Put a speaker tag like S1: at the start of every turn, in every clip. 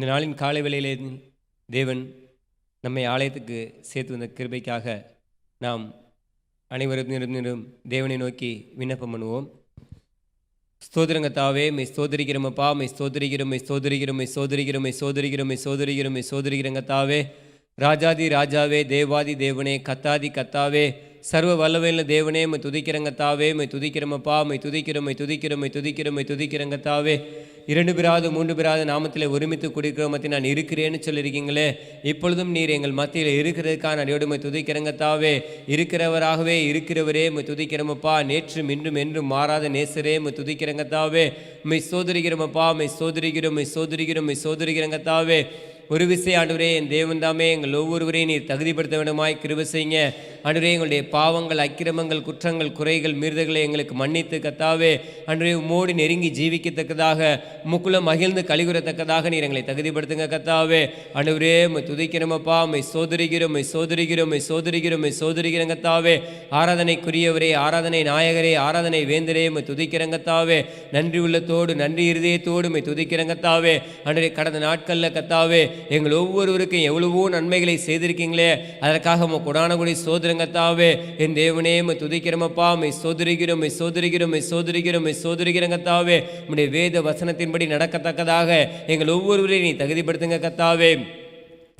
S1: இந்த நாளின் காலை வேளையிலே தேவன் நம்மை ஆலயத்துக்கு சேர்த்து வந்த கிருபைக்காக நாம் அனைவரும் தேவனை நோக்கி விண்ணப்பம் பண்ணுவோம். ஸ்தோத்திரங்கத்தாவே மெய் ஸ்தோத்திரிக்கிறோமப்பா, மெய் ஸ்தோத்திரிக்கிறோம், மெய் ஸ்தோத்திரிக்கிறோம், மெய் ஸ்தோத்திரிக்கிறோம், மெய் ஸ்தோத்திரிக்கிறோம், மெய் ஸ்தோத்திரிக்கிறோம், மெய் ஸ்தோத்திரிக்கிறங்கத்தாவே, ராஜாதி ராஜாவே, தேவாதி தேவனே, கத்தாதி கத்தாவே, சர்வ வல்லவையில் தேவனே, மை துதிக்கிறங்கத்தாவே, மை துதிக்கிறோமப்பா, மை துதிக்கிறோம், மை துதிக்கிறோம், மை துதிக்கிறோம், மை துதிக்கிறங்கத்தாவே. 2 பிராது 3 பிராது நாமத்தில் ஒருமித்து குடிக்கிற மத்தியில் நான் இருக்கிறேன்னு சொல்லியிருக்கீங்களே, இப்பொழுதும் நீர் எங்கள் மத்தியில் இருக்கிறதுக்கான அடியோடு மை துதிக்கிறங்கத்தாவே. இருக்கிறவராகவே இருக்கிறவரே மை துதிக்கிறோமப்பா, நேற்றும் இன்றும் என்றும் மாறாத நேசரே மை துதிக்கிறங்கத்தாவே. மை சோதரிக்கிறோமப்பா, மை சோதரிக்கிறோம், மை சோதரிக்கிறோம், மை சோதரிக்கிறங்கத்தாவே. ஒரு விஷயம் ஆண்டவரே, என் தேவன் தாமே எங்கள் ஒவ்வொருவரையும் நீர் தகுதிப்படுத்த வேண்டுமாய் கிருபை செய்யுங்க ஆண்டவரே. எங்களுடைய பாவங்கள், அக்கிரமங்கள், குற்றங்கள், குறைகள், மீறுதல்களை எங்களுக்கு மன்னித்து கத்தாவே ஆண்டவரே, உம்மோடு நெருங்கி ஜீவிக்கத்தக்கதாக, முக்குள்ள மகிழ்ந்து கழிவுறத்தக்கதாக நீர் எங்களை தகுதிப்படுத்துங்க கத்தாவே. ஆண்டவரே மை துதிக்கிறோமப்பா, மை சோதரிக்கிறோம், மை சோதரிக்கிறோம், மை சோதரிக்கிறோம், மை சோதரிக்கிறங்கத்தாவே. ஆராதனைக்குரியவரே, ஆராதனை நாயகரே, ஆராதனை வேந்தரே மை துதிக்கிறங்கத்தாவே. நன்றி உள்ளத்தோடு, நன்றி இருதயத்தோடு மை துதிக்கிறங்கத்தாவே. ஆண்டவரே, கடந்த நாட்களில் கத்தாவே எங்கள் ஒவ்வொருவருக்கும் எவ்வளவோ நன்மைகளை செய்திருக்கீங்களே, அதற்காக உங்க கொடானகுடி சோதரங்கத்தாவே. என் தேவனே மை துதிக்கிறோமப்பா, மை சோதரிக்கிறோம், மை சோதரிக்கிறோம், மை சோதரிக்கிறோம், மை சோதரிக்கிறங்கத்தாவே. உம்முடைய வேத வசனத்தின்படி நடக்கத்தக்கதாக எங்கள் ஒவ்வொருவரையும் நீ தகுதிப்படுத்துங்க கத்தாவே.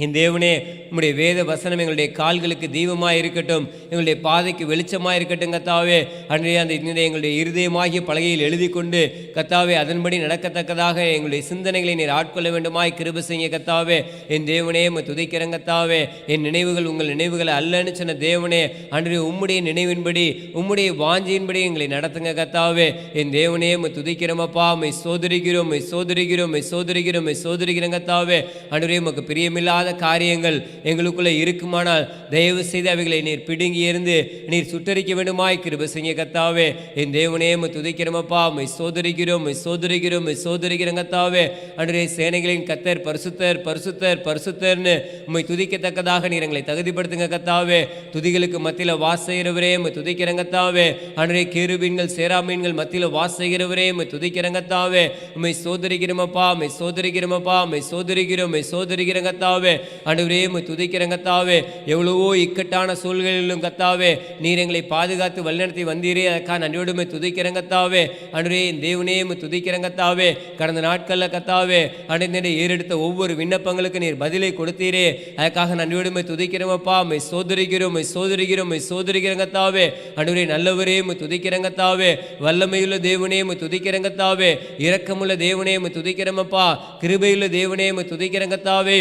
S1: என் தேவனே, உம்முடைய வேத வசனம் எங்களுடைய கால்களுக்கு தீபமாக இருக்கட்டும், எங்களுடைய பாதைக்கு வெளிச்சமாக இருக்கட்டும் கத்தாவே. அன்றைய அந்த எங்களுடைய இருதயமாகிய பலகையில் எழுதி கொண்டு கத்தாவே அதன்படி நடக்கத்தக்கதாக எங்களுடைய சிந்தனைகளை நீர் ஆட்கொள்ள வேண்டுமாய் கிருபை செய்ய கத்தாவே. என் தேவனே மை துதிக்கிறேன் கத்தாவே. என் நினைவுகள் உங்கள் நினைவுகளை அல்லன்னு சொன்ன தேவனே, அன்றைய உம்முடைய நினைவின்படி, உம்முடைய வாஞ்சியின்படி எங்களை நடத்துங்க கத்தாவே. என் தேவனே மை துதிக்கிறோமப்பா, மை சோதரிக்கிறோம், மை சோதரிக்கிறோம், மை சோதரிக்கிறோம், மை சோதரிக்கிறேன் கத்தாவே. அன்றைய உமக்கு பிரியமில்லாத காரியங்கள் எங்களுக்குள்ள இருக்குமானால் தயவு செய்து அவைகளை நீர் பிடுங்கி இருந்து நீர் சுட்டரிக்க வேண்டுமாய் கிருபை செய்ய கத்தாவே. என் தேவனே மை துதிக்கிறோமப்பா, மை சோதரிக்கிறோம், மை சோதரிக்கிறோம், மை சோதரிக்கிறோம் கத்தாவே. அன்றைய சேனைகளின் கர்த்தர் பரிசுத்தர், பரிசுத்தர், பரிசுத்தர்னு உம்மை துதிக்கத்தக்கதாக நீர் எங்களை தகுதிப்படுத்துங்க கத்தாவே. துதிகளுக்கு மத்தியில் வாசைகிறவரே மை துதிக்கிறோம் கத்தாவே. அன்றைய கேருபீன்கள், சேராமீன்கள் மத்தியில் வாசைகிறவரே மை துதிக்கிறோம் கத்தாவே. உம்மை சோதரிக்கிறோமப்பா, மை சோதரிக்கிறோமப்பா, மை சோதரிக்கிறோம், மை சோதரிக்கிறோம் கத்தாவே. ஆண்டவரே மை துதிக்கிறேன் கத்தாவே. எவ்வளவோ இக்கட்டான சூழ்நிலையிலும் கத்தாவே நீர் எங்களை பாதுகாத்து வழிநடத்தி வந்தீரே, அதற்காக நன்றியோடு மை துதிக்கிறேன் கத்தாவே. ஆண்டவரே என் தேவனே மை துதிக்கிறேன் கத்தாவே. கடந்த நாட்களில் கத்தாவே ஆண்டவரே ஏறெடுத்த ஒவ்வொரு விண்ணப்பங்களுக்கு நீர் பதிலை கொடுத்தீரே, அதற்காக நன்றியோடு மை துதிக்கிறோமப்பா, மை சோதரிக்கிறோம், மை சோதரிக்கிறோம், மை சோதரிக்கிறேன் கத்தாவே. ஆண்டவரே நல்லவரே மை துதிக்கிறேன் கத்தாவே. வல்லமையுள்ள தேவனே மை துதிக்கிறேன் கத்தாவே. இரக்கமுள்ள தேவனே மை துதிக்கிறோமப்பா. கிருபையுள்ள தேவனே மை துதிக்கிறேன் கத்தாவே.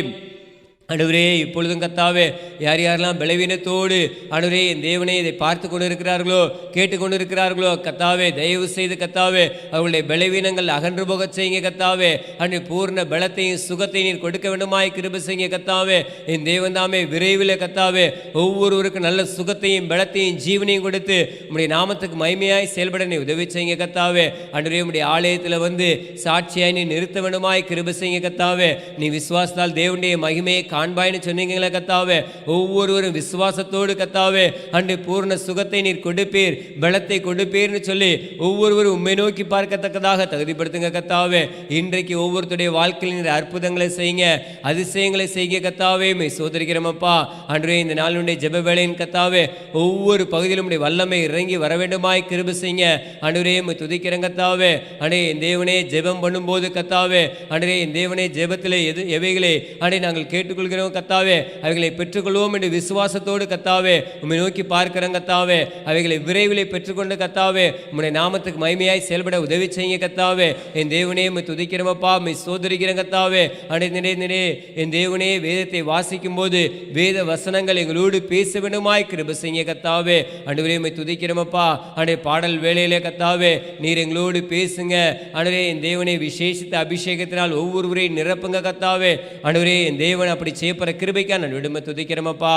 S1: ஆண்டவரே இப்பொழுதும் கத்தாவே யார் யாரெல்லாம் பலவீனத்தோடு ஆண்டவரே என் தேவனே இதை பார்த்து கொண்டு இருக்கிறார்களோ, கேட்டுக்கொண்டு இருக்கிறார்களோ கத்தாவே, தயவு செய்து கத்தாவே அவர்களுடைய பலவீனங்கள் அகன்று போக செய்யுங்க கத்தாவே. அன்று பூர்ண பலத்தையும் சுகத்தையும் நீர் கொடுக்க வேண்டுமாய் கிருபை செய்யுங்க கத்தாவே. என் தேவன் தாமே விரைவில் கத்தாவே ஒவ்வொருவருக்கும் நல்ல சுகத்தையும் பலத்தையும் ஜீவனையும் கொடுத்து உம்முடைய நாமத்துக்கு மகிமையாய் செயல்பட நீ உதவி செய்யுங்க கத்தாவே. ஆண்டவரே உம்முடைய ஆலயத்தில் வந்து சாட்சியாய் நீ நிறுத்த வேண்டுமாய் கிருபை செய்யுங்க கத்தாவே. நீ விசுவாசத்தால் தேவனுடைய மகிமையை காண்பாய்னு சொன்னீங்களே கத்தாவே. ஒவ்வொருவரும் விசுவாசத்தோடு கத்தாவே அன்று பூர்ண சுகத்தை நீர் கொடுப்பீர், பலத்தை கொடுப்பீர்னு சொல்லி ஒவ்வொருவரும் உண்மை நோக்கி பார்க்கத்தக்கதாக தகுதிப்படுத்துங்க கத்தாவே. இன்றைக்கு ஒவ்வொருத்தருடைய வாழ்க்கையில் நீர் அற்புதங்களை செய்யுங்க, அதிசயங்களை செய்ய கத்தாவே. மை சோதரிக்கிறோமப்பா. அன்றே இந்த நாளுடைய ஜெப வேளையின் கத்தாவே ஒவ்வொரு பகுதியிலும் உடைய வல்லமை இறங்கி வர வேண்டுமாய் கிருபை செய்யுங்க. அன்றே மை துதிக்கிறேன் கத்தாவே. அன்றே என் தேவனே ஜெபம் பண்ணும்போது கத்தாவே அன்றே என் தேவனே ஜெபத்தில் எவைகளை அன்றே நாங்கள் கேட்டுக்கொள் கத்தாவே அவைகளை பெற்றுக்கொள்வோம் என்று விசுவாசத்தோடு கத்தாவே உம்மை நோக்கி பார்க்கிறோம் கத்தாவே. அவைகளை விரைவில் பெற்றுக்கொண்டு கத்தாவே உம்முடைய நாமத்துக்கு மகிமையாய் செயல்பட உதவி செய்யுங்க கத்தாவே. என் தேவனே உம்மை துதிக்கிறோமப்பா, உம்மை சோதரிக்கிறோம் கத்தாவே. அடைந்தே என் தேவனே வேதத்தை வாசிக்கும் போது வேத வசனங்கள் எங்களோடு பேச வேண்டுமாய் கிருபை செய்யுங்க கத்தாவே. ஆண்டவரே உம்மை துதிக்கிறோமப்பா. அண்டே பாடல் வேளையிலே கத்தாவே நீர் எங்களோடு பேசுங்க. ஆண்டவரே என் தேவனே விசேஷித்த அபிஷேகத்தினால் ஒவ்வொருவரையும் நிரப்புங்க கத்தாவே. ஆண்டவரே என் தேவன் அப்படி செய்யப்படுற கிருபைக்கா நான் விடுமை துதிக்கிறோமப்பா.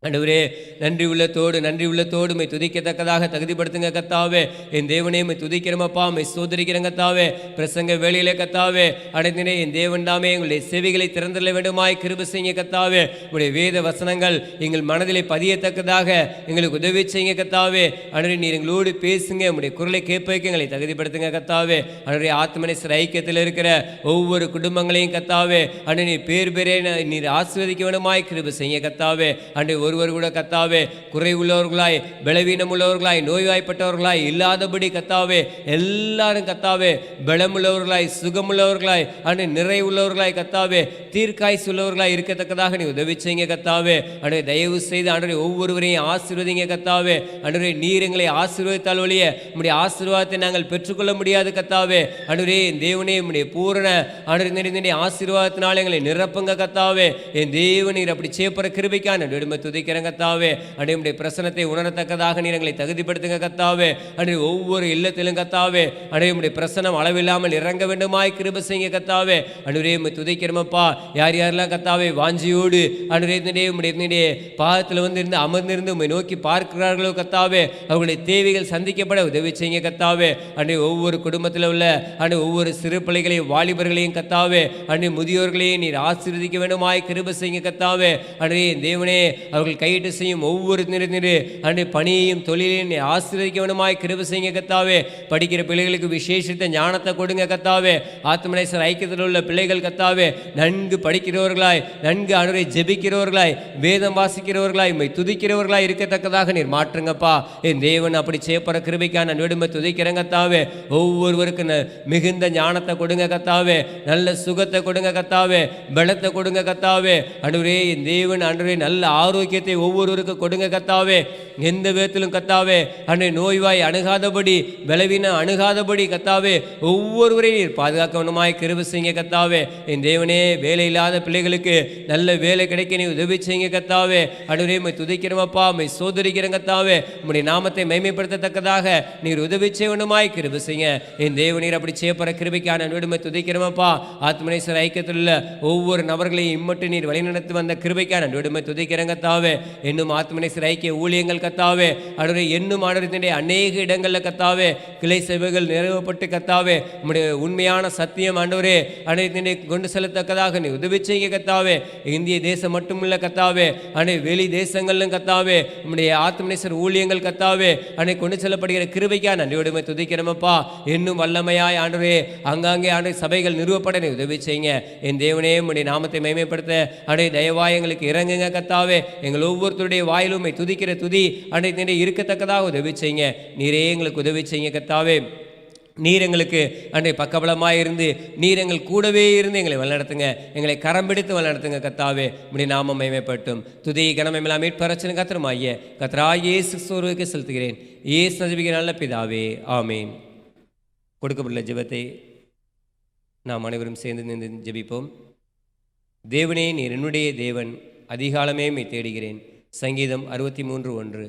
S1: ஆண்டவரே, நன்றி உள்ளத்தோடு மை துதிக்கத்தக்கதாக தகுதிப்படுத்துங்க கத்தாவே. என் தேவனே மை துதிக்கிறமப்பா, மை சோதரிக்கிறேன் கத்தாவே. பிரசங்க வேளையிலே கத்தாவே அடைந்தினே என் தேவன் தாமே எங்களுடைய செவிகளை திறந்துள்ள வேண்டுமாய் கிருபை செய்யுங்க கத்தாவே. உங்களுடைய வேத வசனங்கள் எங்கள் மனதிலே பதியத்தக்கதாக எங்களுக்கு உதவி செய்யுங்க கத்தாவே. அன்றே நீர் எங்களோடு பேசுங்க, உங்களுடைய குரலை கேட்பதற்கு எங்களை தகுதிப்படுத்துங்க கத்தாவே. அன்றே ஆத்மநேசர் ஐக்கியத்தில் இருக்கிற ஒவ்வொரு குடும்பங்களையும் கத்தாவே அன்றே நீர் பேரே நீர் ஆசீர்வதிக்க வேண்டுமாய் கிருபை செய்யுங்க கத்தாவே. அன்றே ஒருவர் கூட கத்தாவே குறை உள்ளவர்களாய், பலவீனம் உள்ளவர்களாய், நோய்வாய்ப்பட்டவர்களாய் இல்லாதபடி கத்தாவே எல்லாரும் கத்தாவே பலமுள்ளவர்களாய், சுகமுள்ளவர்களாய், அன்று நிறை உள்ளவர்களாய் கத்தாவே தீர்க்காய்ச்சி உள்ளவர்களாய் இருக்கத்தக்கதாக நீ உதவி செய்யுங்க கத்தாவே. அன்று தயவு செய்து அன்று ஒவ்வொருவரையும் ஆசீர்வதிங்க கத்தாவே. அன்று நீர் எங்களை ஆசீர்வதித்தால் ஒழிய உம்முடைய ஆசீர்வாதத்தை நாங்கள் பெற்றுக்கொள்ள முடியாது கத்தாவே. அன்றுவரே என் தேவனே உம்முடைய பூரண அன்று ஆசீர்வாதத்தினால் எங்களை நிரப்புங்க கத்தாவே. என் தேவன் நீர் அப்படி சேப்பற கிருபைக்கான நடுமை துதிக்கிறேன் கத்தாவே. அன்றைய பிரசனத்தை உணரத்தக்கதாக நீர் எங்களை தகுதிப்படுத்துங்க கத்தாவே. அன்றைய ஒவ்வொரு இல்லத்திலும் கத்தாவே அன்றைய பிரசனம் அளவில்லாமல் இறங்க வேண்டுமாய் கிருபை செய்யுங்க கத்தாவே. அன்றைய துதிக்கிறோமப்பா, யார் யாரெல்லாம் கத்தாவே வாஞ்சியோடு அன்றைய பாதத்தில் வந்து இருந்து அமர்ந்திருந்து உண்மை நோக்கி பார்க்கிறார்களோ கத்தாவே அவர்களுடைய தேவைகள் சந்திக்கப்பட உதவி செய்யுங்க கத்தாவே. அன்றைய ஒவ்வொரு குடும்பத்தில் உள்ள ஒவ்வொரு சிறு பிள்ளைகளையும் வாலிபர்களையும் கத்தாவே அன்றைய முதியோர்களையும் நீர் ஆசீர்வதிக்க வேண்டுமாய் கிருபை செய்யுங்க கத்தாவே. அன்றைய தேவனே அவர்கள் கையிட்டு செய்யும் ஒவ்வொரு நிறு அன்றைய பணியையும் தொழிலையும் ஆசீர்வதிக்க வேண்டுமாய் கிருபை செய்யுங்க கத்தாவே. படிக்கிற பிள்ளைகளுக்கு விசேஷித்த ஞானத்தை கொடுங்க கத்தாவே. ஆத்மநேசர் ஐக்கியத்தில் உள்ள பிள்ளைகள் கத்தாவே நன்கு படிக்கிறவர்களாய், நன்கு அன்றை ஜெபிக்கிறவர்களாய், வேதம் வாசிக்கிறவர்களாய், துதிக்கிறவர்களாய் இருக்கத்தக்கதாக நீர் மாற்றுங்கப்பா. என் தேவன் அப்படி செய்யப்படுற கிருபைக்கான நான் விடுமை துதிக்கிறேன் கத்தாவே. ஒவ்வொருவருக்கு மிகுந்த ஞானத்தை கொடுங்க கத்தாவே, நல்ல சுகத்தை கொடுங்க கத்தாவே, பலத்தை கொடுங்க கத்தாவே. அன்றுவரே என் தேவன் அன்றுவரே நல்ல ஆரோக்கியத்தை ஒவ்வொருவருக்கு கொடுங்க கத்தாவே. எந்த விதத்திலும் கத்தாவே அன்றைய நோய்வாய் அணுகாதபடி, பலவீனம் அணுகாதபடி கத்தாவே ஒவ்வொருவரையும் நீர் பாதுகாக்கணுமாய் கிருபை செய்யுங்க கத்தாவே. என் தேவனே வேலை இல்லாத பிள்ளைகளுக்கு நல்ல வேலை கிடைக்க நீ உதவி செய்யுங்க கத்தாவே. அன்றுவரே மை துதிக்கிறோமப்பா, மை சோதரிக்கிறேன் கத்தாவே. உம்முடைய நாமத்தை மைமைப்படுத்தத்தக்கதாக நீர் உதவி செய்யணுமாய் கிருபை செய்யுங்க. என் தேவனீர் அப்படி செய்யப்படுற கிருபைக்கான விடுமை துதிக்கிறோமப்பா. ஆத்மநேசர் ஐக்கியத்தில் உள்ள ஒவ்வொரு நபர்களையும் இம்மட்டு நீர் வழிநடத்தி வந்த கிருபைக்கான விடுமை துதிக்கிறேன் கத்தாவே. இன்னும் ஆத்மநேசர் ஐக்கிய ஊழியங்கள் கத்தாவே அன்றைய என்னும் ஆண்டவரே அநேக இடங்களில் கத்தாவே கிளை சேவைகள் நிறைவேற்றப்பட்டு கத்தாவே உம்முடைய உண்மையான சத்தியம் ஆண்டவரே அன்றைய கொண்டு செல்லத்தக்கதாக நீ உதவி செய்யுங்க கத்தாவே. இந்திய தேசம் மட்டுமில்ல கத்தாவே அன்றைய வெளி தேசங்களிலும் கத்தாவே உம்முடைய ஆத்மநேசர் ஊழியங்கள் கத்தாவே அன்றை கொண்டு செல்லப்படுகிற கிருபைக்கா நன்றியோடுமை துதிக்கிறோமப்பா. இன்னும் வல்லமையாய் ஆண்டவரே அங்காங்கே ஆண்டு சபைகள் நிறுவப்பட நீ உதவி செய்யுங்க. என் தேவனே உம்முடைய நாமத்தை மேம்படுத்த அன்றைய தயவாய் எங்களுக்கு இறங்குங்க கத்தாவே. எங்கள் ஒவ்வொருத்தருடைய வாயிலும் துதிக்கிற துதி அன்றைய இருக்கத்தக்கதாக உதவி செய்யுங்க. நீரே எங்களுக்கு உதவி செய்யுங்க கத்தாவே. நீர் எங்களுக்கு அன்றைய பக்கபலமாக இருந்து நீர் எங்கள் கூடவே இருந்து எங்களை வழிநடத்துங்க, எங்களை கரம் பிடித்து வழிநடத்துங்க கத்தாவே. இப்படி நாம மகிமைப்பட்டும் துதி கனமெல்லாம் மீட்பரச்சனை கத்திரமாகிய கத்தராகிய இயேசு கிறிஸ்துவுக்கு செலுத்துகிறேன். இயேசு நஜபிக்கிற நல்ல பிதாவே, ஆமேன். கொடுக்கப்பட்டுள்ள ஜெபத்தை நாம் அனைவரும் சேர்ந்து நின்று ஜெபிப்போம். தேவனே நீர் என்னுடைய தேவன், அதிகாலமே மை தேடுகிறேன். சங்கீதம் 63:1.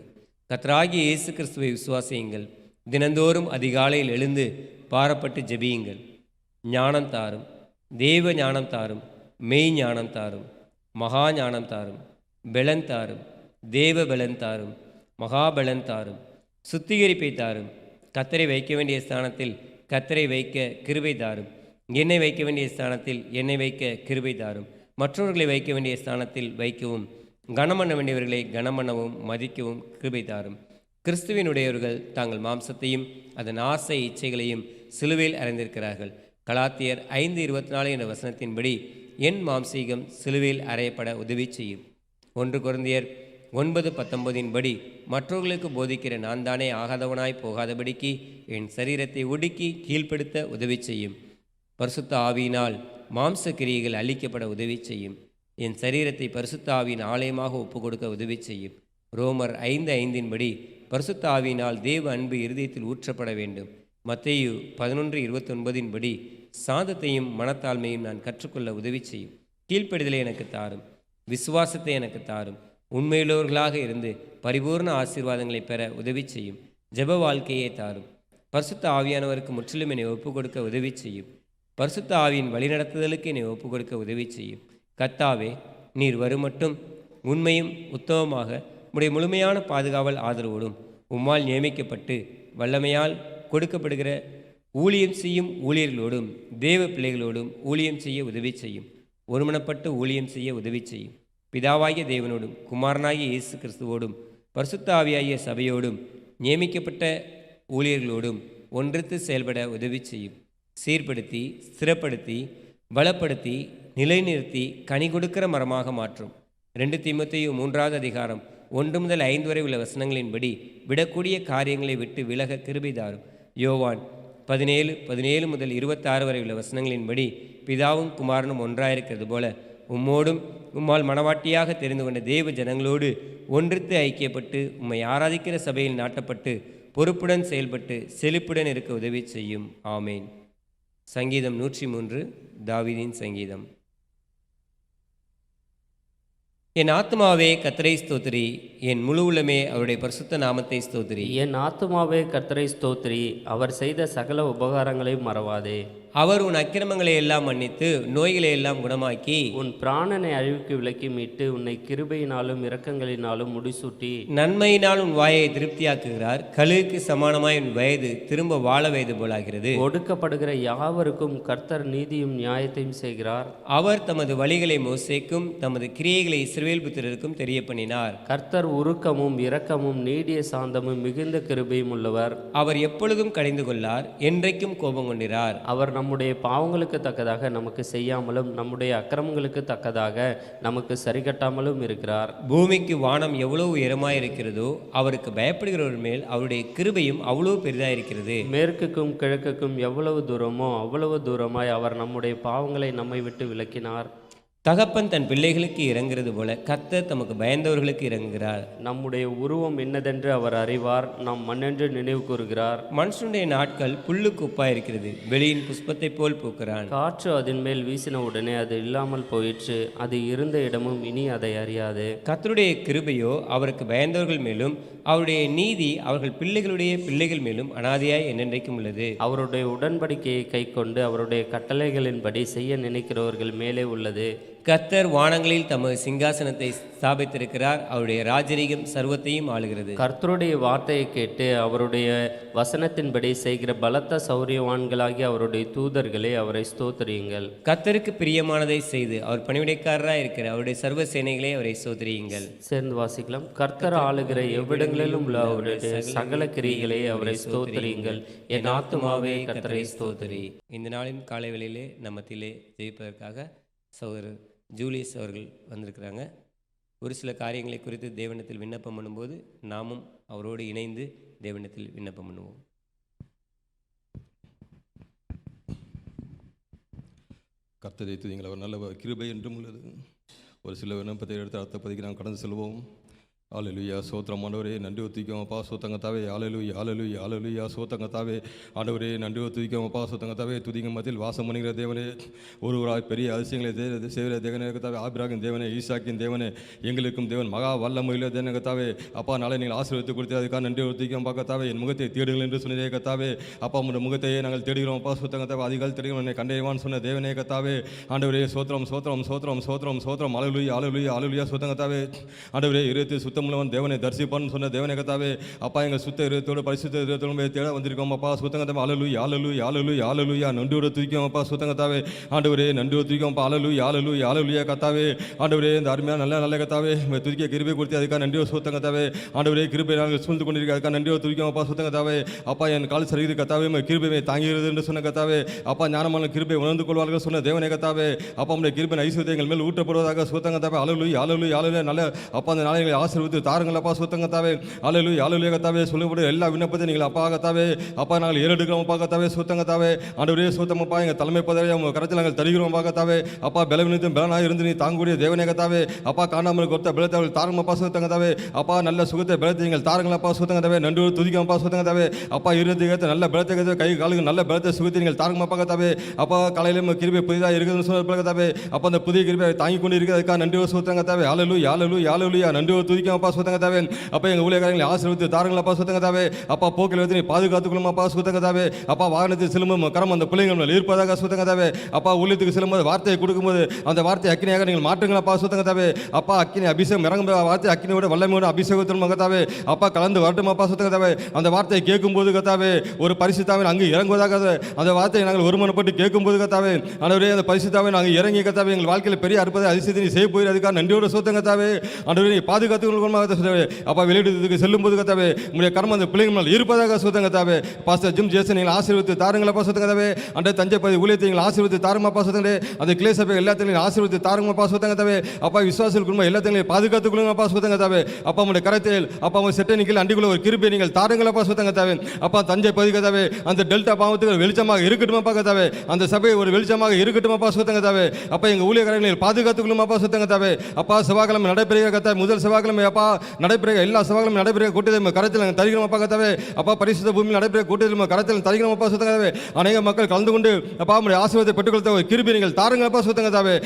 S1: கர்த்தராகிய இயேசு கிறிஸ்துவை விசுவாசியுங்கள், தினந்தோறும் அதிகாலையில் எழுந்து பாரப்பட்டு ஜெபியுங்கள். ஞானம் தாரும், தேவ ஞானம் தாரும், மெய் ஞானம் தாரும், மகா ஞானம் தாரும், பெலன் தாரும், தேவ பெலன் தாரும், மகா பெலன் தாரும், சுத்திகரிப்பை தாரும். கர்த்தரை வைக்க வேண்டிய ஸ்தானத்தில் கர்த்தரை வைக்க கிருபை தாரும். என்னை வைக்க வேண்டிய ஸ்தானத்தில் என்னை வைக்க கிருபை தாரும். மற்றவர்களை வைக்க வேண்டிய ஸ்தானத்தில் வைக்கவும், கனம் பண்ண வேண்டியவர்களை கனம் பண்ணவும் மதிக்கவும் கிருபை தாரும். கிறிஸ்துவினுடையவர்கள் தாங்கள் மாம்சத்தையும் அதன் ஆசை இச்சைகளையும் சிலுவையில் அறைந்திருக்கிறார்கள். கலாத்தியர் 5:24 என்ற வசனத்தின்படி என் மாம்சீகம் சிலுவையில் அறையப்பட உதவி செய்யும். 1 கொரிந்தியர் 9:19 மற்றவர்களுக்கு போதிக்கிற நான் தானே ஆகாதவனாய் போகாதபடிக்கு என் சரீரத்தை ஒடுக்கி கீழ்ப்படுத்த உதவி செய்யும். பரிசுத்த ஆவியினால் மாம்ச கிரியைகள் அழிக்கப்பட உதவி செய்யும். என் சரீரத்தை பரிசுத்த ஆவியின் ஆலயமாக ஒப்புக் கொடுக்க உதவி செய்யும். ரோமர் 5:5 பரிசுத்த ஆவியினால் தேவ அன்பு இருதயத்தில் ஊற்றப்பட வேண்டும். மத்தேயு 11:29 சாந்தத்தையும் மனத்தாழ்மையும் நான் கற்றுக்கொள்ள உதவி செய்யும். கீழ்ப்படிதலை எனக்கு தாரும், விசுவாசத்தை எனக்கு தாரும். உண்மையுள்ளவர்களாக இருந்து பரிபூர்ண ஆசீர்வாதங்களை பெற உதவி செய்யும். ஜெப வாழ்க்கையை தாரும். பரிசுத்த ஆவியானவருக்கு முற்றிலும் என்னை ஒப்புக் கொடுக்க உதவி செய்யும். பரிசுத்த ஆவியின் வழிநடத்துதலுக்கு என்னை ஒப்புக் கொடுக்க உதவி செய்யும். கர்த்தாவே, நீர் வருமட்டும் உண்மையும் உத்தமமாக உம்முடைய முழுமையான பாதுகாவல் ஆதரவோடும் உம்மால் நியமிக்கப்பட்டு வல்லமையால் கொடுக்கப்படுகிற ஊழியம் செய்யும் ஊழியர்களோடும் தேவ பிள்ளைகளோடும் ஊழியம் செய்ய உதவி செய்யும். ஒருமனப்பட்டு ஊழியம் செய்ய உதவி செய்யும். பிதாவாகிய தேவனோடும் குமாரனாகிய இயேசு கிறிஸ்துவோடும் பரிசுத்த ஆவியாகிய சபையோடும் நியமிக்கப்பட்ட ஊழியர்களோடும் ஒன்றித்து செயல்பட உதவி செய்யும். சீர்படுத்தி ஸ்திரப்படுத்தி பலப்படுத்தி நிலைநிறுத்தி கனி கொடுக்கிற மரமாக மாற்றும். 2 தீமோத்தேயு 3வது அதிகாரம் 1 முதல் 5 வரை உள்ள வசனங்களின்படி விடக்கூடிய காரியங்களை விட்டு விலக கிருபை தாரும். யோவான் 17 முதல் 26 வரை உள்ள வசனங்களின்படி பிதாவும் குமாரனும் ஒன்றாயிருக்கிறது போல உம்மோடும் உம்மால் மனவாட்டியாக தெரிந்து கொண்ட தேவ ஜனங்களோடு ஒன்றித்து ஐக்கியப்பட்டு உம்மை ஆராதிக்கிற சபையில் நாட்டப்பட்டு பொறுப்புடன் செயல்பட்டு செழிப்புடன் இருக்க உதவி செய்யும். ஆமேன். சங்கீதம் 103 தாவீதின் சங்கீதம். என் ஆத்மாவே கர்த்தரை ஸ்தோத்திரி, என் முழு உள்ளமே அவருடைய பரிசுத்த நாமத்தை ஸ்தோத்திரி.
S2: என் ஆத்மாவே கர்த்தரை ஸ்தோத்திரி, அவர் செய்த சகல உபகாரங்களையும் மறவாதே.
S1: அவர் உன் அக்கிரமங்களை எல்லாம் மன்னித்து நோய்களை எல்லாம் குணமாக்கி
S2: உன் பிராணனை அழிவுக்கு விலக்கி மீட்டு உன்னை கிருபையினாலும் இரக்கங்களினாலும் முடிசூட்டி
S1: நன்மையினால் உன் வாயை திருப்தியாக்குகிறார். கழுகுக்கு சமானமாய் உன் வயது திரும்ப வாழ வயது போலாகிறது.
S2: ஒடுக்கப்படுகிற யாவருக்கும் கர்த்தர் நீதியும் நியாயத்தையும் செய்கிறார்.
S1: அவர் தமது வழிகளை மோசேக்கும் தமது கிரியைகளை இஸ்ரவேல் புத்திரருக்கும் தெரிய பண்ணினார்.
S2: கர்த்தர் உருக்கமும் இரக்கமும் நீடிய சாந்தமும் மிகுந்த கிருபையும் உள்ளவர்.
S1: அவர் எப்பொழுதும் கடிந்து கொள்ளார், என்றைக்கும் கோபம் கொண்டிரார்.
S2: அவர் நம்முடைய பாவங்களுக்கு தக்கதாக நமக்கு செய்யாமலும் நம்முடைய அக்கிரமங்களுக்கு தக்கதாக நமக்கு சரிகட்டாமலும் இருக்கிறார்.
S1: பூமிக்கு வானம் எவ்வளவு உயரமாயிருக்கிறதோ அவருக்கு பயப்படுகிறவர் மேல் அவருடைய கிருபையும் அவ்வளவு பெரிதாயிருக்கிறது.
S2: மேற்குக்கும் கிழக்குக்கும் எவ்வளவு தூரமோ அவ்வளவு தூரமாய் அவர் நம்முடைய பாவங்களை நம்மை விட்டு விலக்கினார்.
S1: தகப்பன் தன் பிள்ளைகளுக்கு இறங்குறது போல கர்த்தர் தமக்கு பயந்தவர்களுக்கு இறங்குகிறார்.
S2: நம்முடைய உருவம் என்னதென்று அவர் அறிவார், நாம் மண்ணென்று நினைவு கூறுகிறார்.
S1: மனுஷனுடைய நாட்கள் புல்லுக்கு ஒப்பாயிருக்கிறது, வெளியின் புஷ்பத்தை போல் பூக்கிறான்.
S2: காற்று அதன் மேல் வீசின உடனே அது இல்லாமல் போயிற்று, அது இருந்த இடமும் இனி அதை அறியாது.
S1: கர்த்தருடைய கிருபையோ அவருக்கு பயந்தவர்கள் மேலும் அவருடைய நீதி அவர்கள் பிள்ளைகளுடைய பிள்ளைகள் மேலும் அனாதையாய் என்னென்றைக்கும் உள்ளது.
S2: அவருடைய உடன்படிக்கையை கை கொண்டு அவருடைய கட்டளைகளின்படி செய்ய நினைக்கிறவர்கள் மேலே உள்ளது.
S1: கர்த்தர் வானங்களில் தமது சிங்காசனத்தை ஸ்தாபித்திருக்கிறார், அவருடைய ராஜரீகம் சர்வத்தையும் ஆளுகிறது.
S2: கர்த்தருடைய வார்த்தையை கேட்டு அவருடைய வசனத்தின்படி செய்கிற பலத்த சௌரியவான்களாகி அவருடைய தூதர்களே அவரை ஸ்தோத்திரியுங்கள்.
S1: கர்த்தருக்கு பிரியமானதை செய்து அவர் பணிவிடைக்காரராக இருக்கிற அவருடைய சர்வ சேனைகளே அவரை ஸ்தோத்திரியுங்கள்.
S2: சேர்ந்து வாசிக்கலாம். கர்த்தர் ஆளுகிற எவ்விடங்களிலும் உள்ள அவருடைய சகல கிரியைகளே அவரை ஸ்தோத்திரியுங்கள். என் ஆத்துமாவே கர்த்தரை ஸ்தோத்திரி.
S1: இந்த நாளின் காலை வேளையிலே நம்மத்திலே ஜெயிப்பதற்காக சகோதரர் ஜூலியஸ் அவர்கள் வந்திருக்கிறாங்க. ஒரு சில காரியங்களை குறித்து தேவனிடத்தில் விண்ணப்பம் பண்ணும்போது நாமும் அவரோடு இணைந்து தேவனிடத்தில் விண்ணப்பம் பண்ணுவோம்.
S3: கர்த்தரை துதியுங்கள், அவர் நல்ல கிருபை என்றும் உள்ளது. ஒரு சில விண்ணப்பத்தை எடுத்து அடுத்த பதிக்கு நாம் கடந்து செல்வோம். ஆலலுயா சோத்திரம் ஆண்டவரே, நன்றி ஒத்துவிக்கும் அப்பா சோத்தங்கத்தாவே. Alleluia alleluia alleluia சோத்தங்கத்தாவே. ஆண்டவரே நன்றி ஒத்துவிக்கும் அப்பா சோத்தங்கத்தாவே. துதிங்க மத்தியில் வாசம் பண்ணுகிற தேவனே, ஒருவராய் பெரிய அதிசயங்களை செய்கிற தேவனே, ஆபிரகாமின் தேவனே, ஈசாக்கின் தேவனே, எங்களுக்கும் தேவன் மகா வல்லமையுள்ள தேவனே. அப்பா நாளை நீங்கள் ஆசீர்வதித்து கொடுத்து அதுக்காக நன்றி ஒத்துவிக்கும் பார்க்கத்தாவே. என் முகத்தை தேடுங்கள் என்று சொன்னதே கத்தாவே. அப்பா உங்களுடைய முகத்தையே நாங்கள் தேடுகிறோம் அப்பா சோத்தங்கத்தாவே. அதிகால் தேடுகிறோம் என்னை கண்டேவான்னு சொன்ன தேவனே கத்தாவே. ஆண்டவரே சோத்திரம் சோத்திரம் சோத்திரம் சோத்திரம் சோத்திரம். Alleluia alleluia alleluia சோத்தங்கத்தாவே. ஆண்டவரே இருபத்தி சுத்தம் தேவனை தரிசிப்பான்னு சொன்ன தேவனை கத்தாவே. அப்பா எங்கள் சுத்த இருதத்தோடு பரிசுத்த இருதத்தோடு தேட வந்திருக்கோம் அப்பா சுத்தங்கத்தாவே. ஆலலுயா ஆலலுயா ஆலலுயா ஆலலுயா நன்றியோட துதிக்கும் அப்பா சுத்தங்கத்தாவே. ஆண்டவரே நன்றியோட துதிக்கும் அப்பா. ஆலலுயா ஆலலுயா ஆலலுயா கத்தாவே. ஆண்டவரே இந்த அருமையான நல்ல கத்தாவே துதிக்க கிருபை கொடுத்து அதுக்காக நன்றியோ சுத்தங்கத்தாவே. ஆண்டவரே கிருபை நாங்கள் சூழ்ந்து கொண்டிருக்க அதுக்காக நன்றியோ துதிக்கும் அப்பா சுத்தங்கத்தாவே. அப்பா என் கால் சரிகிற கத்தாவே கிருபை தாங்குகிறது என்று சொன்ன கத்தாவே. அப்பா ஞானமான கிருபை உணர்ந்து கொள்வார்கள் சொன்ன தேவனை கத்தாவே. அப்பா உடைய கிருபை ஐஸ்வர்யத்தை எங்கள் மேல் ஊற்றப்படுவதாக சுத்தங்கத்தாவே. ஆலலுயா ஆலலுயா ஆலலுயா நல்ல அப்பா அந்த நாளைகளை ஆசீர்வதித்து தாருங்களப்பா சுத்தங்கத்தாவே. ஆலலுயா ஆலலுயா கத்தாவே. சொல்லப்படும் எல்லா விண்ணப்பத்தை நீங்கள் அப்பா கத்தாவே. அப்பா நாங்கள் ஏறெடுக்கிறோம் அப்பா கத்தாவே சுத்தங்கத்தாவே. ஆண்டவரே சுத்தமப்பா எங்கள் தலைமை பதவியை உங்கள் கருத்தில் நாங்கள் தருகிறோம் அப்பா கத்தாவே. அப்பா பலவீனத்தும் பலனாக இருந்து நீ தாங்கக்கூடிய தேவனே கத்தாவே. அப்பா காணாமல் கொடுத்த பலத்தை அவர்கள் தாருங்கப்பா சுத்தங்கத்தாவே. அப்பா நல்ல சுகத்தை பலத்தை நீங்கள் தாருங்களப்பா சுத்தங்கத்தாவே. நன்றி துதிக்கப்பா சுத்தங்கத்தாவே. அப்பா இருபத்தி நல்ல பலத்தை கை காலுக்கு நல்ல பலத்தை சுகத்தை நீங்கள் தாருங்கப்பா கத்தாவே. அப்பா காலையிலும் கிருபை புதிதாக இருக்குதுன்னு சொன்ன கத்தாவே. அப்பா அந்த புதிய கிருபை தாங்கி கொண்டு இருக்கிறதுக்காக நன்றி சுத்தங்கத்தாவே. ஆலலுயா ஆலலுயா ஆலலுயா நன்றி துதிக்கப்பா கொடுங்கப்பா சுத்தங்கத்தாவே. அப்பா எங்கள் ஊழியக்காரங்களை ஆசீர்வதித்து தாருங்களப்பா சுத்தங்கத்தாவே. அப்பா போக்கில் வந்து நீ பாதுகாத்துக்கொள்ளுமாப்பா சுத்தங்கத்தாவே. அப்பா வாகனத்தில் செல்லும்போது கரம் அந்த பிள்ளைங்கள் மேல் இருப்பதாக சுத்தங்கத்தாவே. அப்பா ஊழியத்துக்கு செல்லும்போது வார்த்தையை கொடுக்கும்போது அந்த வார்த்தை அக்கினியாக நீங்கள் மாற்றுங்களப்பா சுத்தங்கத்தாவே. அப்பா அக்கினி அபிஷேகம் இறங்கும் வார்த்தை அக்கினியோட வல்லமையோட அபிஷேகத்தின் கத்தாவே. அப்பா கலந்து வரட்டுமாப்பா சுத்தங்கத்தாவே. அந்த வார்த்தையை கேட்கும்போது கத்தாவே ஒரு பரிசுத்தாவை அங்கு இறங்குவதாக அந்த வார்த்தையை நாங்கள் ஒருமனப்பட்டு கேட்கும்போது கத்தாவே ஆண்டவரே அந்த பரிசுத்தாவை நாங்கள் இறங்கி கத்தாவே எங்கள் வாழ்க்கையில் பெரிய அற்புத அதிசயத்தை நீ செய்ய போயிரு. அதுக்காக நன்றியோட சுத்தங்கத்தாவே. ஆண்டவரே நீ பாதுகாத்துக்கொள்ளுமாவே. அப்பா வெளியிடத்துக்கு செல்லும்போது கத்தாவே உங்களுடைய கர்மம் அந்த பிள்ளைகள் மேல் இருப்பதாக சுத்தங்கத்தாவே. பாஸ்டர் ஜிம் ஜேசன் நீங்கள் ஆசீர்வதித்து தாருங்களப்பா சுத்தங்கத்தாவே. அந்த தஞ்சை பதி ஊழியத்தை நீங்கள் ஆசீர்வதித்து தாருங்கப்பா சுத்தங்கவே. அந்த கிளை சபை எல்லாத்தையும் ஆசீர்வதித்து தாருங்கப்பா சுத்தங்கத்தாவே. அப்பா விசுவாசிகள் குடும்பம் எல்லாத்தையும் பாதுகாத்துக் கொள்ளுங்கப்பா சுத்தங்கத்தாவே. அப்பா உங்களுடைய கரத்தில் அப்பா உங்கள் செட்டனிக்கில் அண்டிக்குள்ள ஒரு கிருபை நீங்கள் தாருங்களப்பா சுத்தங்கத்தாவே. அப்பா தஞ்சை பதி கத்தாவே அந்த டெல்டா பாவத்துக்கு வெளிச்சமாக இருக்கட்டுமாப்பா கத்தாவே. அந்த சபை ஒரு வெளிச்சமாக இருக்கட்டுமாப்பா சுத்தங்கத்தாவே. அப்பா எங்கள் ஊழியக்காரங்களை பாதுகாத்துக் கொள்ளுமாப்பா சுத்தங்கத்தாவே. அப்பா செவ்வாய்க்கிழமை நடைபெறுகிற கத்தாவே முதல் செவ்வாய்க்கிழமை அப்பா நடைபெறுகிற எல்லா செவ்வாய்க்கிழமை நடைபெறுகிற கூட்டத்தை கரத்தில் நாங்கள் தருகிறோமாப்பா கத்தாவே. அப்பா பரிசுத்த பூமியில் நடைபெறுகிற கூட்டத்தில் கரத்தில் தருகிறோமாப்பா சுத்தங்கத்தாவே. அநேக மக்கள் கலந்து கொண்டு அப்பா உங்களுடைய ஆசீர்வாதத்தை பெற்றுக்கொள்ள ஒரு கிருபை நீங்கள் தாருங்களப்பா சுத்தங்கத்தாவே.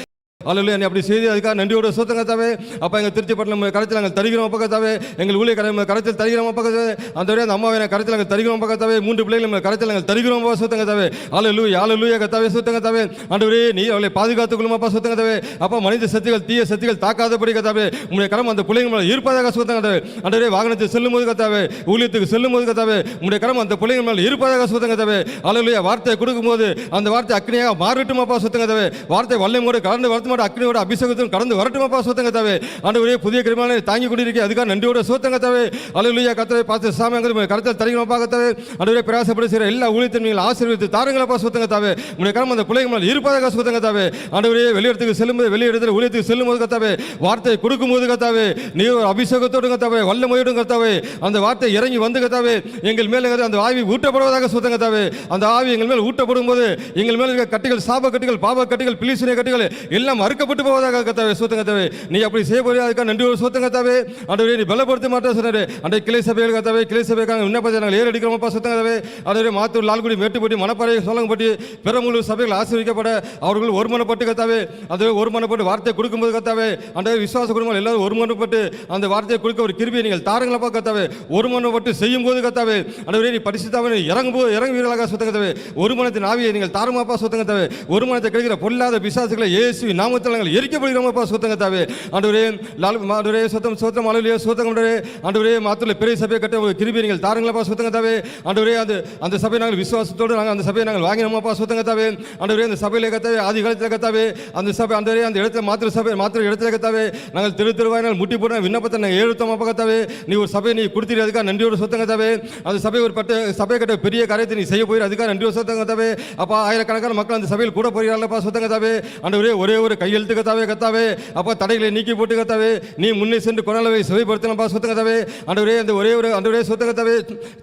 S3: அல்லேலூயா. நீ அப்படி செய்து அதுக்காக நன்றியோட சுத்தங்கத்தாவே. அப்பா எங்கள் திருச்சிப்பட்டினம் கரத்தில் நாங்கள் தருகிறோம் பக்கத்தாவே. எங்கள் ஊழியக்காரங்க கரத்தில் தருகிறோம் பக்கத்தாவே. அந்த வரையும் அந்த அம்மாவை கரத்தில் நாங்கள் தருகிறோம் பக்கத்தாவே. 3 பிள்ளைகள் கரத்தில் நாங்கள் தருகிறோம் சுத்தங்கத்தாவே. அல்லேலூயா அல்லேலூயா கத்தாவே சுத்தங்கத்தாவே. ஆண்டவரே நீ அவளை பாதுகாத்துக் கொள்ளுமாப்பா சுத்தங்கத்தாவே. அப்பா மனித சக்திகள் தீய சக்திகள் தாக்காதபடி கத்தாவே உங்களுடைய கரம் அந்த பிள்ளைகள் மேலே இருப்பதாக சுத்தங்கத்தாவே. ஆண்டவரே வாகனத்தில் செல்லும் போது கத்தாவே ஊழியத்துக்கு செல்லும் போது கத்தாவே உங்களுடைய கரம் அந்த பிள்ளைகள் மேலே இருப்பதாக சுத்தங்கத்தாவே. அல்லேலூயா. வார்த்தையை கொடுக்கும்போது அந்த வார்த்தை அக்னியாக மாறட்டுமாப்பா சுத்தங்கத்தாவே. வார்த்தை வல்லமையோடு கலந்து வரட்டுமா அக்னியோட அபிஷேகத்தும் கடந்து வரட்டுமாப்பா சுத்தங்கத்தாவே. ஆண்டவரே புதிய கிருபையை தாங்கி கொண்டிருக்கே அதுக்காக நன்றியோட சுத்தங்கத்தாவே. அல்லேலூயா கத்தாவே. பார்த்து சாமியாங்க கரத்தில் தருகிறோம்ப்பா கத்தாவே. ஆண்டவரே பிரயாசப்பட்டு செய்கிற எல்லா ஊழியத்தையும் நீங்கள் ஆசீர்வதித்து தாருங்களப்பா சுத்தங்கத்தாவே. உங்களுடைய கரம் அந்த பிள்ளைகள் மேல் இருப்பதாக சுத்தங்கத்தாவே. ஆண்டவரே வெளியிடத்துக்கு செல்லும்போது வெளியிடத்தில் ஊழியத்துக்கு செல்லும்போது கத்தாவே வார்த்தையை கொடுக்கும்போது கத்தாவே நீ ஒரு அபிஷேகத்தோடு கத்தாவே வல்லமையோடும் கத்தாவே அந்த வார்த்தை இறங்கி வந்து கத்தாவே எங்கள் மேலே அந்த ஆவி ஊட்டப்படுவதாக சுத்தங்கத்தாவே. அந்த ஆவி எங்கள் மேல் ஊட்டப்படும் போது எங்கள் மேல் இருக்க கட்டிகள் சாப கட்டிகள் பாவ கட்டிகள் பிலிசுனை கட்டிகள் எல்லாம் மறுக்கப்பட்டு போவதாக கத்தாவே சுத்தங்கத்தாவே. நீ அப்படி செய்ய போறியா அதுக்காக நன்றியோடு சுத்தங்கத்தாவே. ஆண்டவரே நீ பலப்படுத்த மாட்டேன் சொன்னாரு. அந்த கிளை சபைகள் கத்தாவே கிளை சபைக்காக விண்ணப்பத்தை நாங்கள் ஏறடிக்கிறோம்ப்பா சுத்தங்கத்தாவே. ஆண்டவரே மாத்தூர் லால்குடி மேட்டுப்பட்டி மணப்பாறை சோழங்கப்பட்டி பெரம்பலூர் சபைகள் ஆசீர்வதிக்கப்பட அவர்கள் ஒருமனப்பட்டு கத்தாவே அது ஒருமனப்பட்டு வார்த்தை கொடுக்கும்போது கத்தாவே ஆண்டவரே விசுவாச குடும்பங்கள் எல்லாரும் ஒருமனப்பட்டு அந்த வார்த்தையை கொடுக்க ஒரு கிருபையை நீங்கள் தாருங்களப்பா கத்தாவே. ஒருமனப்பட்டு செய்யும் போது கத்தாவே ஆண்டவரே நீ பரிசுத்தாவே இறங்குவீர்களாக சுத்தங்கத்தாவே. ஒருமனத்தின் ஆவியை நீங்கள் தாருமாப்பா சுத்தங்கத்தாவே. ஒருமனத்தை கிடைக்கிற பொல்லாத பிசாசுகளை இயேசு நாமத்தில் நாங்கள் எரிக்கப்படுகிறோம்ப்பா சுத்தங்கத்தாவே. ஆண்டவரே ஆண்டவரே சுத்தம் சுத்தம் அலுவலியே சுத்தம் ஆண்டவரே மாத்தூரில் பெரிய சபையை கட்ட ஒரு கிருபையை நீங்கள் தாருங்களப்பா சுத்தங்கத்தாவே. ஆண்டவரே அந்த சபையை நாங்கள் விசுவாசத்தோடு நாங்கள் அந்த சபையை நாங்கள் வாங்கினோமாப்பா சுத்தங்கத்தாவே. ஆண்டவரே அந்த சபையிலே கத்தாவே ஆதி காலத்தில் கத்தாவே அந்த சபை ஆண்டவரே அந்த இடத்துல மாத்திர இடத்துல கத்தாவே நாங்கள் திருவாய் நாங்கள் முட்டி போட விண்ணப்பத்தை நாங்கள் எழுத்தோமாப்பா கத்தாவே. நீ ஒரு சபையை நீ கொடுத்துரு அதுக்காக நன்றியோடு சுத்தங்கத்தாவே. அந்த சபை ஒரு சபை கட்ட பெரிய காரியத்தை நீ செய்ய போயிரு அதுக்காக நன்றியோடு சுத்தங்கத்தாவே. அப்பா ஆயிரக்கணக்கான மக்கள் அந்த சபையில் கூட போகிறார்களப்பா சுத்தங்கத்தாவே. ஆண்டவரே ஒரே ஒரு கையெழுத்து கத்தாவே அப்பா தடைகளை நீக்கி போட்டு கத்தாவே நீ முன்னே சென்று கொண்டாளவை சுவைப்படுத்தணும்ப்பா சுத்தங்கத்தாவே. ஆண்டவரே அந்த ஒரே ஒரு ஆண்டவரே சுத்தங்கத்தாவே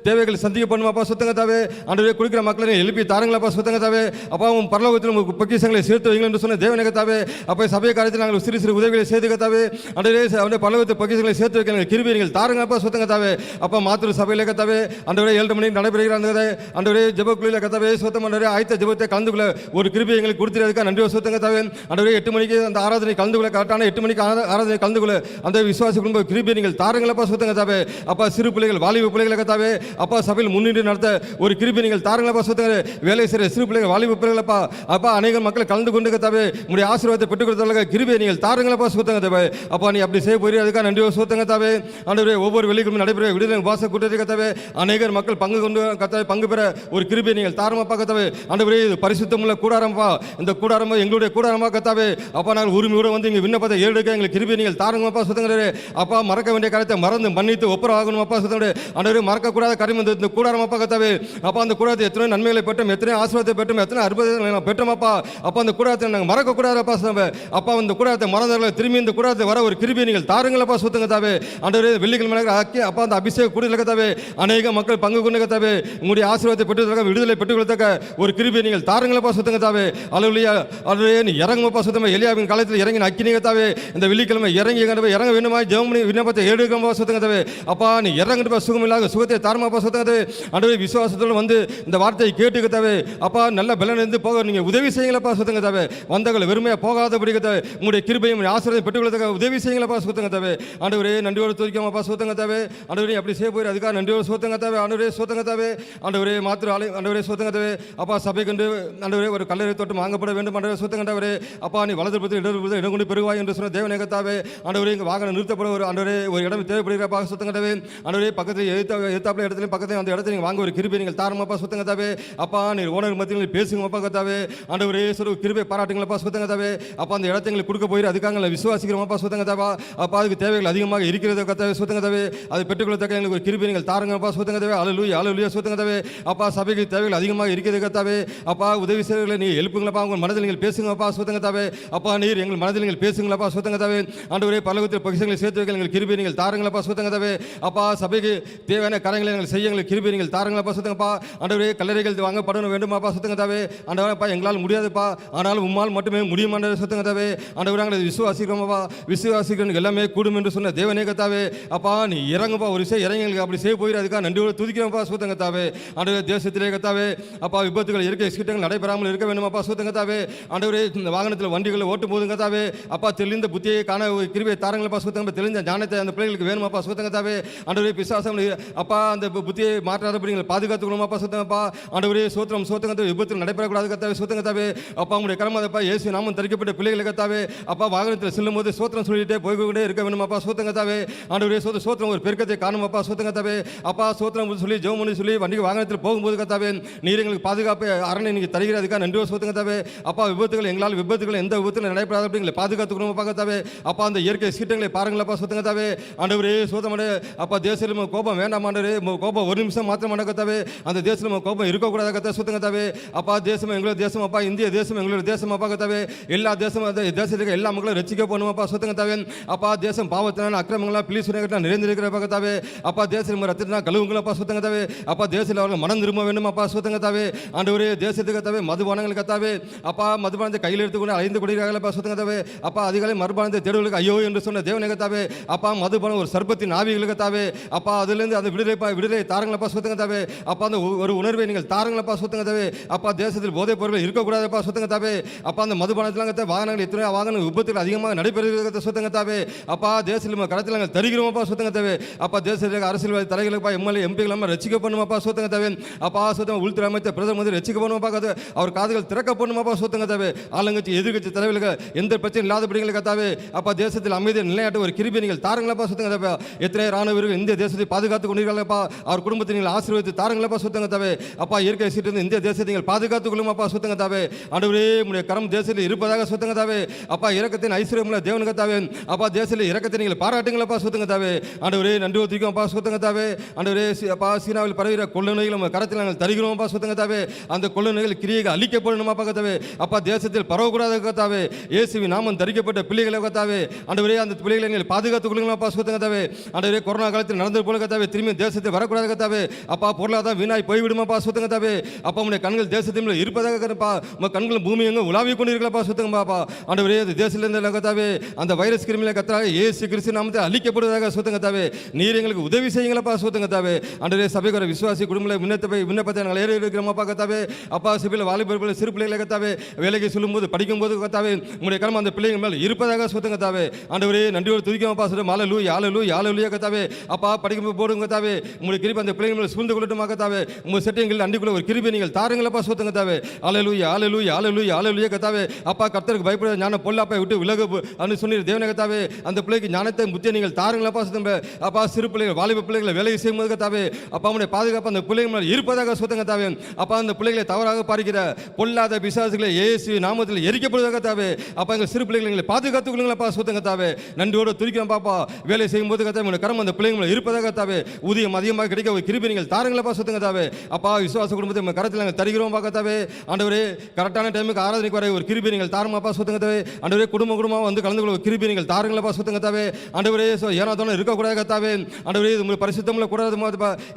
S3: தேவைகளை சந்திக்க பண்ணுமாப்பா சுத்தங்கத்தாவே. ஆண்டவரே குடிக்கிற மக்களை எழுப்பி தாருங்களாப்பா சுத்தங்கத்தாவே. அப்பா உன் பரலோகத்தில் பொக்கிஷங்களை சேர்த்து வைங்கள் என்று சொன்ன தேவனை கத்தாவே. அப்போ சபை காரியத்தில் நாங்கள் சிறு சிறு உதவிகளை செய்து கத்தாவே. ஆண்டவரே அவருடைய பரலோகத்தில் பொக்கிஷங்களை சேர்த்து வைக்க கிருபையை நீங்கள் தாருங்கப்பா சுத்தங்கத்தாவே. அப்பா மாத்திரு சபையிலே கத்தாவே ஆண்டவரே 7 மணிக்கு நடைபெறுகிறாங்க. ஆண்டவரே ஜெபக்குழுவில் கத்தாவே சுத்தம் ஆண்டவரே ஆயத்த ஜெபத்தை கலந்து கொள்ள ஒரு கிருபையை எங்களுக்கு கொடுத்துருக்காக நன்றி சுத்தங்கத்தாவே. ஆண்டவரே 8 மணிக்கு அந்த ஆராதனை கலந்து கொள்ள கரெக்டான 8 மணிக்கு ஆராதனை கலந்து கொள்ள அந்த விசுவாசி குடும்ப கிருபையை நீங்கள் தாருங்களப்பா சுத்தங்கத்தாவே. அப்பா சிறு பிள்ளைகள் வாலிப பிள்ளைகளை கத்தாவே அப்பா சபையில் முன்னின்று நடத்த ஒரு கிருபையை நீங்கள் தாருங்களப்பா சுத்தங்க வேலை செய்கிற சிறு பிள்ளைகள் வாலிப பிள்ளைகளப்பா அப்பா அநேக மக்கள் கலந்து கொண்டு கத்தாவே உங்களுடைய ஆசீர்வாதத்தை பெற்றுக் கொடுத்த கிருபையை நீங்கள் தாருங்களப்பா சுத்தங்கத்தாவே. அப்பா நீ அப்படி செய்ய போறீ அதுக்காக நன்றி சுத்தங்கத்தாவே. ஆண்டவரே ஒவ்வொரு வெள்ளிக்கிழமை நடைபெற விடுதலை வாச கூட்டத்தை கத்தாவே அநேகர் மக்கள் பங்கு கொண்டு கத்தாவே பங்கு பெற ஒரு கிருபையை நீங்கள் தாருமாப்பா கத்தாவே. ஆண்டவரே இது பரிசுத்தமுள்ள கூடாரம்பா இந்த கூடாரம் எங்களுடைய கூடாரமா கத்தாவே. அப்பா நாங்கள் உரிமையோடு வந்து இங்கே விண்ணப்பத்தை ஏறெடுக்க எங்களுக்கு கிருபையை நீங்கள் தாருங்கப்பா சுத்தங்களே. அப்பா மறக்க வேண்டிய காரியத்தை மறந்து மன்னித்து ஒப்புரவாகணும்ப்பா சுத்தங்களே. ஆண்டவரே மறக்கக்கூடாத காரியம் இந்த கூடாரமாப்பா கத்தாவே. அப்பா அந்த கூடாரத்தை எத்தனை நன்மைகளை பெற்றோம் எத்தனை ஆசீர்வாதத்தை பெற்றோம் எத்தனை அற்புதங்களை பெற்றோம்ப்பா. அப்பா அந்த கூடாரத்தை நாங்கள் மறக்கக்கூடாதப்பா சுத்தமே. அப்பா இந்த கூடாரத்தை மறந்தவர்களை திரும்பி இந்த கூடாரத்தை வர ஒரு கிருபையை நீங்கள் தாருங்களப்பா சுத்தங்கத்தாவே. ஆண்டவரே வெள்ளிக்கிழமை அப்பா அந்த அபிஷேக கூடுதல் கத்தாவே அநேக மக்கள் பங்கு கொண்டு கத்தாவே உங்களுடைய ஆசீர்வாதத்தை பெற்றுவதற்காக விடுதலை பெற்றுக் கொடுத்தக்க ஒரு கிருபையை நீங்கள் தாருங்களப்பா சுத்தங்கத்தாவே. அல்லேலூயா. ஆண்டவரே நீ இறங்குமப்பா சுத்தம் கத்தாவே எலியாவின் காலத்தில் இறங்கின அக்கினி கத்தாவே இந்த வெள்ளிக்கிழமை இறங்கி கண்டவே இறங்க வேண்டுமா ஜெபம் விண்ணப்பத்தை எடுக்கமா சுத்தங்கத்தாவே அப்பா நீ இறங்கிட்டு சுகம் இல்லாத சுகத்தை தாரமாப்பா சுத்தங்கத்தாவே ஆண்டவரே விசுவாசத்தோடு வந்து இந்த வார்த்தையை கேட்டுக்கத்தாவே அப்பா நல்ல பலன் இருந்து போக நீங்கள் உதவி செய்யுங்களப்பா சுத்தங்கத்தாவே வந்தவங்களை வெறுமையாக போகாதபடி கத்தாவே உங்களுடைய கிருபையும் ஆசிரியத்தை பெற்றுக்கொள்ளதுக்காக உதவி செய்யுங்களப்பா சுத்தங்கத்தாவே ஆண்டவரே நன்றியோடு துதிக்காமப்பா சுத்தங்கத்தாவே ஆண்டவரே அப்படி செய்ய போயிரு அதுக்காக நன்றியோடு சுத்தங்கத்தாவே ஆண்டவரே சுத்தங்கத்தாவே ஆண்டவரே மாத்திர ஆலை ஆண்டவரே சுத்தங்கத்தாவே அப்பா சபை கண்டு ஆண்டவரே ஒரு கல்லறை தோட்டம் வாங்கப்பட வேண்டும் ஆண்டவரே சுத்தங்கத்தாவே அப்பா நீ வலது பற்றி இடம் கொண்டு பெருவாய் என்று சொன்ன தேவனே கத்தாவே ஆண்டவரே இங்கே வாகனம் நிறுத்தப்பட ஒரு ஆண்டவரே ஒரு இடம் தேவைப்படுகிறப்பா சுத்தங்கத்தாவே ஆண்டவரே பக்கத்தில் எழுத்தாப்புல இடத்துல பக்கத்தில் அந்த இடத்துல நீங்கள் வாங்க ஒரு கிருபை நீங்கள் தாரமாப்பா சுத்தங்கத்தாவே அப்பா நீ ஓனர் மத்தியில் பேசுங்கப்பா கத்தாவே ஆண்டவரே சொல்ல கிருபை பாராட்டுங்களப்பா சுத்தங்கத்தாவே அப்பா அந்த இடத்தை எங்களுக்கு கொடுக்க போயிரு அதுக்காக விசுவாசிக்கிறோமாப்பா சுத்தங்கத்தாவா அப்பா அதுக்கு தேவைகள் அதிகமாக இருக்கிறது கத்தாவே சுத்தங்கத்தாவே அது பெற்றுக்கொள்ளத்தக்க எங்களுக்கு ஒரு கிருபை நீங்கள் தாரங்கப்பா சுத்தங்கத்தாவே அல்லேலூயா சுத்தங்கத்தாவே அப்பா சபைக்கு தேவைகள் அதிகமாக இருக்கிறது கத்தாவே அப்பா உதவி செய்வர்களை நீ எழுப்புங்களப்பா உங்கள் மனதில் நீங்கள் பேசுங்கப்பா சுத்தங்கத்தாவே அப்பா நீர் எங்கள் மனதில் நீங்கள் பேசுங்களப்பா சுத்தங்கத்தாவே ஆண்டவரே பரலோகத்தில் பகிசங்களை சேர்த்து வைக்க எங்கள் கிருபை நீங்கள் தாருங்களப்பா சுத்தங்கத்தாவே அப்பா சபைக்கு தேவையான காரியங்களை நீங்கள் செய்ய எங்களுக்கு கிருபை நீங்கள் தாருங்களப்பா சுத்தங்கப்பா ஆண்டவரே கல்லறைகள் வாங்கப்படணும் வேண்டுமாப்பா சுத்தங்கத்தாவே ஆண்டவரப்பா எங்களால் முடியாதுப்பா ஆனாலும் உம்மால் மட்டுமே முடியும் ஆண்டவரே சுத்தங்கத்தாவே ஆண்டவரே நாங்கள் விசுவாசிக்கிறோமாப்பா விசுவாசிக்கிறோம் எல்லாமே கூடும் என்று சொன்ன தேவனே கத்தாவே அப்பா நீ இறங்குப்பா ஒரு விஷயம் இறங்கி எங்களுக்கு அப்படி செய்ய போயிரு அதுக்காக நன்றியோடு துதிக்கிறோம்ப்பா சுத்தங்கத்தாவே ஆண்டவரே தேசத்திலே கத்தாவே அப்பா விபத்துகள் இருக்க எக்ஸ்கிட்டங்கள் நடைபெறாமல் இருக்க வேண்டுமாப்பா சுத்தங்கத்தாவே ஆண்டவரே இந்த வாகனத்தில் வண்டிகளை ஓட்டும் போது கத்தாவே அப்பா தெளிந்த புத்தியை காண கிருபை தாரங்களப்பா சுத்தங்க தெளிந்த ஞானத்தை அந்த பிள்ளைகளுக்கு வேணுமாப்பா சுத்தங்கத்தாவே ஆண்டவரே பிசாசம் அப்பா அந்த புத்தியை மாற்றாதபடி நீங்கள் பாதுகாத்துக்கணுமாப்பா சுத்தங்கப்பா ஆண்டவரே சோத்திரம் சோத்தங்கத்தை விபத்தில் நடைபெறக்கூடாது கத்தாவே சுத்தங்கத்தாவே அப்பா உங்களுடைய கடமைப்பா இயேசு நாமம் தரிக்கப்பட்ட பிள்ளைகளை கத்தாவே அப்பா வாகனத்தில் செல்லும் போது சோத்திரம் சொல்லிட்டே போய்கொண்டே இருக்க வேணுமாப்பா சுத்தங்கத்தாவே ஆண்டவரே சோத்திரம் ஒரு பெருக்கத்தை காணுமாப்பா சுத்தங்கத்தாவே அப்பா சோத்திரம் சொல்லி ஜெபம் பண்ணி சொல்லி வண்டிக்கு வாகனத்தில் போகும்போது கத்தாவே நீர் எங்களுக்கு பாதுகாப்பு அரணை நீங்கள் தருகிறதுக்காக நன்றி சுத்தங்கத்தாவே அப்பா விபத்துகள் எங்களால் விபத்துகள் எந்த விபத்தில் நடைபெறாத அப்படிங்களை பாதுகாத்துக்கணும் பார்க்கத்தாவே அப்பா அந்த இயற்கை சீட்டங்களை பாருங்களப்பா சுத்தங்கத்தாவே ஆண்டவரே சோதமடே அப்பா தேசத்தில் கோபம் வேண்டாம் ஆண்டவரே கோபம் ஒரு நிமிஷம் மாத்திரம் கத்தாவே அந்த தேசத்தில் கோபம் இருக்கக்கூடாத கத்தா சுத்தங்கத்தாவே அப்பா தேசம் எங்களோட தேசம் அப்பா இந்திய தேசம் எங்களோட தேசம் அப்பா கத்தாவே எல்லா தேசம் தேசத்துக்கு எல்லா மக்களும் ரசிக்க போகணுமாப்பா சுத்தங்கத்தாவே அப்பா தேசம் பாவத்தினால அக்கிரமங்களா பிளீஸ் நிறைந்திருக்கிற பக்கத்தாவே அப்பா தேசம் ரத்தினா கழுவுங்களப்பா சுத்தங்கத்தாவே அப்பா தேசத்தில் அவர்கள் மனம் திரும்ப வேண்டுமாப்பா சுத்தங்கத்தாவே ஆண்டவரே தேசத்துக்கு கத்தாவே மதுபானங்கள் கத்தாவே அப்பா மதுபானத்தை கையில் எடுத்துக்கொண்டு அழைந்து கொண்டிருக்கிறார்களப்பா சுத்தங்கத்தாவே அப்பா அதிகாலை மறுபானத்தை தேடுவதற்கு ஐயோ என்று சொன்ன தேவனை கத்தாவே அப்பா மதுபானம் ஒரு சர்ப்பத்தின் ஆவிகளுக்கு கத்தாவே அப்பா அதிலிருந்து அந்த விடுதலை தாரங்களப்பா சுத்தங்கத்தாவே அப்பா அந்த ஒரு உணர்வை நீங்கள் தாரங்களப்பா சுத்தங்கத்தாவே அப்பா தேசத்தில் போதைப் பொருட்கள் இருக்கக்கூடாதுப்பா சுத்தங்கத்தாவே அப்பா அந்த மதுபானத்தில் வாகனங்கள் எத்தனை வாகன விபத்துகள் அதிகமாக நடைபெறுகிறது சுத்தங்கத்தாவே அப்பா தேசத்தில் கடத்தில் நாங்கள் தருகிறோமாப்பா சுத்தங்கத்தாவே அப்பா தேசத்தில் அரசியல்வாதி தலைகளுப்பா எம்எல்ஏ எம்பிகள் நம்ம ரசிக்க பண்ணுமாப்பா சுத்தங்கத்தாவே அப்பா சுத்தம் உள்துறை அமைச்சர் பிரதமர் மந்திரி ரசிக்க பண்ணுமாப்பா அவர் காதுகள் திறக்க பண்ணுமாப்பா சுத்தங்கத்தாவே ஆளுங்கட்சி எதிர்கட்சி தலைவர்கள் எந்த பிரச்சனை இல்லாதபடிகளை கத்தாவே அப்பா தேசத்தில் அமைதியை நிலையாட்ட ஒரு கிருபை நீங்கள் தாரங்களப்பா சுத்தங்கத்தாவே எத்தனை ராணுவ வீரர்கள் இந்திய தேசத்தை பாதுகாத்துக் கொண்டீர்களப்பா அவர் குடும்பத்தை நீங்கள் ஆசீர்வதித்து தாரங்களப்பா சுத்தங்கத்தாவே அப்பா இயற்கை சீட்டு இந்திய தேசத்தை நீங்கள் பாதுகாத்துக் கொள்ளுமாப்பா சுத்தங்கத்தாவே ஆண்டவரே உடைய கரம் தேசத்தில் இருப்பதாக சுத்தங்கத்தாவே அப்பா இரக்கத்தின் ஐஸ்வர்யமுள்ள தேவன் கத்தாவே அப்பா தேசத்தில் இரக்கத்தை நீங்கள் பாராட்டுங்களப்பா சுத்தங்கத்தாவே ஆண்டவரே நன்றி ஒத்திரிக்கோம்ப்பா சுத்தங்கத்தாவே ஆண்டவரே அப்பா சீனாவில் பரவுகிற கொள்ள நோய்கள் நம்ம கரத்தில் நாங்கள் தருகிறோம்ப்பா சுத்தங்கத்தாவே அந்த கொள்ள நோய்கள் கிரியைகள் அழிக்கப்படணுமாப்பா கத்தாவே அப்பா தேசத்தில் பரவக்கூடாத கத்தாவே இயேசுவின் நாமம் தரிக்கப்பட்ட பிள்ளைகளை கத்தாவே ஆண்டவரே அந்த பிள்ளைகளை நீங்கள் பாதுகாத்துக் கொள்ளுங்களப்பா சுத்தங்கத்தாவே ஆண்டவரே கொரோனா காலத்தில் நடந்தது போல கத்தாவே திரும்பி தேசத்தை வரக்கூடாத கத்தாவே அப்பா பொருளாதாரம் வீணாய் போய்விடுமாப்பா சுத்தங்கத்தாவே அப்பா உடைய கண்கள் தேசத்தில் இருப்பதாக உங்கள் கண்கள் பூமி எங்கே உலாவி கொண்டிருக்கலப்பா சுத்தங்கப்பாப்பா ஆண்டவரே அந்த தேசத்திலிருந்து கத்தாவே அந்த வைரஸ் கிருமிகளை கத்தாவே இயேசு கிறிஸ்து நாமத்தை அழிக்கப்படுவதாக சுத்தங்கத்தாவே நீர் எங்களுக்கு உதவி செய்யுங்களப்பா சுத்தங்கத்தாவே ஆண்டவரே சபைக்கு ஒரு விசுவாசி குடும்பங்களை விண்ணப்பத்தை நாங்கள் ஏறி இருக்கிறோமாப்பா கத்தாவே அப்பா சிபில வாலிபர்கள் சிறு பிள்ளைகளை கத்தாவே வேலைக்கு சொல்லும்போது படிக்கும்போது கத்தாவே உங்களுடைய கடமை அந்த பிள்ளைகள் மேல் இருப்பதாக சுத்தங்கத்தாவே ஆண்டவரே நன்றியோடு துதிக்கமாப்பா சொல்ல மாலலூயா கத்தாவே அப்பா படிக்கும் போடுங்க கத்தாவே உங்களுடைய கிருபை அந்த பிள்ளைகள் மேல் சூழ்ந்து கொள்ளட்டுமா கத்தாவே உங்கள் செட்டிங்கள் அண்டிக்குள்ள ஒரு கிருபை நீங்கள் தாருங்களப்பா சுத்தங்கத்தாவே ஆலலூயா கத்தாவே அப்பா கர்த்தருக்கு பயப்பட ஞான பொல்லாப்பை விட்டு விலகு அப்படின்னு சொல்லி தேவனை கத்தாவே அந்த பிள்ளைக்கு ஞானத்தை முத்திய நீங்கள் தாருங்களப்பா சுத்தங்க அப்பா சிறு பிள்ளைகள் வாலிப பிள்ளைகளை வேலையை செய்யும்போது கத்தாவே அப்பா உடைய பாதுகாப்பு அந்த பிள்ளைகள் மேல் இருப்பதாக சுத்தங்கத்தாவே அப்பா அந்த பிள்ளைகளை தவறாக பார்க்கிற பொல்லாத பிசாசுகளை இயேசு நாமத்தில் எரிக்கப்படுவதாக தாவே அப்பா எங்கள் சிறு பிள்ளைகளை பாதுகாத்துக் கொள்ளுங்களப்பா சுத்தங்கத்தாவே நன்றியோடு துதிக்கிறோம் பாப்பா வேலை செய்யும்போது கத்தாவே உங்களுடைய கரம் அந்த பிள்ளைகளை இருப்பதாக தாவே ஊதியம் அதிகமாக கிடைக்க ஒரு கிருபை நீங்கள் தாருங்களப்பா சுத்தங்கத்தாவே அப்பா விசுவாச குடும்பத்தை உங்கள் கரத்தில் நாங்கள் தருகிறோம் பார்க்கத்தாவே ஆண்டவரே கரெக்டான டைமுக்கு ஆராதனைக்கு வர ஒரு கிருபை நீங்கள் தாருமாப்பா சுத்தங்கத்தாவே ஆண்டவரே குடும்பமாக வந்து கலந்து கொள்ள ஒரு கிருபை நீங்கள் தாருங்களப்பா சுத்தங்கத்தாவே ஆண்டவரே ஏனாதோன்னு இருக்கக்கூடாது கத்தாவே ஆண்டவரே இது உங்களுக்கு பரிசுத்தமில்ல கூடாது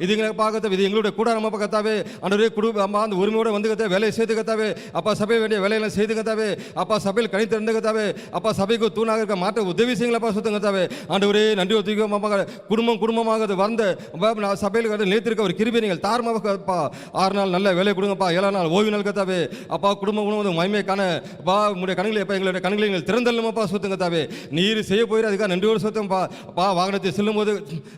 S3: இது எங்களை பார்க்கத்தாவே இது எங்களுடைய கூடாரமா கத்தாவே ஆண்டவரே குடும்ப அந்த உரிமையோட வந்து கத்தாவே வேலையை செய்து கத்தாவே அப்பா சபை வேண்டிய வேலையெல்லாம் செய்து கத்தாவே அப்பா அப்பா சபையில் கனி திறந்த கத்தாவே அப்பா சபைக்கு தூணாக இருக்க மாற்ற உதவி செய்யுங்களப்பா சுத்தம் கத்தாவே ஆண்டவரே நன்றி ஒத்துக்கிறோம் அப்பா குடும்பமாக அது வந்த சபையில் நேத்திருக்க ஒரு கிருபை நீங்கள் தாரமாக அப்பா 6 நாள் நல்ல வேலை கொடுங்கப்பா 7 நாள் ஓய்வு நாள் கத்தாவே அப்பா குடும்பம் மகிமை காண அப்பா உங்களுடைய கண்களை அப்பா எங்களுடைய கண்களை நீங்கள் திறந்தல்லப்பா சுத்தம் கத்தாவே நீர் செய்ய போயிரு அதுக்காக நன்றியோடு சுத்தம்ப்பா அப்பா வாகனத்தில் செல்லும்போது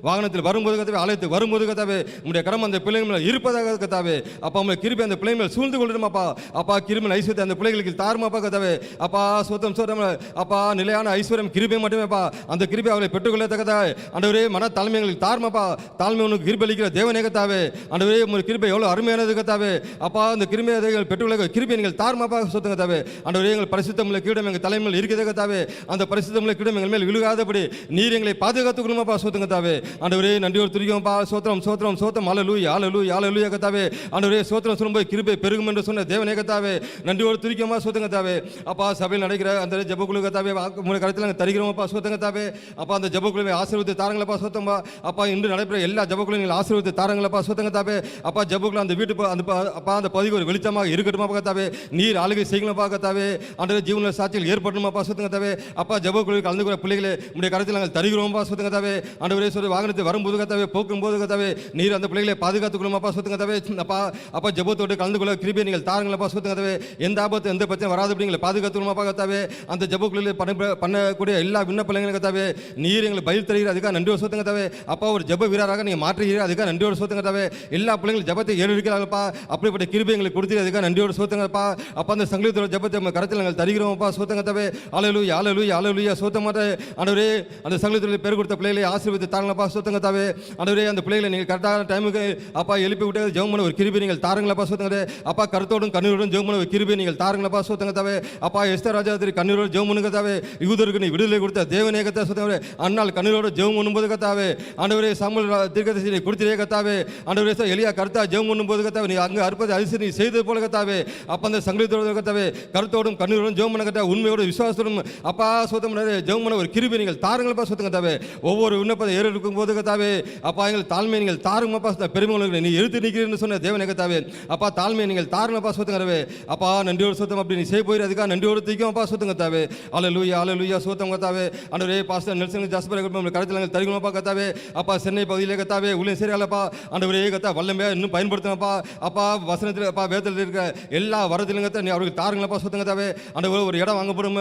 S3: வாகனத்தில் வரும்போது கத்தாவே ஆலயத்துக்கு வரும்போது கத்தாவே உங்களுடைய கரம் அந்த பிள்ளைகள் இருப்பதாக கத்தாவே அப்பா உங்களுடைய கிருபை அந்த பிள்ளைகள் சூழ்ந்து கொள்ளுமாப்பா அப்பா கிருமின் ஐஸ்வர்யத்தை அந்த பிள்ளைகளுக்கு தாருமாப்பா கத்தாவே அப்பா சுத்தம் சுத்தம் அப்பா நிலையான ஐஸ்வர்யம் கிருபை மட்டுமேப்பா அந்த கிருபை அவளை பெற்றுக்கொள்ளத்தக்கதா ஆண்டவரே மன தலைமைகளுக்கு தாருமாப்பா தாழ்மை உனக்கு கிருபளிக்கிற தேவனே கத்தாவே ஆண்டவரே உங்கள் கிருபை எவ்வளோ அருமையானது கத்தாவே அப்பா அந்த கிருமியை பெற்றுக்கொள்ள கிருபை நீங்கள் தாருமாப்பா சுத்தம் கத்தாவே ஆண்டவரே எங்கள் பரிசுத்தமுள்ள கீடம் எங்கள் தலைமையில் இருக்கிறது கத்தாவே அந்த பரிசுத்தமுள்ள கீடம் எங்கள் மேல் விழுகாதபடி நீர் எங்களை பாதுகாத்துக்கணுமாப்பா சுத்தம் கத்தாவே ஆண்டவரே நன்றியோடு துரியோம்ப்பா சோத்திரம் சோத்திரம் சோத்திரம் ஹல்லேலூயா ஹல்லேலூயா ஹல்லேலூயா கத்தாவே ஆண்டவரே சோத்திரம் சொல்லும்போது கிருபை பெருகும் என்று சொன்ன தேவனே கத்தாவே நன்றியோடு துரிக்கமா சுத்தம் கத்தாவே அப்பா சபையில் நடக்கிற அந்த ஜெபக்குழு கத்தாவே மூணு கருத்தில் நாங்கள் தருகிறோம்ப்பா சுத்தம் கத்தாவே அப்பா அந்த ஜெபக்குழுவை ஆசீர்வதித்து தாரங்களப்பா சுத்தம்பா அப்பா இன்று நடைபெற எல்லா ஜெபக்குழுவையும் நீங்கள் ஆசீர்வதித்து தாரங்களப்பா சுத்தம் கத்தாவே அப்பா ஜெபக்குழு அந்த வீட்டு அந்த அப்பா அந்த பகுதிக்கு ஒரு வெளிச்சமாக இருக்கட்டுமா கத்தாவே நீர் ஆளுகை செய்யணும்ப்பா கத்தாவே ஆண்டவரே ஜீவன சாட்சியில் ஏற்படணுமாப்பா சுத்தம் கத்தாவே அப்பா ஜெபக்குழுவில் கலந்து கொள்ள பிள்ளைகளை உடைய கருத்தில் நாங்கள் தருகிறோம்ப்பா சுத்தம் கத்தாவே ஆண்டவரே சொல்லி வாகனத்தை வரும்போது கத்தாவே போக்கும்போது கத்தாவே நீர் அந்த பிள்ளைகளை பாதுகாத்துக்கணுமாப்பா சுத்தம் கத்தாவே அப்பா அப்பா ஜெபத்தோடு கலந்து கொள்ள கிருபை நீங்கள் தாரங்களப்பா சுத்தம் கத்தாவே எந்த ஆபத்து எந்த பிரச்சனை வராது அப்படிங்களை பாதுகாத்துக்கணுமாப்பா கத்தாவே அந்த ஜெபக்குழுவில் பண்ணக்கூடிய எல்லா விண்ணப்பங்களும் கத்தாவே நீர் எங்களை பதில் தருகிற அதுக்காக நன்றியோடு சுத்தம் கத்தாவே அப்பா ஒரு ஜெப வீரராக நீங்கள் மாற்றுகிறீர்கள் அதுக்காக நன்றியோடு சுத்தம் கத்தாவே எல்லா பிள்ளைங்களும் ஜெபத்தை ஏறிருக்கிறார்களப்பா அப்படிப்பட்ட கிருபை எங்களுக்கு கொடுத்து அதுக்காக நன்றியோடு சுத்தங்கப்பா அப்பா அந்த சங்கீதத்தோட ஜெபத்தை நம்ம கருத்தில் நாங்கள் தருகிறோம்ப்பா சுத்தம் கத்தாவே ஹல்லேலூயா ஹல்லேலூயா ஹல்லேலூயா சுத்தம் மாட்ட ஆண்டவரே அந்த சங்கீதத்தில் பேர் கொடுத்த பிள்ளைகளை ஆசீர்வதித்து தாங்களப்பா சுத்தம் கத்தாவே ஆண்டவரே அந்த பிள்ளைகளை நீங்கள் கரெக்டான டைமுக்கு அப்பா எழுப்பி விட்டு ஜெபம் பண்ண ஒரு கிருபை நீங்கள் தாருங்களப்பா சுத்தங்க அப்பா கருத்தோடும் கண்ணீரோடும் ஜெபம் பண்ண ஒரு கிருபை நீங்கள் தாருங்களப்பா சுத்தம் கத்தாவே அப்பா எஸ்தர் ராஜாத்திரி கண்ணீரோடு ஜெபம் பண்ணு கத்தாவே யூதருக்கு நீ விடுதலை கொடுத்த தேவனே கத்தா சுத்தவே அன்னால் கண்ணீரோடு ஜெபம் பண்ணும்போது கத்தாவே ஆண்டவரே சாமுவேல் தீர்க்கதரிசியை கொடுத்திரே கத்தாவே ஆண்டவரே எலியா கருத்தா ஜெபம் பண்ணும்போது கத்தாவே நீ அங்கே அற்புத அதிசயம் நீ செய்தது போல கத்தாவே அப்பா அந்த சங்கீதத்தோடு கத்தாவே கருத்தோடும் கண்ணீரோடும் ஜெபம் பண்ண கத்தா உண்மையோடு விசுவாசத்தோடும் அப்பா சுத்தம் ஜெபம் பண்ண ஒரு கிருபை நீங்கள் தாருங்களப்பா சுத்தம் கத்தாவே ஒவ்வொரு விண்ணப்பத்தை ஏறி இருக்கும் போது கத்தாவே அப்பா எங்கள் தாழ்மையை நீங்கள் தாருங்கப்பா பெருமைகளை நீ எழுத்து நிற்கிறேன்னு சொன்ன தேவனே கத்தாவே அப்பா தாழ்மையை நீங்கள் தாருங்கப்பா சுத்தங்கவே அப்பா நன்றியோடு சுத்தம் அப்படி நீ செய்ய போயிரு அதுக்காக நன்றியோடு தூக்கிப்பா சுத்தம் கத்தாவே ஹல்லேலூயா ஹல்லேலூயா சுத்தம் கத்தாவே ஆண்டவரே பாஸ்டர் நெல்சன் ஜாஸ்பர் கருத்தில் நாங்கள் தருகிறோம்ப்பா கத்தாவே அப்பா சென்னை பகுதியிலே கத்தாவே உள்ளே சரியாலப்பா ஆண்டவரே கத்தா வல்லமையாக இன்னும் பயன்படுத்தணும்ப்பா அப்பா வசனத்தில் அப்பா வேதத்தில் இருக்கிற எல்லா வரத்திலும் கத்தா நீ அவருக்கு தாருங்களப்பா சுத்தம் கத்தாவே ஆண்டவரே ஒரு இடம் வாங்கப்படும்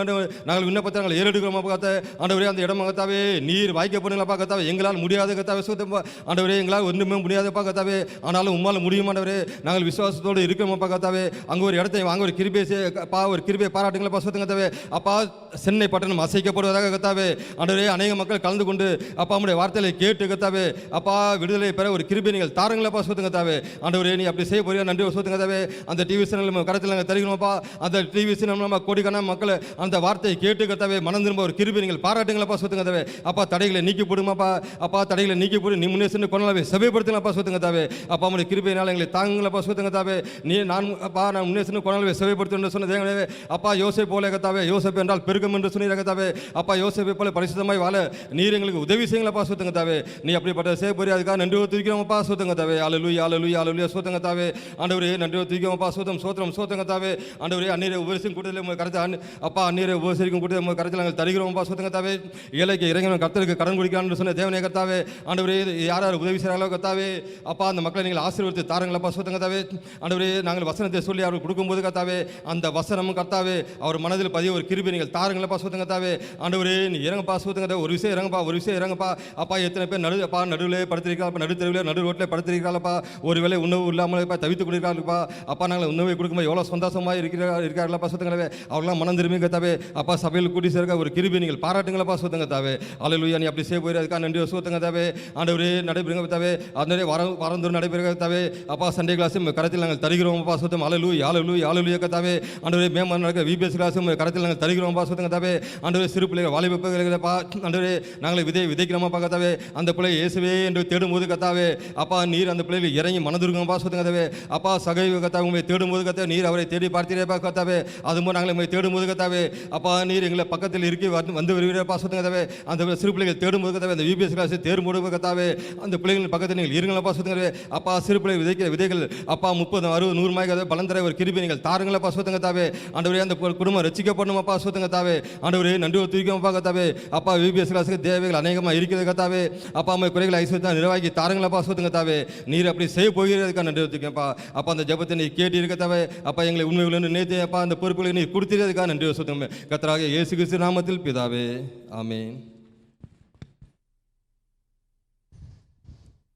S3: நாங்கள் விண்ணப்பத்தை நாங்கள் ஏறெடுக்கிறோம்ப்பா கத்தா ஆண்டவரே அந்த இடம் கத்தாவே நீர் வாய்க்கப்படுங்களப்பா கத்தாவே எங்களால் முடியாத கத்தாவே சுத்தம் ஆண்டவரே எங்களால் ஒன்றுமே முடியாதப்பா கத்தாவே ஆனாலும் உம்மால் முடியும் ஆண்டவரே நாங்கள் விசுவாசத்தோடு இருக்கிறோம்ப்பா கத்தாவே அங்கே ஒரு இடத்தை வாங்க ஒரு கிருபை ஒரு கிருபை பாராட்டுங்களப்பா சுத்தம் கத்தாவே அப்பா சென்னை பட்டணம் அசைக்கப்படுவதாக கத்தாவே ஆண்டவரே அநேக மக்கள் கலந்து கொண்டு அப்பா நம்முடைய வார்த்தைகளை கேட்டு கத்தாவே அப்பா விடுதலை பெற ஒரு கிருபை நீங்கள் தாரங்களப்பா சுத்தம் கத்தாவே ஆண்டவரே நீ அப்படி செய்ய போறியா நன்றி சுத்தம் கத்தாவே அந்த டிவி சேனல் நம்ம கருத்தில் நாங்கள் தருகிறோம்ப்பா அந்த டிவி சேனல் நம்ம கோடிக்கான மக்கள் அந்த வார்த்தையை கேட்டு கத்தாவே மனம் திரும்ப ஒரு கிருபை நீங்கள் பாராட்டுங்களப்பா சுத்தம் கத்தாவே அப்பா தடைகளை நீக்கி போடுமாப்பா அப்பா தடைகளை நீக்கி போடு நீ முன்னே சென்று கொண்டாவே சபைப்படுத்தலப்பா சுத்தம் கத்தாவே அப்பா நம்முடைய கிருபையினால் எங்களை தாங்களப்பா சுத்தம் கத்தாவே நீ நான் அப்பா நான் முன்னே சென்று கொண்டாவே சபைப்படுத்தணும் சொன்ன தேவனே அப்பா யோசேப்பு போல கத்தாவே யோசேப்பு என்றால் பெருக்கம் என்று சொன்னீர் கத்தாவே அப்பா யோசேப்பை போல பரிசுத்தமாய் வாழ நீர் எங்களுக்கு உதவி செய்யுங்களப்பா சுத்தம் கத்தாவே நீ அப்படிப்பட்ட செய்ய போறியா அதுக்காக நன்றி தூக்கிறோம்ப்பா சுத்தம் கத்தாவே ஹல்லேலூயா ஹல்லேலூயா ஹல்லேலூயா சுத்தம் கத்தாவே ஆண்டவரே நன்றி தூக்கிறோம்ப்பா சுத்தம் சோத்திரம் சுத்தம் கத்தாவே ஆண்டவரே அந்நீரை உபரிசிக்கும் கூட்டத்தில் உங்கள் கருத்து அப்பா அந்நீரை உபரிசிக்கும் கூட்டத்தில் உங்கள் கருத்தில் நாங்கள் தருகிறோம்ப்பா சுத்தம் கத்தாவே ஏழைக்கு இறங்கின கர்த்தருக்கு கடன் குடிக்கிறான்னு சொன்ன தேவனே கத்தாவே ஆண்டவரே யார் யார் உதவி செய்கிறாங்களோ கத்தாவே அப்பா அந்த மக்களை நீங்கள் ஆசீர்வதித்து தாருங்களப்பா சுத்தம் கத்தாவே ஆண்டவரே நாங்கள் வசனத்தை சொல்லி அவர்கள் கொடுக்கும்போது கத்தாவே அந்த வசனமும் கத்தாவே அவர் மனதில் பதிய ஒரு கிருபை நீங்கள் தாருங்களப்பா சுத்தம் கத்தாவே ஆண்டவரே நீ இறங்கப்பா சுத்தம் கத்தாவே ஒரு விஷயம் இறங்கப்பா அப்பா எத்தனை பேர் நடுவில் படுத்திருக்காப்பா நடுத்தருவில் நடு ரோட்டில் படுத்திருக்கிறாப்பா ஒருவேளை உணவு இல்லாமல் தவித்து கொடுக்கிறார்களப்பா அப்பா நாங்கள் உணவை கொடுக்கும்போது எவ்வளோ சந்தோஷமாக இருக்கார்களப்பா சுத்தம் கத்தாவே அவர்களாம் மனம் திரும்பி கத்தாவே அப்பா சபையில் கூட்டி சேர்க்க ஒரு கிருபை நீங்கள் பாராட்டுங்களப்பா சுத்தம் கத்தாவே ஹல்லேலூயா நீ அப்படி செய்ய போயிரு அதுக்காக நன்றி சுத்தம் கத்தாவே ஆண்டவரே நடைபெறுங்க கத்தாவே அதனே வாரந்தோறும் நடைபெறுங்க கத்தாவே அப்பா சண்டே கிளாஸும் கருத்தில் நாங்கள் தருகிறோம்ப்பா சுத்தம் ஹல்லேலூயா ஹல்லேலூயா ஹல்லேலூயா கத்தாவே ஆண்டவரே மேம்பட நடக்கிற விபிஎஸ் கிளாஸும் கருத்தில் நாங்கள் தருகிறோம்ப்பா சுத்தம் கத்தாவே ஆண்டவரே சிறு பிள்ளைகள் வாலிப பிள்ளைகளப்பா ஆண்டவரே நாங்கள் விதைக்கிறோம்ப்பா கத்தாவே அந்த பிள்ளை இயேசுவே என்று தேடும்போது கத்தாவே அப்பா நீர் அந்த பிள்ளைகள் இறங்கி மனதுருங்கப்பா சுத்தம் கத்தாவே அப்பா சகை கத்தாவே உண்மை தேடும்போது கத்தாவே நீர் அவரை தேடி பார்த்தீரேப்பா கத்தாவே அதுபோல் நாங்கள் உண்மை தேடும்போது கத்தாவே அப்பா நீர் எங்களை பக்கத்தில் இருக்கி வந்து வருவீரப்பா சுத்தம் கத்தாவே அந்த சிறு பிள்ளைகள் தேடும்போது கத்தாவே அந்த விபிஎஸ் கிளாஸ் தேடும்போது கத்தாவே அந்த பிள்ளைகள் பக்கத்தில் நீங்கள் இருங்களப்பா சுத்தம் கத்தாவே அப்பா சிறு பிள்ளை விதைக்கிற விதைகள் அப்பா 30, 60, 100 கதை பலன் தர ஒரு கிருபை நீங்கள் தாருங்களப்பா சுத்தம் கத்தாவே ஆண்டவரே அந்த குடும்பம் ரசிக்கப்படணும் அப்பா சோத்துங்க தாவே. ஆண்டவரே நன்றி தூக்கியும் அப்பா கத்தாவே. அப்பா விபிஎஸ் கிளாஸுக்கு தேவைகள் அநேகமாக இருக்கிறது கத்தாவே. அப்பா அம்மா குறைகளை ஐஸ்வர்யத்தை நிர்வாகி தாருங்களப்பா சோத்துங்க தாவே. நீர் அப்படி செய்ய போகிறதுக்காக நன்றி தூக்கியப்பா. அப்பா அந்த ஜபத்தை நீ கேட்டு இருக்கத்தாவே. அப்பா எங்களை உண்மைகளை நேர்த்தி அப்பா அந்த பொறுப்புகளை நீ கொடுத்துறதுக்காக நன்றி சோத்துங்க கத்தராக இயேசு கிறிஸ்து நாமத்தில் பிதாவே, ஆமென்.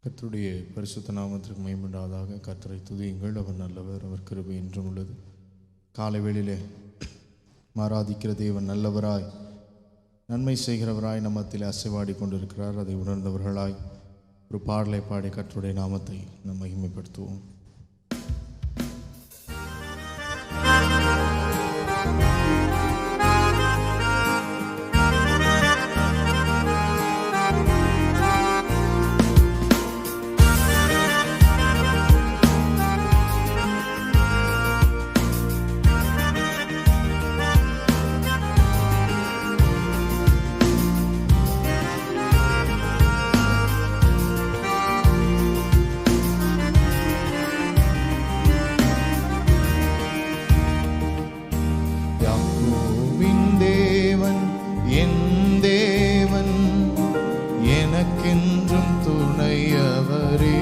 S4: கர்த்தருடைய பரிசுத்த நாமத்திற்கு மகிமையுண்டாவதாக. கர்த்தரை துதியுங்கள், அவர் நல்லவர், அவர் கிருபை என்றும் உள்ளது. காலை வேளையிலே ஆராதிக்கிற தேவன் நல்லவராய் நன்மை செய்கிறவராய் நம்மத்தில் அசைவாடி கொண்டிருக்கிறார். அதை உணர்ந்தவர்களாய் ஒரு பாடலை பாடி கர்த்தருடைய நாமத்தை நாம் மகிமைப்படுத்துவோம். எனக்கென்றும் துணையவரே,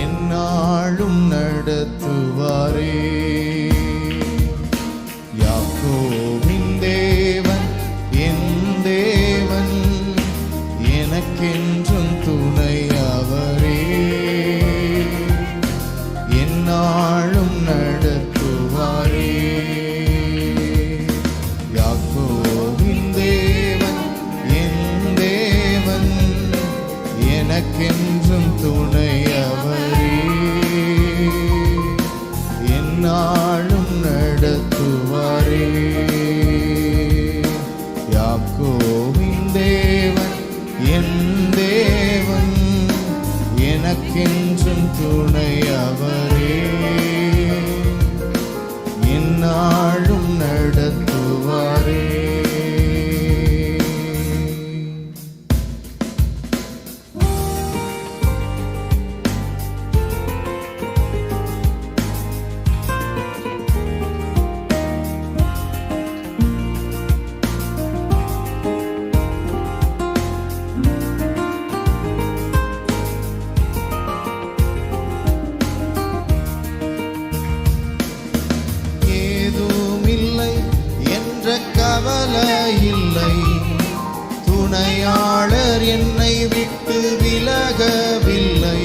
S4: என்னாலும் நடத்துவாரே. யாக்கோபின் தேவன் என் தேவன், எனக்கென்றும் துணையவரே, என்னாலும் நடத்துவாரே. எனக்கென்றும் துணையவரே, என்னாலும் நடத்துவாரே. யாக்கோபின் தேவன் என் தேவன், எனக்கென்றும் துணையவரே, என்னாலும் நடத்துவாரே. கவலை இல்லை, துணையாளர் என்னை விட்டு விலகவில்லை.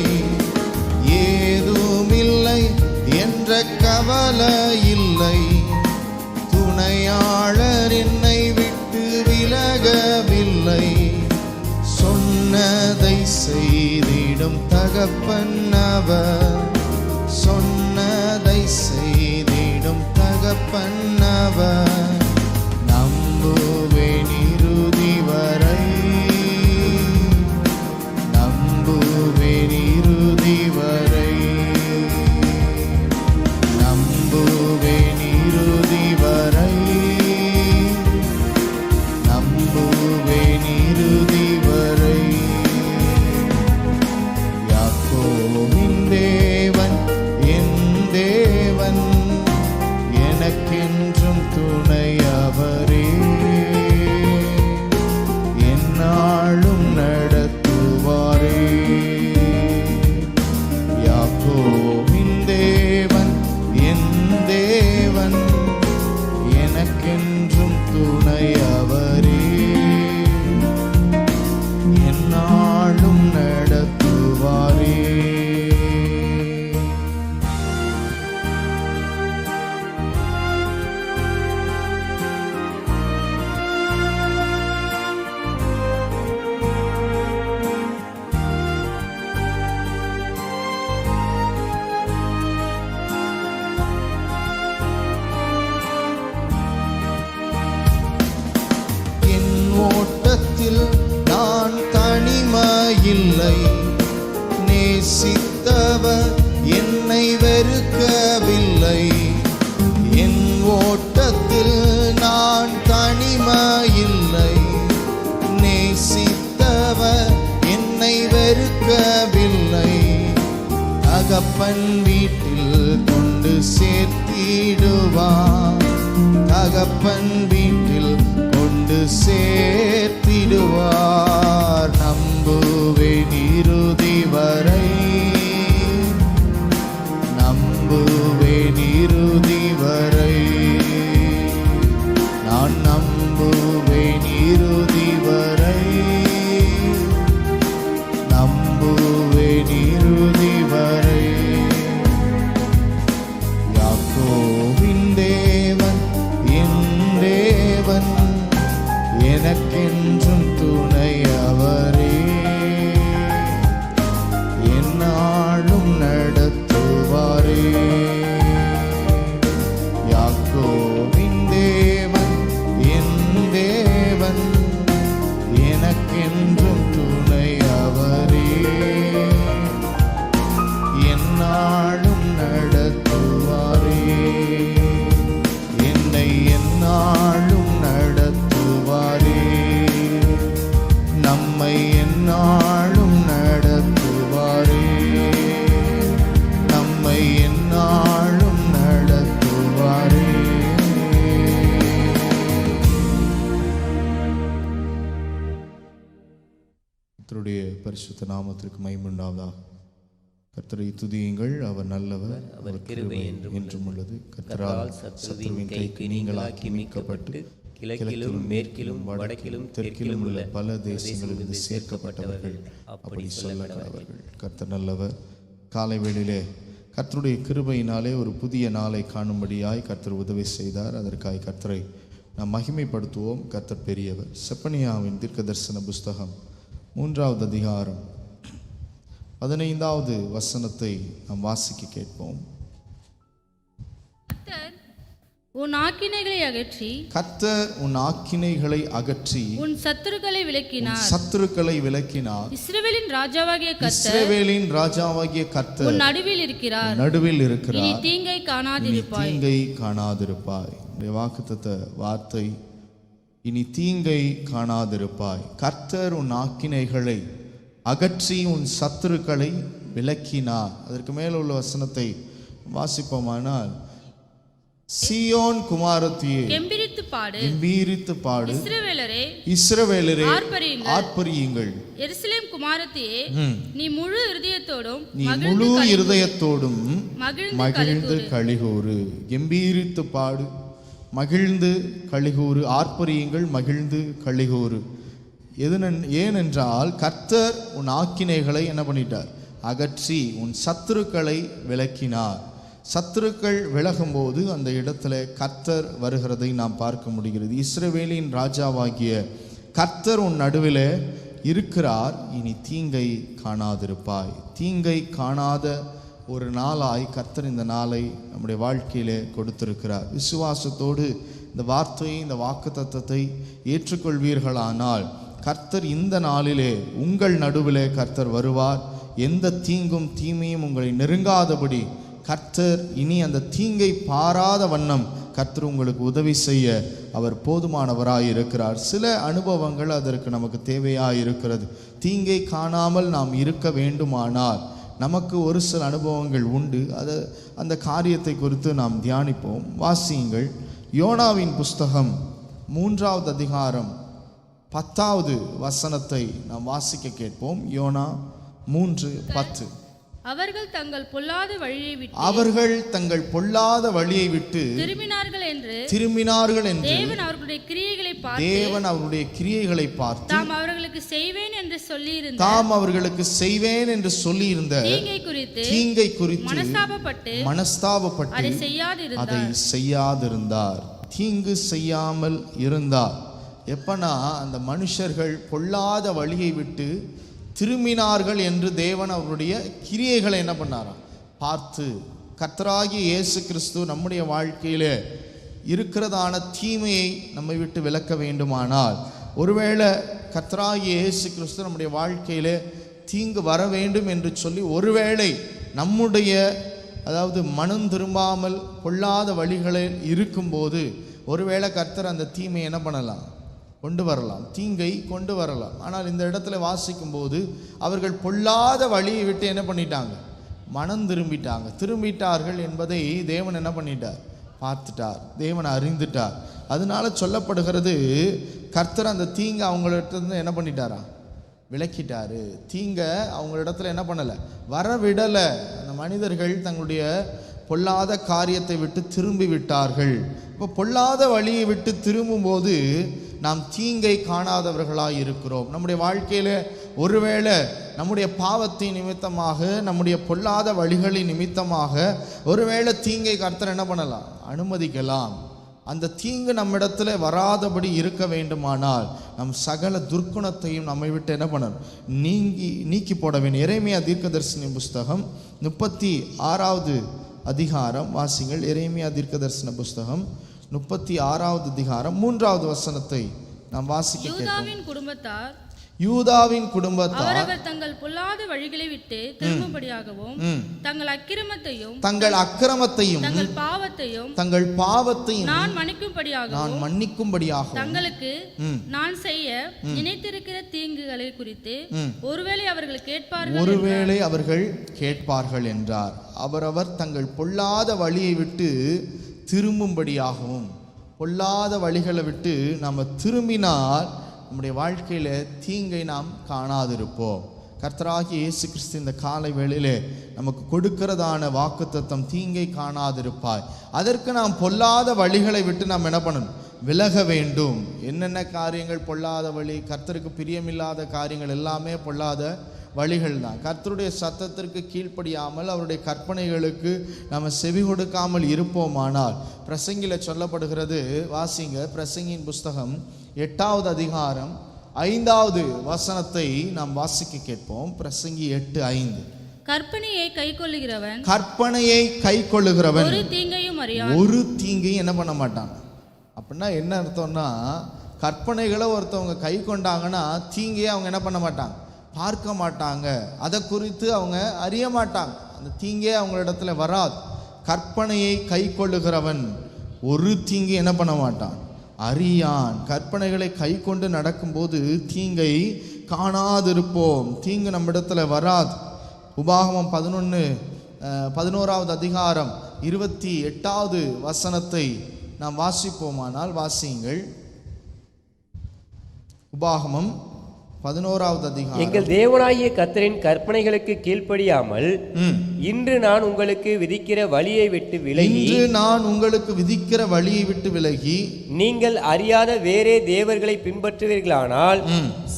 S4: ஏதுமில்லை என்ற கவலை இல்லை, துணையாளர் என்னை விட்டு விலகவில்லை. சொன்னதை செய்திடும் தகப்பன் அவர், சொன்னதை செய்திடும் தகப்பன் அவர். நம்புவேன் இறுதி வரை, நம்புவேன் இறுதி வரை, நம்புவேன் இறுதி வரை, நம்புவேன் இறுதி வரை. யாக்கோபின் தேவன் என் தேவன், எனக்கென்றும் துணையவரே, என்னாலும் நடத்துவாரே. யாக்கோபின் தேவன் என் தேவன், எனக்கென்றும் துணையவரே, என்னாலும் நடத்துவாரே. ஓட்டத்தில் நான் தனிமையில்லை, நேசித்தவர் என்னை வெறுக்கவில்லை. என் ஓட்டத்தில் நான் தனிமையில்லை, நேசித்தவர் என்னை வெறுக்கவில்லை. தகப்பன் வீட்டில் கொண்டு சேர்த்தி நடத்திடுவார், தகப்பன் வீட்டில் கொண்டு சேர்த்திடுவார். நம்புவேன் இறுதி வரை, நம்புவேன் இறுதி வரை, நான் நம்புவேன் இறுதி வரை, நம்புவேன் இறுதி வரை. யாக்கோபின் தேவன் என் தேவன், எனக்கென்றும் துணை அவரே, என்னாலும் நடத்துவாரே. யாக்கோபின் தேவன் என் தேவன், எனக்கென்றும் துணை அவரே, என்னாலும் நடத்துவாரே. என்னை என்னாலும் நடத்துவாரே, நம்மை என்னாலும் நடத்துவாரே, நம்மை என்னாலும் நடத்துவாரே. கர்த்தருடைய பரிசுத்த நாமத்திற்கு மகிமை உண்டாவதாக. கர்த்தரை துதியுங்கள், அவர் நல்லவர், அவர் கிருபை என்றும் உள்ளது. கர்த்தரால் சத்துருவின் கைக்கு நீங்களாக்கி மீட்கப்பட்டு கிழக்கிலும் மேற்கிலும் வடக்கிலும் தெற்கிலும் உள்ள பல தேசங்களிலிருந்து சேர்க்கப்பட்டவர்கள் அப்படி சொல்லப்பட்டவர்கள். கர்த்தர் நல்லவர். காலை வேளையிலே கர்த்தருடைய கிருபையினாலே ஒரு புதிய நாளை காணும்படியாய் கர்த்தர் உதவி செய்தார். அதற்காக கர்த்தரை நாம் மகிமைப்படுத்துவோம். கர்த்தர் பெரியவர். செப்பனியாவின் தீர்க்க தரிசன புஸ்தகம் 3வது அதிகாரம் 15வது வசனத்தை நாம் வாசிக்க கேட்போம்.
S5: கர்த்தர் உன் ஆக்கினைகளை அகற்றி,
S4: கர்த்தர் உன் ஆக்கினைகளை அகற்றி
S5: உன் சத்துருக்களை விலக்கினார்.
S4: சத்துருக்களை விலக்கினார்.
S5: இஸ்ரவேலின் ராஜாவாகிய கர்த்தர்,
S4: இஸ்ரவேலின் ராஜாவாகிய கர்த்தர்
S5: உன் நடுவில் இருக்கிறார்.
S4: நடுவில்
S5: இனி
S4: இருக்கிறார்.
S5: தீங்கை காணாதிருப்பாய்.
S4: தீங்கை காணாதிருப்பாய். வாக்குத்தத்த வார்த்தை, இனி தீங்கை காணாதிருப்பாய். கர்த்தர் உன் ஆக்கினைகளை அகற்றி உன் சத்துருக்களை விலக்கினார். அதற்கு மேல உள்ள வசனத்தை வாசிப்போமானால், சீயோன் குமாரத்தியே
S5: கெம்பீரித்து பாடு,
S4: கெம்பீரித்து பாடு,
S5: இஸ்ரவேலரே
S4: இஸ்ரவேலரே
S5: ஆர்ப்பரியுங்கள்.
S4: ஆர்ப்பரியுங்கள்.
S5: எருசலேம் குமாரத்தியே, நீ முழு இருதயத்தோடும்
S4: நீ முழு இருதயத்தோடும் மகிழ்ந்து
S5: களிகூரு.
S4: களிகூறு. கெம்பீரித்து பாடு, மகிழ்ந்து களிகூறு, ஆர்ப்பரியுங்கள், மகிழ்ந்து களிகூறு. ஏனென்றால் கர்த்தர் உன் ஆக்கினைகளை என்ன பண்ணிட்டார்? அகற்றி உன் சத்துருக்களை விலக்கினார். சத்துருக்கள் விலகும்போது அந்த இடத்துல கர்த்தர் வருகிறதை நாம் பார்க்க முடிகிறது. இஸ்ரவேலின் ராஜாவாகிய கர்த்தர் உன் நடுவில் இருக்கிறார். இனி தீங்கை காணாதிருப்பாய். தீங்கை காணாத ஒரு நாளாய் கர்த்தர் இந்த நாளை நம்முடைய வாழ்க்கையிலே கொடுத்திருக்கிறார். விசுவாசத்தோடு இந்த வார்த்தையை, இந்த வாக்குத்தத்தத்தை ஏற்றுக்கொள்வீர்களானால் கர்த்தர் இந்த நாளிலே உங்கள் நடுவிலே கர்த்தர் வருவார். எந்த தீங்கும் தீமையும் உங்களை நெருங்காதபடி கர்த்தர் இனி அந்த தீங்கை பாராத வண்ணம் கர்த்தர் உங்களுக்கு உதவி செய்ய அவர் போதுமானவராய் இருக்கிறார். சில அனுபவங்கள் அதற்கு நமக்கு தேவையாய் இருக்கிறது. தீங்கை காணாமல் நாம் இருக்க வேண்டுமானால் நமக்கு ஒரு சில அனுபவங்கள் உண்டு. அந்த காரியத்தை குறித்து நாம் தியானிப்போம். வாசியுங்கள். யோனாவின் புஸ்தகம் 3வது அதிகாரம் 10வது வசனத்தை நாம் வாசிக்க கேட்போம். யோனா 3:10.
S5: அவர்கள் தங்கள் பொல்லாத வழியை விட்டு,
S4: அவர்கள் தங்கள் பொல்லாத வழியை விட்டு
S5: திரும்பினார்கள் என்று தேவன் அவர்களுடைய கிரியைகளை பார்த்து,
S4: தேவன் அவருடைய கிரியைகளை பார்த்து
S5: தாம் அவர்களுக்கு செய்வேன் என்று
S4: சொல்லியிருந்த
S5: தீங்கை குறித்து
S4: மனஸ்தாபப்பட்டு அதை செய்யாதிருந்தார். தீங்கு செய்யாமல் இருந்தார். எப்பனா அந்த மனுஷர்கள் பொல்லாத வழியை விட்டு திரும்பினார்கள் என்று தேவன் அவருடைய கிரியைகளை என்ன பண்ணாராம் பார்த்து. கர்த்தராகிய இயேசு கிறிஸ்து நம்முடைய வாழ்க்கையிலே இருக்கிறதான தீமையை நம்மை விட்டு விலக்க வேண்டுமானால், ஒருவேளை கர்த்தராகிய இயேசு கிறிஸ்து நம்முடைய வாழ்க்கையிலே தீங்கு வர வேண்டும் என்று சொல்லி ஒருவேளை நம்முடைய மனம் திரும்பாமல் பொல்லாத வழிகளில் இருக்கும்போது ஒருவேளை கர்த்தர் அந்த தீமையை என்ன பண்ணலாம்? கொண்டு வரலாம், தீங்கை கொண்டு வரலாம். ஆனால் இந்த இடத்துல வாசிக்கும்போது அவர்கள் பொல்லாத வழியை விட்டு என்ன பண்ணிட்டாங்க? மனம் திரும்பிட்டார்கள் என்பதை தேவன் என்ன பண்ணிட்டார்? பார்த்துட்டார், தேவனை அறிந்துட்டார். அதனால சொல்லப்படுகிறது, கர்த்தர் அந்த தீங்கை அவங்கள்ட்ட என்ன பண்ணிட்டாரா? விலக்கிட்டாரு. தீங்கை அவங்களிடத்துல என்ன பண்ணலை? வரவிடலை. அந்த மனிதர்கள் தங்களுடைய பொல்லாத காரியத்தை விட்டு திரும்பி விட்டார்கள். இப்போ பொல்லாத வழியை விட்டு திரும்பும்போது நாம் தீங்கை காணாதவர்களாக இருக்கிறோம். நம்முடைய வாழ்க்கையில் ஒருவேளை நம்முடைய பாவத்தின் நிமித்தமாக, நம்முடைய பொல்லாத வழிகளின் நிமித்தமாக ஒருவேளை தீங்கை கர்த்தர் என்ன பண்ணலாம்? அனுமதிக்கலாம். அந்த தீங்கு நம்மிடத்துல வராதபடி இருக்க வேண்டுமானால் நம் சகல துர்க்குணத்தையும் நம்மை விட்டு என்ன பண்ணணும்? நீக்கி போட வேண்டும். எரேமியா தீர்க்கதரிசன புஸ்தகம் 36வது அதிகாரம் வாசிங்கள். எரேமியா தீர்க்கதரிசன புஸ்தகம் 36வது அதிகாரம் 3வது வசனத்தை நாம் வாசிக்க கேட்போம். யூதாவின் குடும்பத்தார்
S5: அவரவர் தங்கள் பொல்லாத வழிகளை விட்டு திரும்பும்படியாகவும் தங்கள் அக்கிரமத்தையும்
S4: தங்கள் பாவத்தையும்
S5: நான் மன்னிக்கும்படியாகவும்
S4: தங்களுக்கு
S5: நான் செய்ய நினைத்திருக்கிற தீங்குகளை குறித்து ஒருவேளை அவர்கள்
S4: கேட்பார்கள் என்றார். அவரவர் தங்கள் பொல்லாத வழியை விட்டு திரும்பும்படியாகவும், பொல்லாத வழிகளை விட்டு நாம் திரும்பினால் நம்முடைய வாழ்க்கையில் தீங்கை நாம் காணாதிருப்போம். கர்த்தராகிய இயேசு கிறிஸ்து இந்த காலை வேளையிலே நமக்கு கொடுக்கிறதான வாக்குத்தத்தம், தீங்கை காணாதிருப்பாய். அதற்கு நாம் பொல்லாத வழிகளை விட்டு நாம் என்ன பண்ணணும்? விலக வேண்டும். என்னென்ன காரியங்கள் பொல்லாத வழி? கர்த்தருக்கு பிரியமில்லாத காரியங்கள் எல்லாமே பொல்லாத வழிகள் தான். கர்த்தருடைய சத்தத்திற்கு கீழ்ப்படியாமல், அவருடைய கற்பனைகளுக்கு நம்ம செவி கொடுக்காமல் இருப்போமானால், பிரசங்கில சொல்லப்படுகிறது, வாசிங்க, பிரசங்கின் புஸ்தகம் 8வது அதிகாரம் 5வது வசனத்தை நாம் வாசிக்க கேட்போம். பிரசங்கி 8:5.
S5: கற்பனையை
S4: கைக்கொள்ளுகிறவன்
S5: ஒரு
S4: தீங்கையும் என்ன பண்ண மாட்டான். அப்படின்னா என்ன அர்த்தம்னா, கற்பனைகளை ஒருத்தவங்க கை கொண்டாங்கன்னா தீங்கையை அவங்க என்ன பண்ண மாட்டாங்க? பார்க்க மாட்டாங்க. அதை குறித்து அவங்க அறிய மாட்டாங்க. அந்த தீங்கே அவங்களிடத்துல வராது. கற்பனையை கை கொள்ளுகிறவன் ஒரு தீங்கு என்ன பண்ண மாட்டான்? அறியான். கற்பனைகளை கை கொண்டு நடக்கும்போது தீங்கை காணாதிருப்போம். தீங்கு நம்ம இடத்துல வராது. உபாகமம் 11வது அதிகாரம் 28வது வசனத்தை நாம் வாசிப்போமானால் வாசியுங்கள். உபாகமம் 11வது அதிகாரம்.
S1: எங்கள் தேவனாகிய கர்த்தரின் கற்பனைகளுக்கு கீழ்ப்படியாமல் இன்று நான் உங்களுக்கு விதிக்கிற வழியை விட்டு விலகி நீங்கள் அறியாத வேறே தேவர்களை பின்பற்றுவீர்களானால்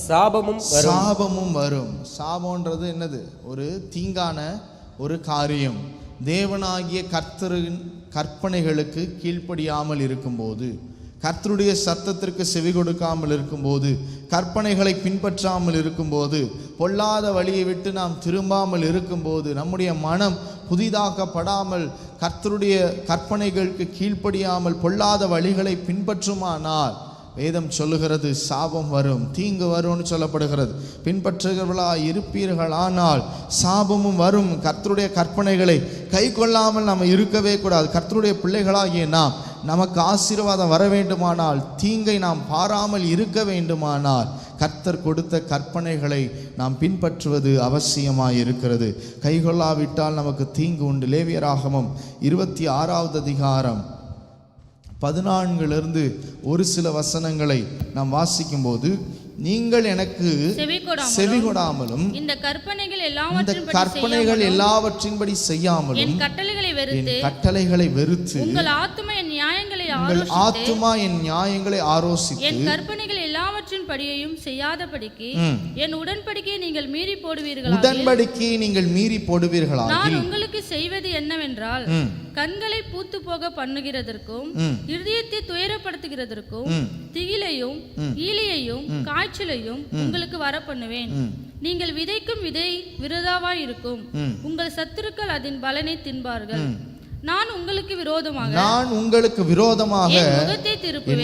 S1: சாபமும்
S4: வரும். சாபம்ன்றது என்னது? ஒரு தீங்கான ஒரு காரியம். தேவனாகிய கர்த்தரின் கற்பனைகளுக்கு கீழ்ப்படியாமல் இருக்கும்போது, கர்த்தருடைய சத்தத்திற்கு செவி கொடுக்காமல் இருக்கும்போது, கற்பனைகளை பின்பற்றாமல் இருக்கும்போது, பொல்லாத வழியை விட்டு நாம் திரும்பாமல் இருக்கும்போது, நம்முடைய மனம் புதிதாக்கப்படாமல் கர்த்தருடைய கற்பனைகளுக்கு கீழ்ப்படியாமல் பொல்லாத வழிகளை பின்பற்றுமானால் வேதம் சொல்லுகிறது சாபம் வரும், தீங்கு வரும்னு சொல்லப்படுகிறது. பின்பற்றுகிறவர்களாய் இருப்பீர்களானால் சாபமும் வரும். கர்த்தருடைய கற்பனைகளை கை கொள்ளாமல் நாம் இருக்கவே கூடாது. கர்த்தருடைய பிள்ளைகளாகிய நாம், நமக்கு ஆசீர்வாதம் வர வேண்டுமானால், தீங்கை நாம் பாராமல் இருக்க வேண்டுமானால், கர்த்தர் கொடுத்த கற்பனைகளை நாம் பின்பற்றுவது அவசியமாய் இருக்கிறது. கைகொள்ளாவிட்டால் நமக்கு தீங்கு உண்டு. லேவியராகமம் 26வது அதிகாரம் 14 ஒரு சில வசனங்களை நாம் வாசிக்கும் போது, நீங்கள் எனக்கு செவி கொடாமலும்
S5: இந்த
S4: கற்பனைகள் எல்லாவற்றின்படி செய்யாமலும்
S5: என்
S4: கட்டளைகளை வெறுத்து
S5: உங்கள் ஆத்துமா என் நியாயங்களை ஆரோசித்து என் கற்பனைகள் எல்லாவற்றின் படியையும் செய்யாதபடிக்கு என் உடன்படிக்கையை நீங்கள் மீறி போடுவீர்களாக நான் உங்களுக்கு செய்வது என்னவென்றால், கண்களை பூத்து போக பண்ணுகிறதற்கும் இருதயத்தை துயரப்படுத்துகிறதற்கும் திகிலையும் ஈலியையும் காய்ச்சலையும் உங்களுக்கு வர பண்ணுவேன். நீங்கள் விதைக்கும் விதை விருதாவாய் இருக்கும். உங்கள் சத்துருக்கள் அதன் பலனை தின்பார்கள். நான் உங்களுக்கு விரோதமாக என்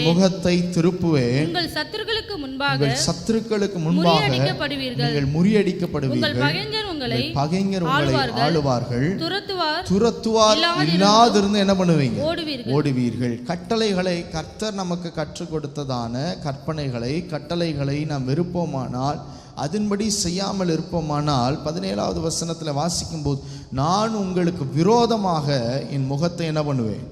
S5: முகத்தை திருப்புவேன். உங்கள் சத்துருக்களுக்கு முன்பாக நீங்கள் முறியடிக்கப்படுவீர்கள். பகைஞர் உங்களை ஆளுவார்கள். துரத்துவார். இல்லாதிருந்து என்ன பண்ணுவீங்க? ஓடுவீர்கள். கட்டளைகளை கர்த்தர் நமக்கு கற்றுக் கொடுத்ததான கட்டளைகளை நாம் விருப்பமானால், அதன்படி செய்யாமல் இருப்போமானால், 17வது வசனத்தில் வாசிக்கும் போது, நான் உங்களுக்கு விரோதமாக என் முகத்தை என்ன பண்ணுவேன்?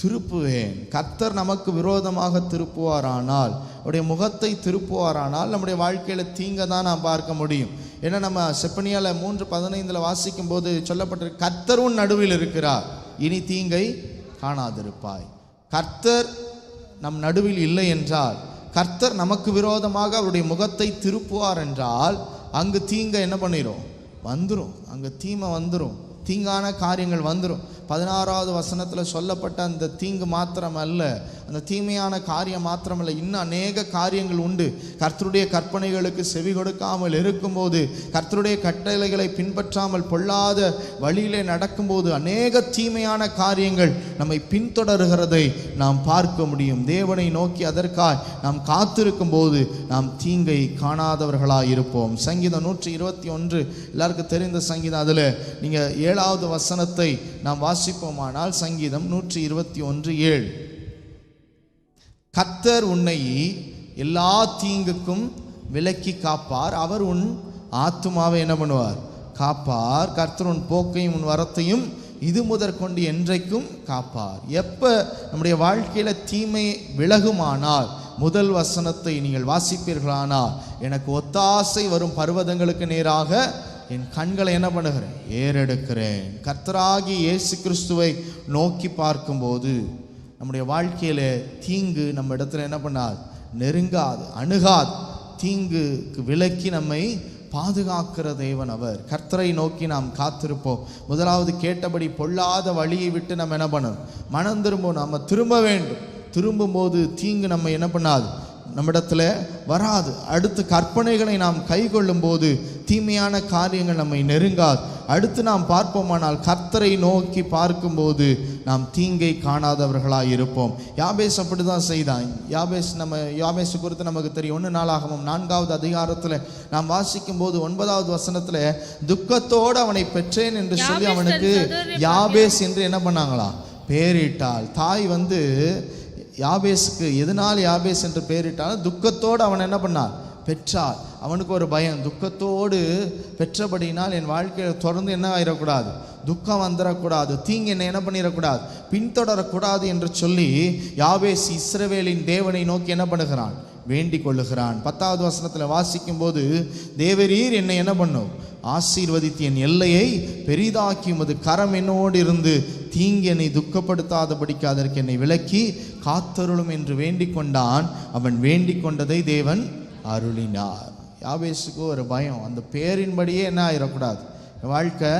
S4: திருப்புவேன். கர்த்தர் நமக்கு விரோதமாக திருப்புவாரானால், அவருடைய முகத்தை திருப்புவாரானால் நம்முடைய வாழ்க்கையில் தீங்கை தான் நாம் பார்க்க முடியும். ஏன்னா நம்ம செப்பனியால 3:15 வாசிக்கும் போது சொல்லப்பட்டிருக்கு, கர்த்தரும் நடுவில் இருக்கிறார், இனி தீங்கை காணாதிருப்பாய். கர்த்தர் நம் நடுவில் இல்லை என்றால், கர்த்தர் நமக்கு விரோதமாக அவருடைய முகத்தை திருப்புவார் என்றால், அங்கு தீங்கை என்ன பண்ணிடும்? வந்துடும். அங்கே தீமை வந்துடும், தீங்கான காரியங்கள் வந்துடும். 16வது வசனத்தில் சொல்லப்பட்ட அந்த தீங்கு மாத்திரம் அல்ல, அந்த தீமையான காரியம் மாத்திரமல்ல, இன்னும் அநேக காரியங்கள் உண்டு. கர்த்தருடைய கற்பனைகளுக்கு செவி கொடுக்காமல் இருக்கும்போது, கர்த்தருடைய கட்டளைகளை பின்பற்றாமல் பொல்லாத வழியிலே நடக்கும்போது அநேக தீமையான காரியங்கள் நம்மை பின்தொடர்கிறதை நாம் பார்க்க முடியும். தேவனை நோக்கி அதற்காய் நாம் காத்திருக்கும் போது நாம் தீங்கை காணாதவர்களாக இருப்போம். சங்கீதம் 121 எல்லாருக்கும் தெரிந்த சங்கீதம். அதில் நீங்கள் 7வது வசனத்தை நாம் வாசிப்போமானால், சங்கீதம் 121:7, கர்த்தர் உன்னை எல்லா தீங்குக்கும் விலக்கி காப்பார், அவர் உன் ஆத்துமாவை என்ன பண்ணுவார்? காப்பார். கர்த்தர் உன் போக்கையும் உன் வரத்தையும் இது முதற்கொண்டு என்றைக்கும் காப்பார். எப்போ நம்முடைய வாழ்க்கையில் தீமை விலகுமானால், முதல் வசனத்தை நீங்கள் வாசிப்பீர்களானால், எனக்கு ஒத்தாசை வரும் பர்வதங்களுக்கு நேராக என் கண்களை என்ன பண்ணுகிறேன்? ஏறெடுக்கிறேன். கர்த்தராகி இயேசு கிறிஸ்துவை நோக்கி பார்க்கும்போது நம்முடைய வாழ்க்கையில் தீங்கு நம்ம இடத்துல என்ன பண்ணாது? நெருங்காது, அணுகாது. தீங்குக்கு விலக்கி நம்மை பாதுகாக்கிற தேவன் அவர். கர்த்தரை நோக்கி நாம் காத்திருப்போம். முதலாவது கேட்டபடி பொல்லாத வழியை விட்டு நம்ம என்ன பண்ணணும்? மனம் திரும்பவும். நம்ம திரும்ப வேண்டும். திரும்பும்போது தீங்கு நம்ம என்ன பண்ணாது? நம்மிடத்தில் வராது. அடுத்து கற்பனைகளை நாம் கை கொள்ளும் போது தீமையான காரியங்கள் நம்மை நெருங்காது. அடுத்து நாம் பார்ப்போமானால், கர்த்தரை நோக்கி பார்க்கும்போது நாம் தீங்கை காணாதவர்களாக இருப்போம். யாபேஸ் அப்படி தான் செய்தான். யாபேஸ் குறித்து நமக்கு தெரியும். 1 நாளாகமம் 4வது அதிகாரத்தில் நாம் வாசிக்கும் போது 9வது வசனத்தில், துக்கத்தோடு அவனை பெற்றேன் என்று சொல்லி அவனுக்கு யாபேஸ் என்று என்ன பண்ணாங்களா? பேரிட்டாள். தாய் யாபேஸுக்கு எதனால் யாபேஸ் என்று பெயரிட்டாலும் துக்கத்தோடு அவன் என்ன பண்ணார்? பெற்றார். அவனுக்கு ஒரு பயம், துக்கத்தோடு பெற்றபடினால் என் வாழ்க்கையில் தொடர்ந்து என்ன ஆயிடக்கூடாது? துக்கம் வந்துடக்கூடாது, தீங்கு என்னை என்ன பண்ணிடக்கூடாது? பின்தொடரக்கூடாது என்று சொல்லி யாபேஸ் இஸ்ரவேலின் தேவனை நோக்கி என்ன பண்ணுகிறான்? வேண்டிக் கொள்ளுகிறான். 10வது வசனத்தில் வாசிக்கும் போது, தேவரீர் என்னை என்ன பண்ணும்? ஆசீர்வதித்து என் எல்லையை பெரிதாக்கி உமது கரம் என்னோடு இருந்து தீங்கு என்னை துக்கப்படுத்தாதபடிக்கு அதற்கு என்னை விலக்கி காத்தருளும் என்று வேண்டிக் கொண்டான். அவன் வேண்டிக் கொண்டதை தேவன் அருளினார். யாபேஸுக்கு ஒரு பயம், அந்த பேரின்படியே என்ன ஆயிடக்கூடாது? வாழ்க்கை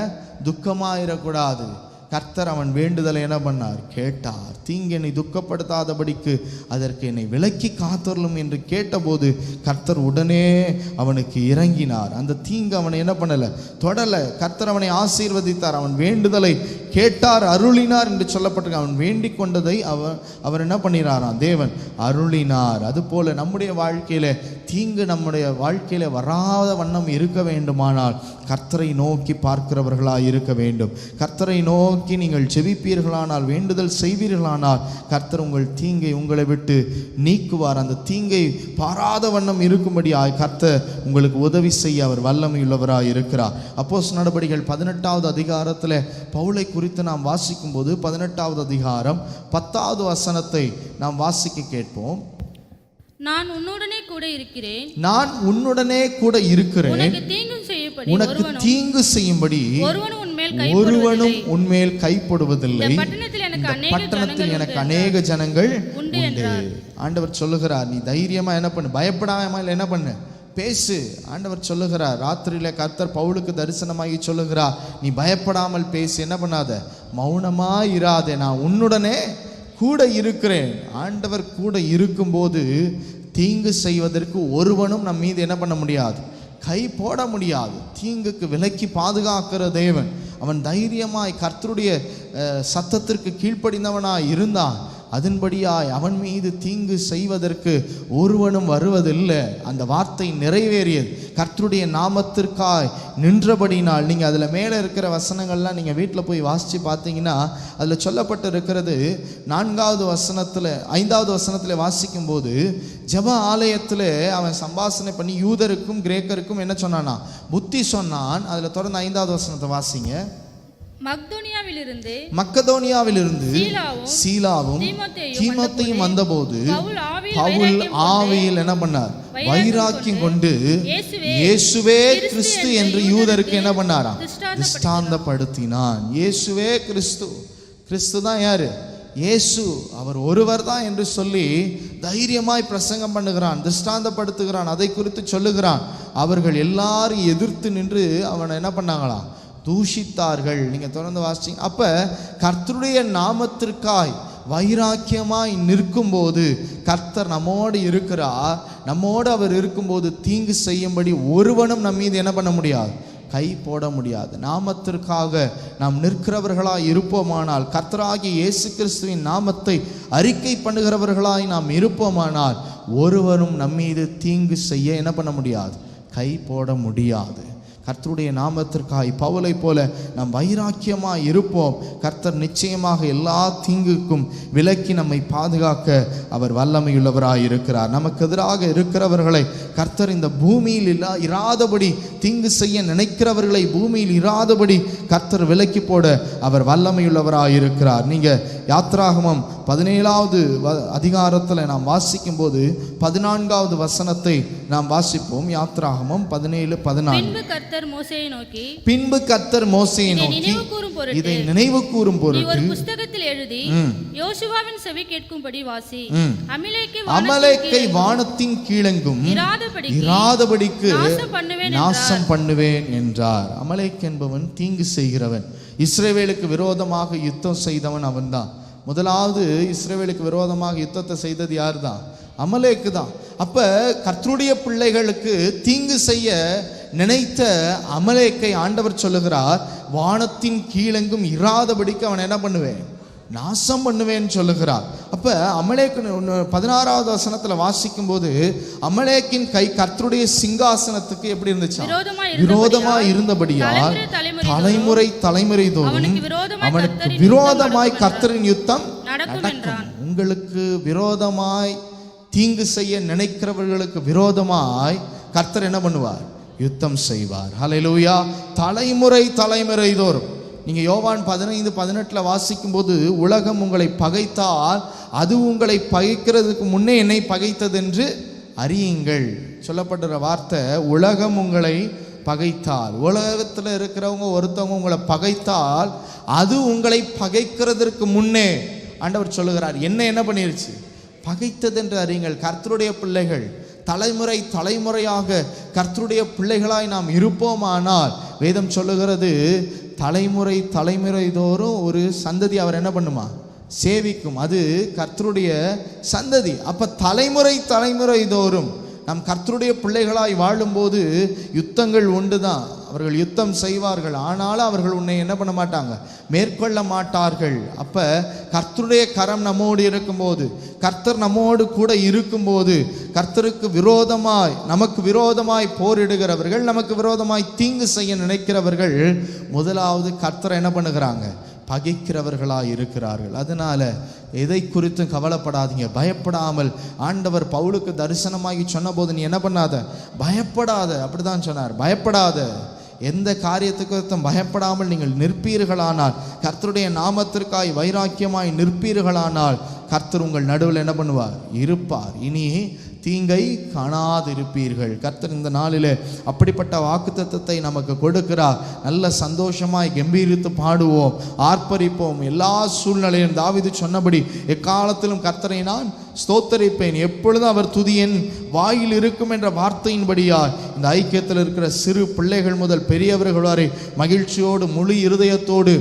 S4: துக்கமாயிடக்கூடாது. கர்த்தர் அவன் வேண்டுதலை என்ன பண்ணார்? கேட்டார். தீங்கு என்னை துக்கப்படுத்தாதபடிக்கு அதற்கு என்னை விலக்கி காத்தருளும் என்று கேட்டபோது கர்த்தர் உடனே அவனுக்கு இறங்கினார். அந்த தீங்கு அவனை என்ன பண்ணலை? தொடலை. கர்த்தர் அவனை ஆசீர்வதித்தார். அவன் வேண்டுதலை கேட்டார், அருளினார் என்று சொல்லப்பட்டிருக்கு. அவன் வேண்டிக் கொண்டதை அவர் என்ன பண்ணினாராம்? தேவன் அருளினார். அதுபோல நம்முடைய வாழ்க்கையில தீங்கு நம்முடைய வாழ்க்கையில வராத வண்ணம் இருக்க வேண்டுமானால் கர்த்தரை நோக்கி பார்க்கிறவர்களாக இருக்க வேண்டும். கர்த்தரை நோக்கி நீங்கள் ஜெபிப்பீர்களானால், வேண்டுதல் செய்வீர்களானால், கர்த்தர் உங்கள் தீங்கை உங்களை விட்டு நீக்குவார். அந்த தீங்கை பாராத வண்ணம் இருக்கும்படியாய் கர்த்தர் உங்களுக்கு உதவி செய்ய அவர் வல்லமையுள்ளவராக இருக்கிறார். அப்போஸ்தலர் நடபடிகள் 18வது அதிகாரத்தில் பவுலை குறித்து நாம் வாசிக்கும் போது 18வது அதிகாரம் 10வது வசனத்தை நாம் வாசிக்க கேட்போம்.
S5: நான் உன்னுடனே கூட இருக்கிறேன்.
S4: நான் உன்னுடனே கூட இருக்கிறேன். உனக்கு தீங்கு செய்யும்படி ஒருவனும் உன்மேல் கைப்படுவதில்லை. பட்டணத்தில் எனக்கு அநேக ஜனங்கள் உண்டு. ஆண்டவர் சொல்லுகிறார், நீ தைரியமா என்ன பண்ணு, பயப்படாம என்ன பண்ணு, பேசு. ஆண்டவர் சொல்லுகிறார், ராத்திரியில கர்த்தர் பவுலுக்கு தரிசனமாகி சொல்லுகிறார், நீ பயப்படாமல் பேசு, என்ன பண்ணாத, மௌனமா இராதே, நான் உன்னுடனே கூட இருக்கிறேன். ஆண்டவர் கூட இருக்கும்போது தீங்கு செய்வதற்கு ஒருவனும் நம் மீது என்ன பண்ண முடியாது, கை போட முடியாது. தீங்குக்கு விலக்கி பாதுகாக்கிற தேவன். அவன் தைரியமாய் கர்த்தருடைய சத்தத்திற்கு கீழ்ப்படிந்தவனாய் இருந்தான். அதன்படியாய் அவன் மீது தீங்கு செய்வதற்கு ஒருவனும் வருவதில்லை. அந்த வார்த்தை நிறைவேறியது. கர்த்தருடைய நாமத்திற்காய் நின்றபடினால், நீங்கள் அதில் மேலே இருக்கிற வசனங்கள்லாம் நீங்கள் வீட்டில் போய் வாசித்து பார்த்தீங்கன்னா அதில் சொல்லப்பட்டு இருக்கிறது. 4வது வசனத்தில் 5வது வசனத்தில் வாசிக்கும் போது, ஜெப ஆலயத்தில் அவன் சம்பாஷணை பண்ணி யூதருக்கும் கிரேக்கருக்கும் என்ன சொன்னானா, புத்தி சொன்னான். அதில் தொடர்ந்து 5வது வசனத்தை வாசிங்க. மக்கதோனியாவிலிருந்து சீலாவும் தீமோத்தேயும் வந்தபோது பவுல் ஆவியில் என்ன பண்ணார்? வைராக்கியம் கொண்டு இயேசுவே கிறிஸ்து என்று யூதருக்கு என்ன பண்ணாராம்? திருஷ்டாந்தப்படுத்தினான். இயேசுவே கிறிஸ்து. கிறிஸ்து தான் யாரு? இயேசு. அவர் ஒருவர் தான் என்று சொல்லி தைரியமாய் பிரசங்கம் பண்ணுகிறான், திருஷ்டாந்தப்படுத்துகிறான், அதை குறித்து சொல்லுகிறான். அவர்கள் எல்லாரும் எதிர்த்து நின்று அவனை என்ன பண்ணாங்களாம்? தூஷித்தார்கள். நீங்க தொடர்ந்து வாசிச்சீங்க. அப்ப கர்த்தருடைய நாமத்திற்காய் வைராக்கியமாய் நிற்கும்போது கர்த்தர் நம்மோடு இருக்கிறார். நம்மோடு அவர் இருக்கும்போது தீங்கு செய்யும்படி ஒருவனும் நம் மீது என்ன பண்ண முடியாது? கை போட முடியாது. நாமத்திற்காக நாம் நிற்கிறவர்களாய் இருப்போமானால், கர்த்தராகிய இயேசு கிறிஸ்துவின் நாமத்தை அறிக்கை பண்ணுகிறவர்களாய் நாம் இருப்போமானால் ஒருவரும் நம்மீது தீங்கு செய்ய என்ன பண்ண முடியாது? கை போட முடியாது. கர்த்தருடைய நாமத்திற்காய் பவுலை போல நாம் வைராக்கியமாக இருப்போம். கர்த்தர் நிச்சயமாக எல்லா தீங்குக்கும் விலக்கி நம்மை பாதுகாக்க அவர் வல்லமையுள்ளவராய் இருக்கிறார். நமக்கு எதிராக இருக்கிறவர்களை கர்த்தர் இந்த பூமியில் இராதபடி, தீங்கு செய்ய நினைக்கிறவர்களை பூமியில் இராதபடி கர்த்தர் விலக்கி போட அவர் வல்லமையுள்ளவராய் இருக்கிறார். நீங்கள் யாத்ராகமம் 17வது அதிகாரத்தில் நாம் வாசிக்கும் போது 14வது வசனத்தை நாம் வாசிப்போம். யாத்ராகமம் 17:14. பின்பு கர்த்தர் மோசேயை நோக்கி இதை நினைவு கூறும் பொருட்டு
S5: புஸ்தகத்தில் எழுதி யோசுவாவின் செவி கேட்கும்படி வாசி.
S4: அமலேக்கை வானத்தின் கீழெங்கும் இராதபடிக்கு நாசம் பண்ணுவேன் என்றார். அமலேக் என்பவன் தீங்கு செய்கிறவன். இஸ்ரவேலுக்கு விரோதமாக யுத்தம் செய்தவன் அவன்தான். முதலாவது இஸ்ரவேலுக்கு விரோதமாக யுத்தத்தை செய்தது யார் தான்? அமலேக்கு தான். அப்ப கர்த்தருடைய பிள்ளைகளுக்கு தீங்கு செய்ய நினைத்த அமலேக்கை ஆண்டவர் சொல்லுகிறார், வானத்தின் கீழெங்கும் இராதபடிக்கு அவன் என்ன பண்ணுவேன்? நாசம் பண்ணுவேன்னு சொல்லுகிறார். அப்ப அமலேக்கு 16வது வசனத்துல வாசிக்கும் போது அமலேக்கின் கை கர்த்தருடைய சிங்காசனத்துக்கு எப்படி இருந்துச்சு? விரோதமா இருந்தபடியால் தலைமுறை தலைமுறை தோறும் அவனுக்கு விரோதமாய் கர்த்தரின் யுத்தம் நடக்கும். உங்களுக்கு விரோதமாய் தீங்கு செய்ய நினைக்கிறவர்களுக்கு விரோதமாய் கர்த்தர் என்ன பண்ணுவார்? யுத்தம் செய்வார். ஹல்லேலூயா. தலைமுறை தலைமுறை தோறும். நீங்க யோவான் 15:18 வாசிக்கும் போது, உலகம் உங்களை பகைத்தால் அது உங்களை பகைக்கிறதுக்கு முன்னே என்னை பகைத்தது என்று அறியுங்கள். சொல்லப்படுற வார்த்தை, உலகம் உங்களை பகைத்தால், உலகத்தில் இருக்கிறவங்க ஒருத்தவங்க உங்களை பகைத்தால் அது உங்களை பகைக்கிறதற்கு முன்னே ஆண்டவர் சொல்லுகிறார், என்ன பண்ணிருச்சு? பகைத்தது என்று அறியுங்கள். கர்த்தருடைய பிள்ளைகள் தலைமுறை தலைமுறையாக கர்த்தருடைய பிள்ளைகளாய் நாம் இருப்போமானால் வேதம் சொல்லுகிறது, தலைமுறை தலைமுறை தோறும் ஒரு சந்ததி அவர் என்ன பண்ணுமா? சேவிக்கும். அது கர்த்தருடைய சந்ததி. அப்ப தலைமுறை தலைமுறை தோறும் நாம் கர்த்தருடைய பிள்ளைகளாய் வாழும்போது யுத்தங்கள் உண்டு தான். அவர்கள் யுத்தம் செய்வார்கள், ஆனாலும் அவர்கள் உன்னை என்ன பண்ண மாட்டாங்க? மேற்கொள்ள மாட்டார்கள். அப்ப கர்த்தருடைய கரம் நம்மோடு இருக்கும்போது, கர்த்தர் நம்மோடு கூட இருக்கும்போது, கர்த்தருக்கு விரோதமாய் நமக்கு விரோதமாய் போரிடுகிறவர்கள், நமக்கு விரோதமாய் தீங்கு செய்ய நினைக்கிறவர்கள் முதலாவது கர்த்தரை என்ன பண்ணுகிறாங்க? பகைக்கிறவர்களாக இருக்கிறார்கள். அதனால எதை குறித்தும் கவலைப்படாதீங்க, பயப்படாமல். ஆண்டவர் பவுலுக்கு தரிசனமாகி சொன்ன போது, நீ என்ன பண்ணாத? பயப்படாத. அப்படிதான் சொன்னார், பயப்படாத. எந்த காரியத்துக்கும் பயப்படாமல் நீங்கள் நிற்பீர்களானால், கர்த்தருடைய நாமத்திற்காய் வைராக்கியமாய் நிற்பீர்களானால் கர்த்தர் உங்கள் நடுவில் என்ன பண்ணுவார்? இருப்பார். இனி தீங்கை காணாதிருப்பீர்கள். கர்த்தர் இந்த நாளில் அப்படிப்பட்ட வாக்குத்தத்தத்தை நமக்கு கொடுக்கிறார். நல்ல சந்தோஷமாய் கம்பீரித்து பாடுவோம், ஆர்ப்பரிப்போம். எல்லா சூழ்நிலையும் தாவீது சொன்னபடி எக்காலத்திலும் கர்த்தரை நான் ஸ்தோத்தரிப்பேன், எப்பொழுதும் அவர் துதி என் வாயில் இருக்கும் என்ற வார்த்தையின்படியாய் இந்த ஐக்கியத்தில் இருக்கிற சிறு பிள்ளைகள் முதல் பெரியவர்கள் வரை மகிழ்ச்சியோடு முழு இருதயத்தோடு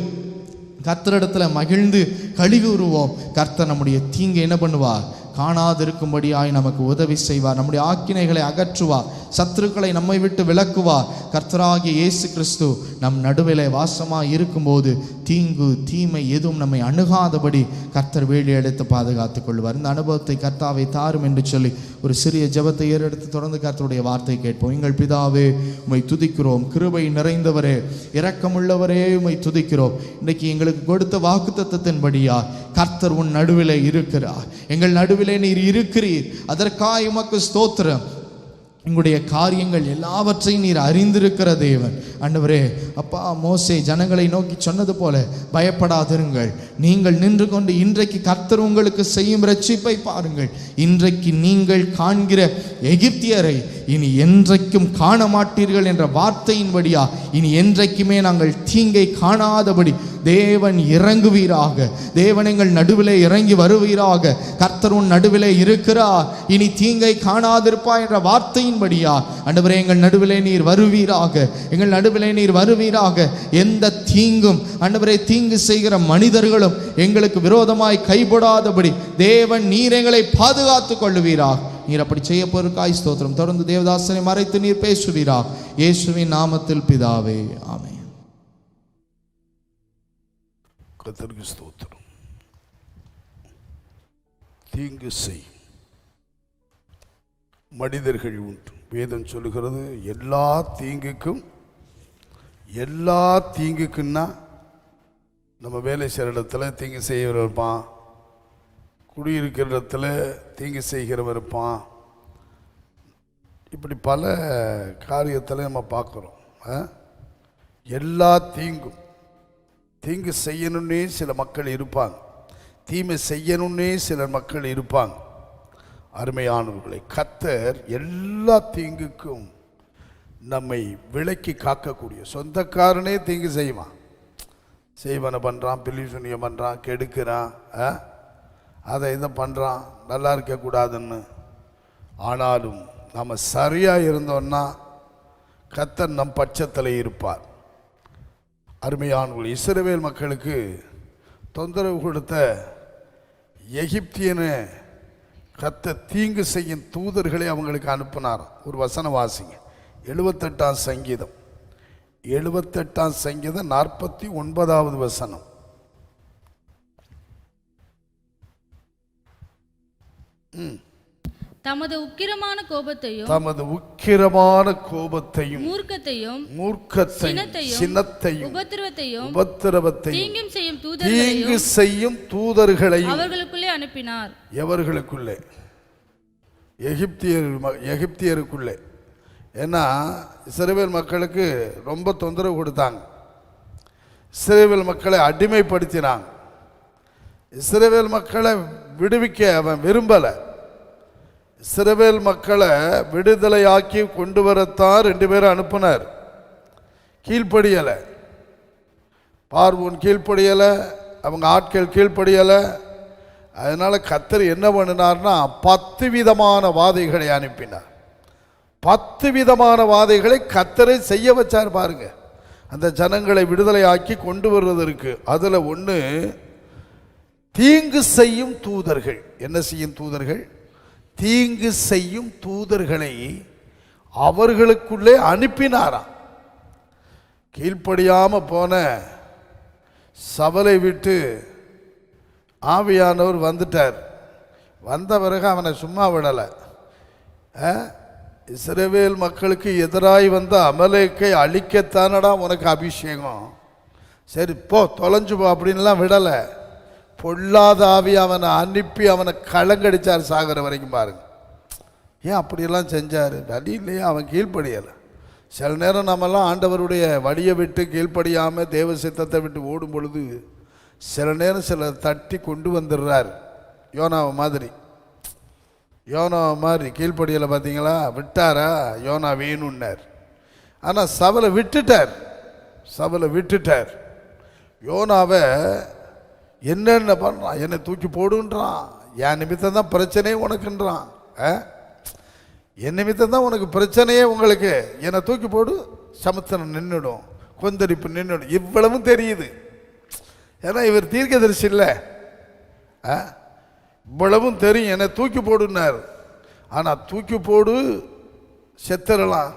S4: கர்த்தரிடத்தில் மகிழ்ந்து கழிவுறுவோம். கர்த்தர் நம்முடைய தீங்கை என்ன பண்ணுவார்? காணாதிருக்கும்படியாய் நமக்கு உதவி செய்வார். நம்முடைய ஆக்கினைகளை அகற்றுவார், சத்துருக்களை நம்மை விட்டு விலக்குவார். கர்த்தராகிய இயேசு கிறிஸ்து நம் நடுவிலே வாசமாக இருக்கும்போது தீங்கு தீமை எதுவும் நம்மை அணுகாதபடி கர்த்தர் வேலி எடுத்து பாதுகாத்துக் கொள்வார். இந்த அனுபவத்தை கர்த்தாவை தாரும் என்று சொல்லி ஒரு சிறிய ஜெபத்தை ஏறெடுத்து தொடர்ந்து கர்த்தருடைய வார்த்தை கேட்போம். எங்கள் பிதாவே, உம்மை துதிக்கிறோம். கிருபை நிறைந்தவரே, இரக்கமுள்ளவரே, உம்மை துதிக்கிறோம். இன்றைக்கு எங்களுக்கு கொடுத்த வாக்குத்தத்தத்தின்படியா கர்த்தர் உன் நடுவிலே இருக்கிறார். எங்கள் நடுவிலே நீர் இருக்கிறீர். அதற்காக உமக்கு ஸ்தோத்திரம். உங்களுடைய காரியங்கள் எல்லாவற்றையும் நீர் அறிந்திருக்கிற தேவன். ஆண்டவரே அப்பா, மோசே ஜனங்களை நோக்கி சொன்னது போல பயப்படாதிருங்கள், நீங்கள் நின்று கொண்டு இன்றைக்கு கர்த்தர் உங்களுக்கு செய்யும் இரட்சிப்பை பாருங்கள். இன்றைக்கு நீங்கள் காண்கிற எகிப்தியரை இனி என்றைக்கும் காண மாட்டீர்கள் என்ற வார்த்தையின்படியா இனி என்றைக்குமே நாங்கள் தீங்கை காணாதபடி தேவன் இறங்குவீராக. தேவன் எங்கள் நடுவிலே இறங்கி வருவீராக. கர்த்தர் உன் நடுவிலே இருக்கிறார், இனி தீங்கை காணாதிருப்பா என்ற வார்த்தையின்படியா ஆண்டவரே எங்கள் நடுவிலே நீர் வருவீராக, எங்கள் நடுவிலே நீர் வருவீராக. எந்த தீங்கும் ஆண்டவரே, தீங்கு செய்கிற மனிதர்களும் எங்களுக்கு விரோதமாய் கைப்படாதபடி தேவன் நீர் எங்களை பாதுகாத்து கொள்ளுவீராக. நீர் அப்படி செய்ய போருக்காய் ஸ்தோத்திரம். தொடர்ந்து தேவதாசனை மறைத்து நீர் பேசுவீராக. இயேசுவின் நாமத்தில் பிதாவே, ஆமென்.
S6: கர்த்தருக்கு ஸ்தோத்திரம். தீங்கு செய் மனிதர்கள் உண்டு. வேதம் சொல்லுகிறது எல்லா தீங்குக்குன்னா நம்ம வேலை செய்கிற இடத்துல தீங்கு செய்கிறவர் இருப்பான், குடியிருக்கிற இடத்துல தீங்கு செய்கிறவர் இருப்பான். இப்படி பல காரியத்தில் நம்ம பார்க்குறோம். எல்லா தீங்கு செய்யணுன்னே சில மக்கள் இருப்பாங்க, தீமை செய்யணுன்னே சில மக்கள் இருப்பாங்க. அருமையானவர்களை, கர்த்தர் எல்லா தீங்குக்கும் நம்மை விலக்கி காக்கக்கூடிய, சொந்தக்காரனே தீங்கு செய்வனை பண்ணுறான், பில்லிசூனியம் பண்ணுறான், கெடுக்கிறான், அதை இதை பண்ணுறான், நல்லா இருக்கக்கூடாதுன்னு. ஆனாலும் நம்ம சரியாக இருந்தோன்னா கர்த்தர் நம் பட்சத்தில் இருப்பார். அருமையானவர்கள், இஸ்ரவேல் மக்களுக்கு தொந்தரவு கொடுத்த எகிப்தியனை கர்த்தர் தீங்கு செய்யும் தூதர்களை அவங்களுக்கு அனுப்பினார். ஒரு வசனம் வாசிங்க, 78ஆம் சங்கீதம் 49வது வசனம்.
S5: தமது உக்கிரமான கோபத்தையும் மூர்க்கத்தையும் சினத்தையும் உபத்திரவத்தையும் தீங்கு செய்யும் தூதர்களையும் அவர்களுக்குள்ளே அனுப்பினார்.
S6: எவர்களுக்குள்ளே? எகிப்தியருக்குள்ளே. ஏன்னா இஸ்ரவேல் மக்களுக்கு ரொம்ப தொந்தரவு கொடுத்தாங்க, இஸ்ரவேல் மக்களை அடிமைப்படுத்தினாங்க. இஸ்ரவேல் மக்களை விடுவிக்க அவன் விரும்பலை. இஸ்ரவேல் மக்களை விடுதலையாக்கி கொண்டு வரத்தான் 2 பேரை அனுப்பினார். கீழ்ப்படியலை, பார்வோன் கீழ்ப்படியலை, அவங்க ஆட்கள் கீழ்ப்படியலை. அதனால் கர்த்தர் என்ன பண்ணினார்னா 10 விதமான வாதைகளை அனுப்பினார். 10 விதமான வாதைகளை கர்த்தரை செய்ய வச்சார். பாருங்க, அந்த ஜனங்களை விடுதலையாக்கி கொண்டு வருவதற்கு. அதில் ஒன்று, தீங்கு செய்யும் தூதர்கள். என்ன செய்யும் தூதர்கள்? தீங்கு செய்யும் தூதர்களை அவர்களுக்குள்ளே அனுப்பினாராம். கீழ்ப்படியாமல் போன சபலை விட்டு ஆவியானவர் வந்துட்டார். வந்த பிறகு அவனை சும்மா விடலை. இஸ்ரவேல் மக்களுக்கு எதிராய் வந்த அமலேக்கை அழிக்கத்தானடா உனக்கு அபிஷேகம், சரி போ தொலைஞ்சு போ அப்படின்லாம் விடலை. பொல்லாத ஆவி அவனை அனுப்பி அவனை கலங்கடிச்சார் சாகிற வரைக்கும். பாருங்க, ஏன் அப்படியெல்லாம் செஞ்சார்? வழி இல்லையா, அவன் கீழ்ப்படியலை. சில நேரம் நம்மெல்லாம் ஆண்டவருடைய வழியை விட்டு கீழ்ப்படியாமல் தேவ சித்தத்தை விட்டு ஓடும் பொழுது சில நேரம் சிலர் தட்டி கொண்டு வந்துடுறார். யோனாவை மாதிரி கீழ்ப்படியலை பார்த்தீங்களா, விட்டாரா? யோனா வேணும்னார், ஆனால் சபலை விட்டுட்டார். யோனாவை என்னென்ன பண்ணுறான், என்னை தூக்கி போடுன்றான், என் நிமித்தம் தான் பிரச்சனையே உனக்குன்றான். என் நிமித்தம் தான் உனக்கு பிரச்சனையே, உங்களுக்கு என்னை தூக்கி போடு, சமுத்திரம் நின்றுடும், கொந்தரிப்பு நின்றுடும். இவ்வளவும் தெரியுது. ஏன்னா இவர் தீர்க்கதரிசி இல்லை, இவ்வளவும் தெரியும். என்னை தூக்கி போடுனார். ஆனால் தூக்கி போடு, செத்துடலாம்.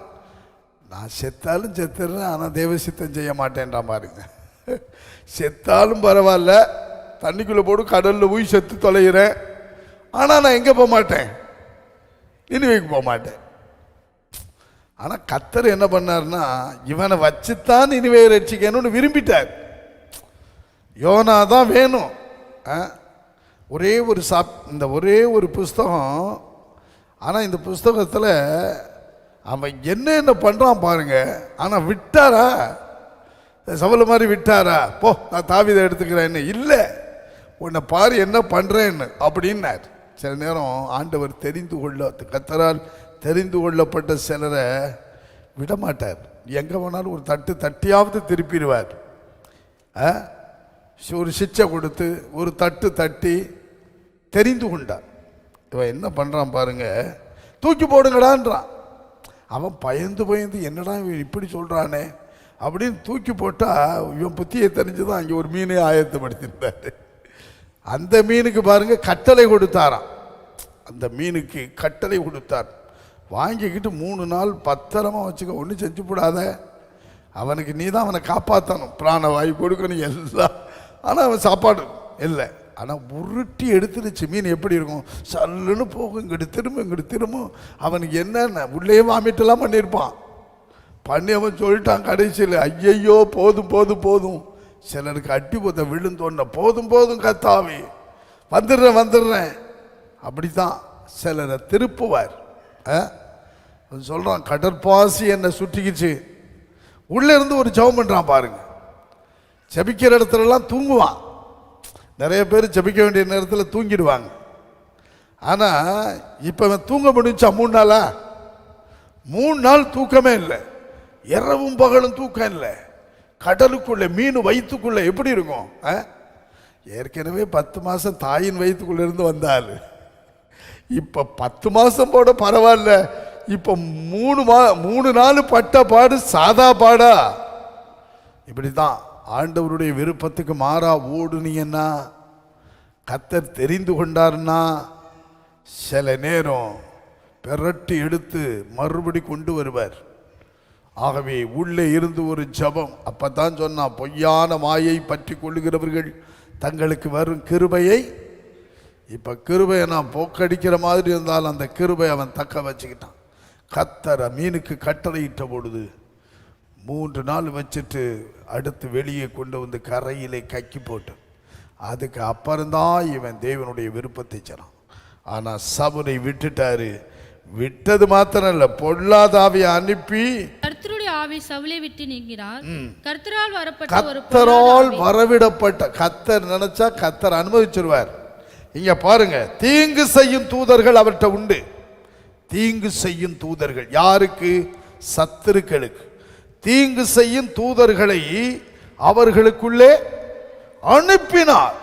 S6: நான் செத்தாலும் செத்துடுறேன், ஆனால் தேவசித்தம் செய்ய மாட்டேன்றான். பாருங்க, செத்தாலும் பரவாயில்ல, தண்ணிக்குள்ளே போடு, கடலில் போய் செத்து தொலைகிறேன், ஆனால் நான் எங்கே போக மாட்டேன், இனிமைக்கு போக மாட்டேன். ஆனால் கர்த்தர் என்ன பண்ணார்னா, இவனை வச்சுத்தான் இனிமே ரட்சிக்கணும்னு விரும்பிட்டார். யோனா தான் வேணும். ஒரே ஒரு புஸ்தகம். ஆனால் இந்த புஸ்தகத்தில் அவன் என்ன பண்ணுறான் பாருங்க. ஆனால் விட்டாரா? சவுல் மாதிரி விட்டாரா? போ நான் தாவீதை எடுத்துக்கிறேன்னு இல்லை, உன்னை பாரு என்ன பண்ணுறேன்னு அப்படின்னார். சில நேரம் ஆண்டவர் கர்த்தரால் தெரிந்து கொள்ளப்பட்ட சிலரை விடமாட்டார். எங்கே வேணாலும் ஒரு தட்டியாவது திருப்பிடுவார். ஒரு சிச்சை கொடுத்து ஒரு தட்டி தெரிந்து கொண்டார். இவன் என்ன பண்ணுறான் பாருங்க, தூக்கி போடுங்கடான்றான். அவன் பயந்து என்னடா இவன் இப்படி சொல்கிறானே அப்படின்னு தூக்கி போட்டால் இவன் புத்தியை தெரிஞ்சுதான் அங்கே ஒரு மீனை ஆயத்தப்படுத்தியிருந்தார். அந்த மீனுக்கு பாருங்க கட்டளை கொடுத்தாராம். அந்த மீனுக்கு கட்டளை கொடுத்தார், வாங்கிக்கிட்டு 3 நாள் பத்திரமா வச்சுக்க, ஒன்றும் செஞ்சு போடாத, அவனுக்கு நீ தான் அவனை காப்பாற்றணும், பிராண வாயு கொடுக்கணும் எல்லாம். ஆனால் அவன் சாப்பாடு இல்லை. ஆனால் உருட்டி எடுத்துருச்சு. மீன் எப்படி இருக்கும், சல்லுன்னு போகும், இங்கிட்டு திரும்ப. அவனுக்கு என்னென்ன உள்ளே வாமிட்டெல்லாம் பண்ணியிருப்பான். பண்ணி அவன் சொல்லிட்டான் கடைசியில், ஐயையோ போதும். சிலருக்கு அட்டி போத்த விழுந்தோன்ன போதும் கத்தாவே வந்துடுறேன். அப்படித்தான் சிலரை திருப்புவார். சொல்கிறான், கடற்பாசி என்னை சுற்றிக்கிச்சு. உள்ளே இருந்து ஒரு ஜெபம் பண்ணுறான் பாருங்க. ஜெபிக்கிற இடத்துலலாம் தூங்குவான். நிறைய பேர் ஜெபிக்க வேண்டிய நேரத்தில் தூங்கிடுவாங்க. ஆனால் இப்போ தூங்க முடிஞ்சா 3 நாள் தூக்கமே இல்லை, இரவும் பகலும் தூக்கம் இல்லை. கடலுக்குள்ள மீன் வயிற்றுக்குள்ள எப்படி இருக்கும்? ஏற்கனவே 10 மாதம் தாயின் வயிற்றுக்குள்ள இருந்து வந்தாள், இப்போ 10 மாதம் போட பரவாயில்ல, இப்போ 3 நாள் பட்ட பாடு சாதா பாடா? இப்படி தான் ஆண்டவருடைய விருப்பத்துக்கு மாறா ஓடுனீங்கன்னா, கர்த்தர் தெரிந்து கொண்டாருன்னா சில நேரம் பெரட்டி எடுத்து மறுபடி கொண்டு வருவார். ஆகவே உள்ளே இருந்து ஒரு ஜபம். அப்பதான் சொன்னா, பொய்யான மாயை பற்றி கொள்ளுகிறவர்கள் தங்களுக்கு வரும் கிருபையை, இப்போ கிருபையை நான் போக்கடிக்கிற மாதிரி இருந்தாலும் அந்த கிருபை அவன் தக்க வச்சுக்கிட்டான். கர்த்தர் மீனுக்கு கட்டளையிட்ட பொழுது 3 நாள் வச்சுட்டு அடுத்து வெளியே கொண்டு வந்து கரையிலே கக்கி போட்டு, அதுக்கு அப்புறம்தான் இவன் தேவனுடைய விருப்பத்தை சொன்னான். ஆனால் சவுலை விட்டுட்டாரு. விட்டது மாத்திரம் இல்ல, பொல்லாத ஆவியை அனுப்பி
S5: கர்த்தருடைய ஆவி சவுலை விட்டு நீங்கினார். கர்த்தரால்
S6: வரவிடப்பட்ட, கர்த்தர் நினைச்சா கர்த்தர் அனுமதிச்சிருவார். இங்க பாருங்க, தீங்கு செய்யும் தூதர்கள் அவர்கிட்ட உண்டு. தீங்கு செய்யும் தூதர்கள் யாருக்கு? சத்துருக்களுக்கு. தீங்கு செய்யும் தூதர்களை அவர்களுக்குள்ளே அனுப்பினார்.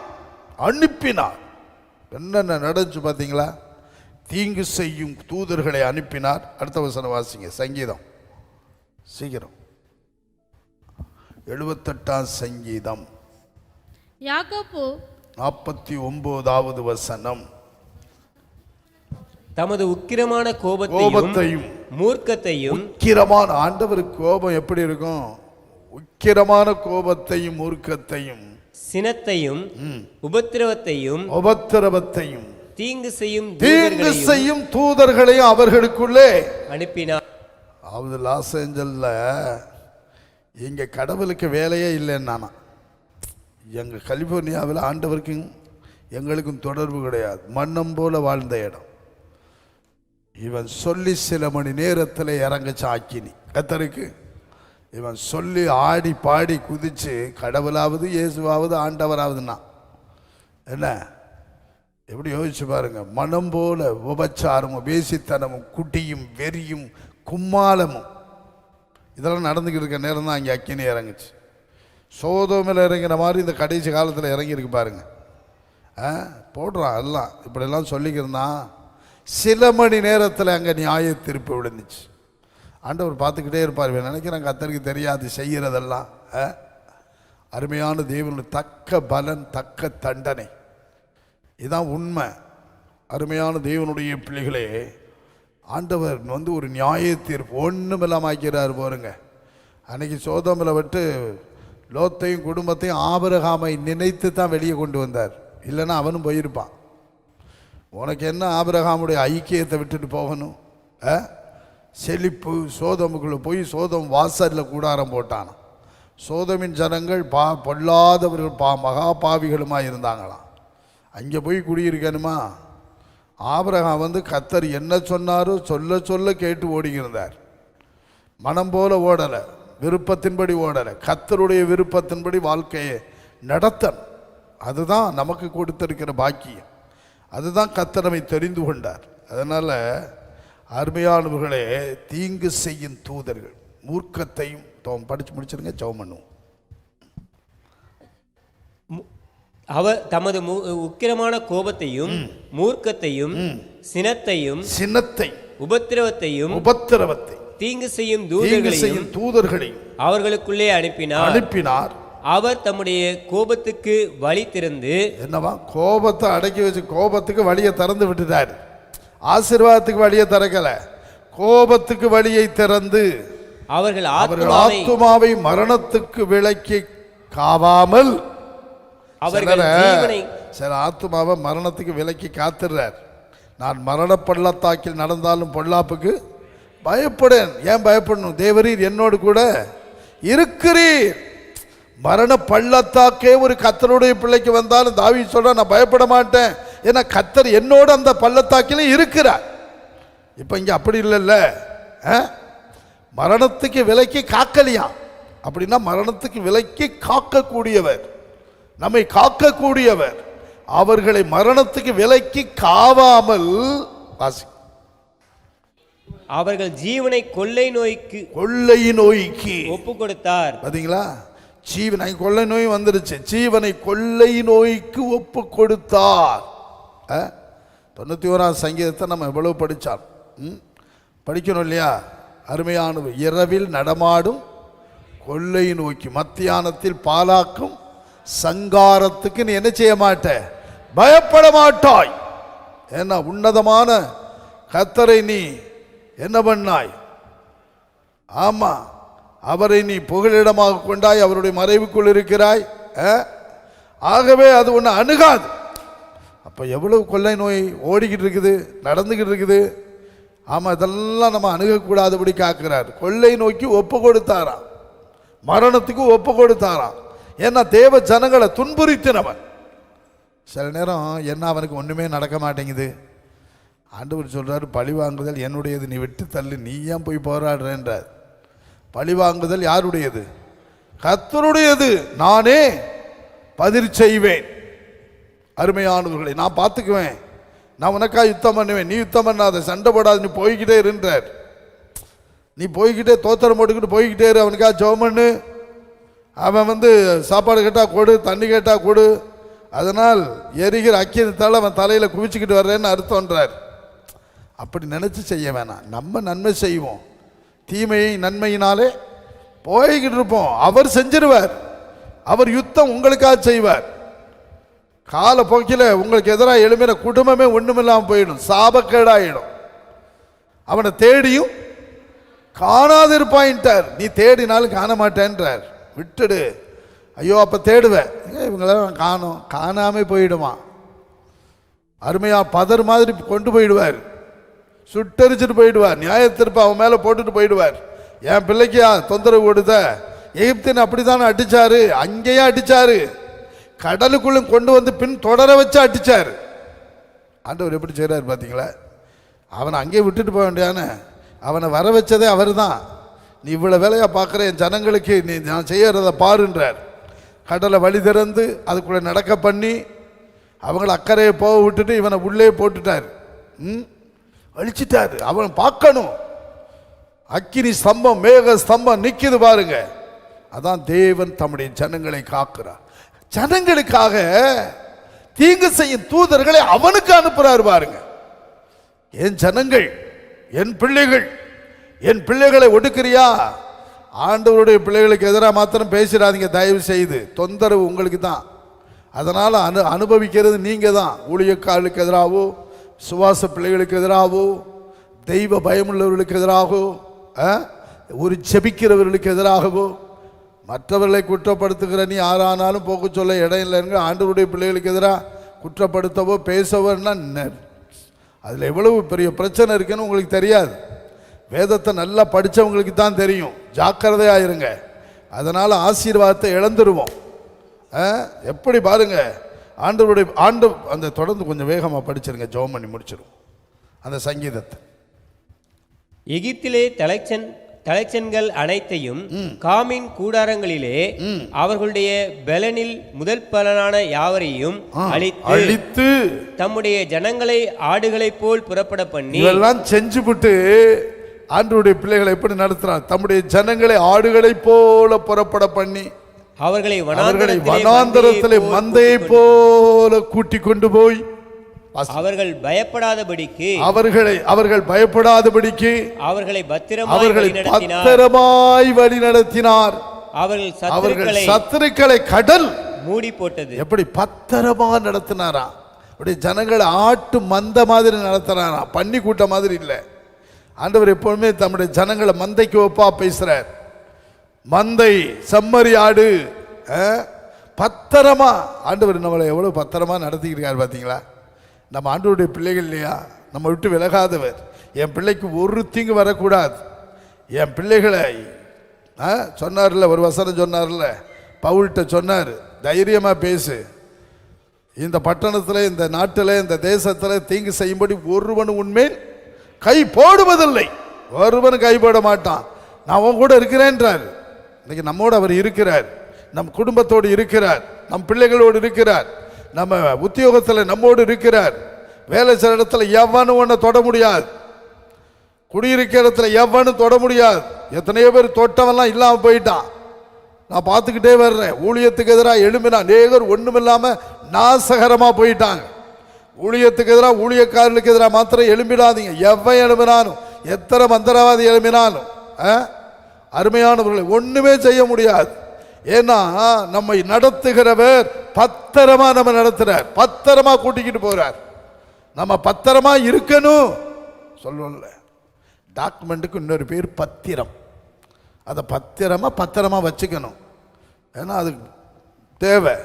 S6: என்னென்ன நடந்துச்சு பார்த்தீங்களா? தீங்கு செய்யும் தூதர்களை அனுப்பினார். அடுத்த வசனம் வாசிங்க, சங்கீதம் சீக்கிரம். 78ஆம் சங்கீதம்
S5: யாக்கோபு
S6: 49வது வசனம்.
S1: தமது உக்கிரமான கோபத்தையும் மூர்க்கத்தையும்.
S6: உக்கிரமான ஆண்டவருக்கு கோபம் எப்படி இருக்கும்? உக்கிரமான கோபத்தையும் மூர்க்கத்தையும்
S1: சினத்தையும் உபத்திரவத்தையும் தீங்கு செய்யும்
S6: தூதர்களையும் அவர்களுக்குள்ளே
S1: அனுப்பினார்.
S6: அதாவது லாஸ் ஏஞ்சல்ல இங்க கடவுளுக்கு வேலையே இல்லைன்னா, எங்க கலிபோர்னியாவில் ஆண்டவருக்கும் எங்களுக்கும் தொடர்பு கிடையாது. மன்னம் போல வாழ்ந்த இடம். இவன் சொல்லி சில மணி நேரத்தில் இறங்கச்சு ஆக்கினி கத்தருக்கு. இவன் சொல்லி ஆடி பாடி குதிச்சு, கடவுளாவது இயேசுவாவது ஆண்டவராவதுன்னா என்ன எப்படி யோசிச்சு பாருங்க. மனம் போல உபச்சாரமும் வேசித்தனமும் குட்டியும் வெறியும் கும்மாலமும் இதெல்லாம் நடந்துக்கிட்டு இருக்க நேரம் தான் அங்கே அக்கினி இறங்குச்சு. சோதோமில் இறங்கின மாதிரி இந்த கடைசி காலத்தில் இறங்கியிருக்கு பாருங்க. போடுறான் எல்லாம் இப்படியெல்லாம் சொல்லிக்கிருந்தான். சில மணி நேரத்தில் அங்கே நியாய தீர்ப்பு விழுந்துச்சு. ஆண்டவர் பார்த்துக்கிட்டே இருப்பார். நினைக்கிறேன் கர்த்தருக்கு தெரியாது செய்கிறதெல்லாம். அருமையான தேவனுடைய தக்க பலன், தக்க தண்டனை, இதுதான் உண்மை. அருமையான தேவனுடைய பிள்ளைகளே, ஆண்டவர் ஒரு நியாய தீர்ப்பு ஒன்றுமெல்லாம் ஆக்கிறார் பாருங்க. அன்னைக்கு சோதோமில் விட்டு லோத்தையும் குடும்பத்தையும் ஆபிரகாமை நினைத்து தான் வெளியே கொண்டு வந்தார். இல்லைன்னா அவனும் போயிருப்பான். உனக்கு என்ன ஆபிரகாமுடைய ஐக்கியத்தை விட்டுட்டு போகணும்? செழிப்பு சோதமுக்குள்ளே போய் சோதம் வாசலில் கூடாரம் போட்டான். சோதமின் ஜனங்கள் பொல்லாதவர்கள் மகா பாவிகளுமாக இருந்தாங்களாம். அங்கே போய் குடியிருக்கணுமா? ஆபிரகாம் கர்த்தர் என்ன சொன்னாரோ சொல்ல கேட்டு ஓடிக்கிருந்தார். மனம் போல ஓடலை, விருப்பத்தின்படி ஓடலை, கர்த்தருடைய விருப்பத்தின்படி வாழ்க்கையை நடத்தணும். அதுதான் நமக்கு கொடுத்திருக்கிற பாக்கியம். அதுதான் கர்த்தர் நம்மை தெரிந்து கொண்டார். அதனால் அருமையானவர்களே, தீங்கு செய்யும் தூதர்கள் மூர்க்கத்தையும் படித்து முடிச்சிருங்க, ஜெபம் பண்ணுவோம்.
S1: அவர் தமது உக்கிரமான கோபத்தையும் மூர்க்கத்தையும் சினத்தையும் உபத்திரவத்தை தீங்கு செய்யும்
S6: தூதர்களையும்
S1: அவர்களுக்குள்ளே அனுப்பினார். அவர் தம்முடைய கோபத்துக்கு வழி திறந்து,
S6: என்னவா கோபத்தை அடக்கி வச்சு கோபத்துக்கு வழியை திறந்து விட்டுட்டார். ஆசீர்வாதத்துக்கு வழியை திறக்கல, கோபத்துக்கு வழியை திறந்து அவர்கள் ஆத்துமாவை மரணத்துக்கு விலக்கி காவாமல், சில ஆத்துமாவை மரணத்துக்கு விலக்கி காத்துறார். நான் மரண பள்ளத்தாக்கில் நடந்தாலும் பொல்லாப்புக்கு பயப்படேன். ஏன் பயப்படணும்? தேவரீர் என்னோடு கூட இருக்கிறீர். மரண பள்ளத்தாக்கே ஒரு கர்த்தருடைய பிள்ளைக்கு வந்தாலும் தாவீது சொல்ற, நான் பயப்பட மாட்டேன், ஏன்னா கர்த்தர் என்னோடு அந்த பள்ளத்தாக்கிலும் இருக்கிறார். இப்போ இங்கே அப்படி இல்லைல்ல, மரணத்துக்கு விலக்கி காக்கலையா? அப்படின்னா மரணத்துக்கு விலக்கி காக்கக்கூடியவர், நம்மை காக்கக்கூடியவர். அவர்களை மரணத்துக்கு விலக்கி காவாமல்
S1: அவர்கள் ஜீவனை கொள்ளை நோய்க்கு ஒப்பு கொடுத்தார்.
S6: பாத்தீங்களா? ஜீவனை கொள்ளை நோய் வந்துருச்சு, ஜீவனை கொள்ளை நோய்க்கு ஒப்பு கொடுத்தார். 91ஆம் சங்கீதத்தை நம்ம எவ்வளவு படித்தால் படிக்கணும் இல்லையா? அருமையானது. இரவில் நடமாடும் கொள்ளை நோக்கி, மத்தியானத்தில் பாலாக்கும் சங்காரத்துக்கு நீ என்ன செய்ய மாட்ட? பயப்பட மாட்டாய். ஏன்னா உன்னதமான கர்த்தரை நீ என்ன பண்ணாய்? ஆமா, அவரை நீ புகலிடமாக கொண்டாய், அவருடைய மறைவுக்குள் இருக்கிறாய். ஆகவே அது ஒன்று அணுகாது. அப்போ எவ்வளவு கொள்ளை நோய் ஓடிக்கிட்டு இருக்குது, நடந்துக்கிட்டு இருக்குது. ஆமாம், இதெல்லாம் நம்ம அணுகக்கூடாதபடி காக்கிறார். கொள்ளை நோக்கி ஒப்பு கொடுத்தாராம், மரணத்துக்கு ஒப்பு கொடுத்தாராம். ஏன்னா தேவ ஜனங்களை துன்புறுத்தினவன். சில நேரம் என்ன அவனுக்கு ஒன்றுமே நடக்க மாட்டேங்குது. ஆண்டவர் சொல்கிறார், பழி வாங்குதல் என்னுடையது, நீ விட்டு தள்ளு, நீ ஏன் போய் போராடுறேன்றார். பழி வாங்குதல் யாருடையது? கர்த்தருடையது. நானே பதில் செய்வேன். அருமையானவர்களை, நான் பார்த்துக்குவேன், நான் உனக்காக யுத்தம் பண்ணுவேன், நீ யுத்தம் பண்ணாத, சண்டை போடாது, நீ போய்கிட்டே இருன்றார். நீ போய்கிட்டே தோத்திரம் போட்டுக்கிட்டு போய்கிட்டே இரு, அவனுக்காக ஜெபம் பண்ணு. அவன் சாப்பாடு கேட்டால் கொடு, தண்ணி கேட்டால் கொடு. அதனால் எரிகிற அக்கியத்தால் அவன் தலையில் குவிச்சுக்கிட்டு வர்றேன்னு அர்த்தம்ன்றார். அப்படி நினச்சி செய்ய வேணாம். நம்ம நன்மை செய்வோம், தீமையை நன்மையினாலே போய்கிட்டு இருப்போம். அவர் செஞ்சிருவார், அவர் யுத்தம் உங்களுக்காக செய்வார். கால போக்கில் உங்களுக்கு எதிராக எழுமின குடும்பமே ஒன்றுமில்லாமல் போயிடும், சாபக்கேடாயிடும். அவனை தேடியும் காணாதிருப்பாயின்ட்டார். நீ தேடினாலும் காண மாட்டேன்றார். விட்டுடு. ஐயோ அப்போ தேடுவேன், இவங்களெல்லாம் காணும், காணாமல் போயிடுவான். அருமையாக பதர் மாதிரி கொண்டு போயிடுவார், சுட்டரிச்சுட்டு போயிடுவார், நியாயத்திருப்ப அவன் மேலே போட்டுட்டு போயிடுவார். என் பிள்ளைக்கு தொந்தரவு கொடுத்த எகிப்தின் அப்படி தானே அடித்தார், அங்கேயே அடித்தார், கடலுக்குள்ளும் கொண்டு வந்து பின் தொடர வச்சு அடித்தார். ஆண்டவர் எப்படி செய்கிறார் பார்த்தீங்களா? அவனை அங்கேயே விட்டுட்டு போக வேண்டியானே, அவனை வர வச்சதே அவர் தான். நீ இவ்வளோ வேலையாக பார்க்குற என் ஜனங்களுக்கு நீ நான் செய்யறத பாருன்றார். கடலை வழி திறந்து அதுக்குள்ளே நடக்க பண்ணி அவங்கள அக்கறையை போக விட்டுட்டு இவனை உள்ளே போட்டுட்டார், அழிச்சிட்டாரு. அவன் பார்க்கணும். அக்கினி ஸ்தம்பம் மேக ஸ்தம்பம் நிற்கிது பாருங்க. அதான் தேவன் தம்முடைய ஜனங்களை காக்கிறார். ஜனங்களுக்காக தீங்கு செய்யும் தூதர்களை அவனுக்கு அனுப்புறாரு பாருங்க. என் ஜனங்கள், என் பிள்ளைகள், என் பிள்ளைகளை ஒடுக்கிறியா? ஆண்டவருடைய பிள்ளைகளுக்கு எதிராக மாத்திரம் பேசிடாதீங்க தயவு செய்து. தொந்தரவு உங்களுக்கு தான். அதனால் அனுபவிக்கிறது நீங்கள் தான். ஊழியக்காரர்களுக்கு எதிராகவோ, சுவாச பிள்ளைகளுக்கு எதிராகவோ, தெய்வ பயமுள்ளவர்களுக்கு எதிராகவோ, ஒரு ஜெபிக்கிறவர்களுக்கு எதிராகவோ, மற்றவர்களை குற்றப்படுத்துகிற நீ யாரானாலும் போக்கு சொல்ல இடம் இல்லைங்க. ஆண்டவருடைய பிள்ளைகளுக்கு எதிராக குற்றப்படுத்தவோ பேசவோன்னா அதில் எவ்வளவு பெரிய பிரச்சனை இருக்குன்னு உங்களுக்கு தெரியாது. வேதத்தை நல்லா படித்தவங்களுக்கு தான் தெரியும். ஜாக்கிரதையாக இருங்க. அதனால் ஆசீர்வாதத்தை இழந்துருவோம். எப்படி பாருங்க, ஆண்டவருடைய அந்த தொடர்ந்து கொஞ்சம் வேகமாக படிச்சிருங்க, ஜெபம் பண்ணி முடிச்சிடும் அந்த சங்கீதத்தை.
S1: எகிப்திலே தலைச்சன் தலைச்சன்கள் அனைத்தையும் காமின் கூடாரங்களிலே அவர்களுடைய பெலனில் முதல் பலனான யாவரையும்
S6: அழித்து
S1: தம்முடைய ஜனங்களை ஆடுகளைப் போல் புறப்பட பண்ணி
S6: இதெல்லாம் செஞ்சுவிட்டு ஆண்டவருடைய பிள்ளைகளை எப்படி நடத்துறார்? தம்முடைய ஜனங்களை ஆடுகளைப் போல புறப்பட பண்ணி
S1: அவர்களை
S6: வனாந்தரத்திலே மந்தையை போல கூட்டி கொண்டு போய்
S1: அவர்கள் பயப்படாதபடிக்கு
S6: அவர்கள் பயப்படாதபடிக்கு
S1: அவர்களை
S6: பத்திரமாய் வழி நடத்தினார். அவர்கள் சத்துருக்களை கடல்
S1: மூடி போட்டது.
S6: எப்படி பத்திரமா நடத்தினாரா? அப்படி ஜனங்களை ஆட்டு மந்த மாதிரி நடத்தினாரா, பன்னி கூட்ட மாதிரி இல்லை. ஆண்டவர் எப்பவுமே தம்முடைய ஜனங்களை மந்தைக்கு ஒப்பா பேசுறார். மந்தை செம்மறி ஆடு பத்திரமா ஆண்டவர் நம்மளை எவ்வளவு பத்திரமா நடத்திக்கிறார் பார்த்தீங்களா? நம்ம ஆண்டவருடைய பிள்ளைகள் இல்லையா? நம்ம விட்டு விலகாதவர். என் பிள்ளைக்கு ஒரு தீங்கு வரக்கூடாது. என் பிள்ளைகளை சொன்னார்ல, ஒரு வசனம் சொன்னார்ல, பவுல்கிட்ட சொன்னார், தைரியமாக பேசு, இந்த பட்டணத்தில், இந்த நாட்டில், இந்த தேசத்தில் தீங்கு செய்யும்படி ஒருவன் உண்மையில் கை போடுவதில்லை. ஒருவன் கை போட மாட்டான். நான் உன் கூட இருக்கிறேன்றார். இன்னைக்கு நம்மோடு அவர் இருக்கிறார். நம் குடும்பத்தோடு இருக்கிறார். நம் பிள்ளைகளோடு இருக்கிறார். நம்ம உத்தியோகத்தில் நம்மோடு இருக்கிறார். வேலை செய்கிற இடத்துல எவனும் ஒன்றை தொட முடியாது. குடியிருக்கிற இடத்துல எவனும் தொட முடியாது. எத்தனையோ பேர் தொட்டவெல்லாம் இல்லாமல் போயிட்டான். நான் பார்த்துக்கிட்டே வர்றேன். ஊழியத்துக்கு எதிராக எழும்பினான் நேகர் ஒன்றும் இல்லாமல் நாசகரமாக போயிட்டாங்க. ஊழியத்துக்கு எதிராக, ஊழியக்காரர்களுக்கு எதிராக மாத்திரம் எழும்பிடாதீங்க. எவன் எழும்பினாலும், எத்தனை மந்திரவாதி எழும்பினாலும் அருமையானவர்களை ஒன்றுமே செய்ய முடியாது. ஏன்னா நம்மை நடத்துகிறவர் பத்திரமா நம்ம நடத்துறார், பத்திரமா கூட்டிக்கிட்டு போறார். நம்ம பத்திரமா இருக்கணும். சொல்லல, டாக்குமெண்ட்டுக்கு இன்னொரு பேர் பத்திரம். அதை பத்திரமா வச்சுக்கணும். ஏன்னா அது தேவை.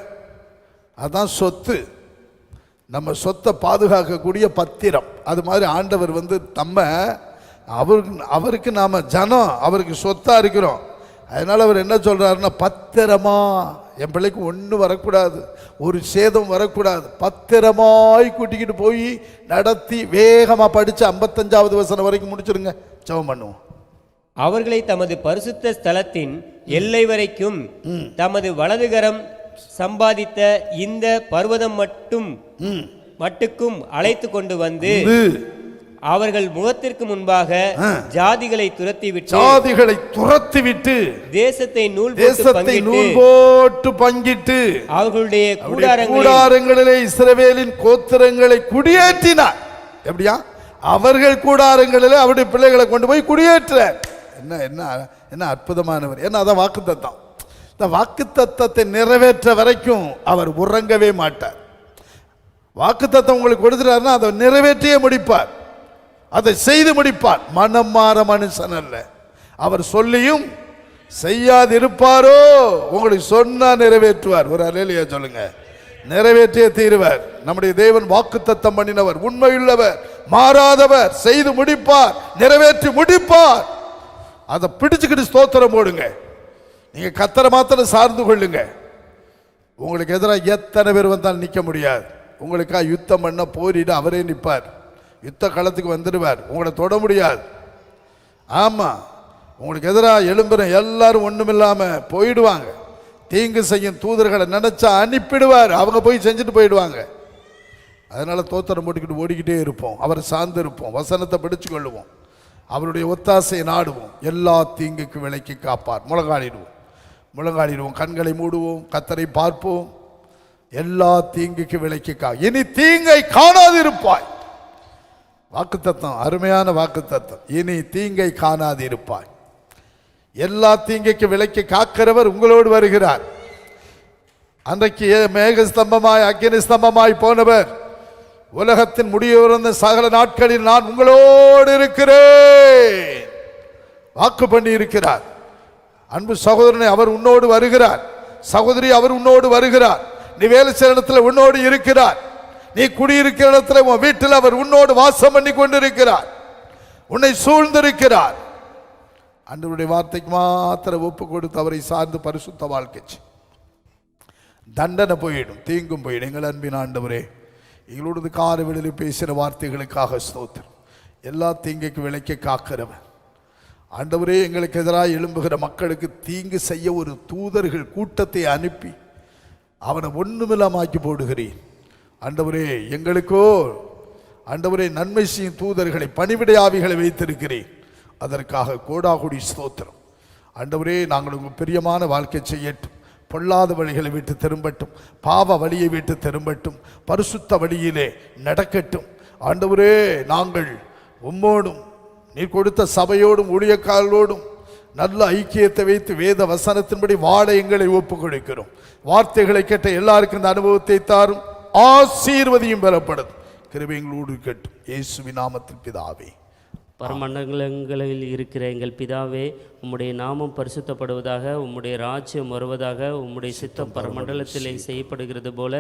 S6: அதுதான் சொத்து. நம்ம சொத்தை பாதுகாக்கக்கூடிய பத்திரம். அது மாதிரி ஆண்டவர் நம்ம அவருக்கு நாம ஜனம், அவருக்கு சொத்தா இருக்கிறோம். அதனால அவர் என்ன சொல்றாருன்னா, பத்திரமா, என் பிள்ளைக்கு ஒன்றும் வரக்கூடாது, ஒரு சேதம் வரக்கூடாது, பத்திரமாய் கூட்டிக்கிட்டு போய் நடத்தி வேகமாக படித்து 55வது வசனம் வரைக்கும் முடிச்சிருங்க. ஜெபம் பண்ணுவோம்.
S1: அவர்களை தமது பரிசுத்த ஸ்தலத்தின் எல்லை வரைக்கும் தமது வலதுகரம் சம்பாதித்த இந்த பர்வதம் மட்டுக்கும் அழைத்து கொண்டு வந்து அவர்கள் முகத்திற்கு முன்பாக ஜாதிகளை துரத்திவிட்டு தேசத்தை நூல் போட்டு பங்கிட்டு அவர்களுடைய கூடாரங்களிலே இஸ்ரவேலின் கோத்திரங்களை குடியேற்றினார். எப்படியா? அவர்கள் கூடாரங்களிலே அவருடைய பிள்ளைகளை கொண்டு போய் குடியேற்றார். என்ன என்ன என்ன அற்புதமானவர்! ஏன்னா அதான் வாக்குத்தத்தம். இந்த வாக்குத்தத்தத்தை நிறைவேற்ற வரைக்கும் அவர் உறங்கவே மாட்டார். வாக்குத்தத்தம் உங்களுக்கு கொடுத்துட்டாருன்னா அதை நிறைவேற்றியே முடிப்பார், அதை செய்து முடிப்பார். மனம் மாற மனுஷன் அல்ல. அவர் சொல்லியும் செய்யாதிருப்பாரோ? உங்களுக்கு சொன்னா நிறைவேற்றுவார். ஒரு அல்லேலூயா சொல்லுங்க. நிறைவேற்றியே தீருவார். நம்முடைய தேவன் வாக்குத்தத்தம் பண்ணினவர், உண்மையுள்ளவர், மாறாதவர், செய்து முடிப்பார், நிறைவேற்றி முடிப்பார். அதை பிடிச்சுக்கிட்டு ஸ்தோத்திரம் போடுங்க. நீங்க கர்த்தரை மாத்திரம் சார்ந்து கொள்ளுங்க. உங்களுக்கு எதிராக எத்தனை பேர் வந்தாலும் நிற்க முடியாது. உங்களுக்காக யுத்தம் பண்ண போரிட அவரே நிற்பார். யுத்த களத்துக்கு வந்துடுவார். உங்களை தொட முடியாது. ஆமாம், உங்களுக்கு எதிராக எழும்புற எல்லாரும் ஒன்றுமில்லாமல் போயிடுவாங்க. தீங்கு செய்யும் தூதர்களை நினச்சா அனுப்பிடுவார். அவங்க போய் செஞ்சுட்டு போயிடுவாங்க. அதனால் தோத்திரம் போட்டுக்கிட்டு ஓடிக்கிட்டே இருப்போம். அவரை சார்ந்து இருப்போம். வசனத்தை பிடிச்சு கொள்ளுவோம். அவருடைய ஒத்தாசையை நாடுவோம். எல்லா தீங்குக்கு விலைக்கு காப்பார். முழங்காடிடுவோம். கண்களை மூடுவோம். கர்த்தரை பார்ப்போம். எல்லா தீங்குக்கு விலைக்கு இனி தீங்கை காணாதிருப்பாய். வாக்குத்தத்தம், அருமையான வாக்குத்தத்தம். இனி தீங்கை காணாதிருப்பாய். எல்லா தீங்கைக்கு விலைக்கு காக்கிறவர் உங்களோடு வருகிறார். அன்றைக்கு மேக ஸ்தம்பமாய் அக்கினி ஸ்தம்பமாய் போனவர், உலகத்தின் முடிவுறந்த சகல நாட்களில் நான் உங்களோடு இருக்கிறேன் வாக்கு பண்ணி இருக்கிறார். அன்பு சகோதரனை, அவர் உன்னோடு வருகிறார். சகோதரி, அவர் உன்னோடு வருகிறார். நீ வேலை செய்கிற இடத்துல உன்னோடு இருக்கிறார். நீ குடியிருக்கிற இடத்துல உன் வீட்டில் அவர் உன்னோடு வாசம் பண்ணி கொண்டிருக்கிறார். உன்னை சூழ்ந்திருக்கிறார். ஆண்டவருடைய வார்த்தைக்கு மாத்திர ஒப்பு கொடுத்து அவரை சார்ந்து பரிசுத்த வாழ்க்கை தண்டனை போயிடும், தீங்கும் போயிடும். எங்கள் அன்பின் ஆண்டவரே, எங்களோடது காரவெளியில் பேசுகிற வார்த்தைகளுக்காக ஸ்தோத்திரம். எல்லா தீங்கைக்கு விலைக்கு காக்கிறவன்,
S6: ஆண்டவரே, எங்களுக்கு எதிராக எழும்புகிற மக்களுக்கு தீங்கு செய்ய ஒரு தூதர்கள் கூட்டத்தை அனுப்பி அவனை ஒண்ணுமில்லாமாக்கி போடுகிறேன். ஆண்டவரே, எங்களுக்கோ ஆண்டவரே நன்மை செய்யும் தூதர்களை பணிவிடையாவிகளை வைத்திருக்கிறேன். அதற்காக கோடாகுடி ஸ்தோத்திரம். ஆண்டவரே, நாங்கள் உங்கள் பிரியமான வாழ்க்கை செய்யட்டும். பொல்லாத வழிகளை விட்டு திரும்பட்டும். பாவ வழியை விட்டு திரும்பட்டும். பரிசுத்த வழியிலே நடக்கட்டும். ஆண்டவரே, நாங்கள் உம்மோடும் நீர் கொடுத்த சபையோடும் ஊழியக்காரர்களோடும் நல்ல ஐக்கியத்தை வைத்து வேத வசனத்தின்படி வாழ எங்களை ஒப்புக் கொடுக்கிறோம். வார்த்தைகளை கேட்ட எல்லாருக்கும் இந்த அனுபவத்தை தாரும். ஆசீர்வதியும் பெறப்படும். கிருபை எங்களோடு இருக்கட்டும். இயேசுவின் நாமத்தில் பிதாவே.
S2: பரமண்டலங்களில் இருக்கிற எங்கள் பிதாவே, உம்முடைய நாமம் பரிசுத்தப்படுவதாக, உம்முடைய ராஜ்யம் வருவதாக, உம்முடைய சித்தம் பரமண்டலத்திலே செய்யப்படுகிறது போல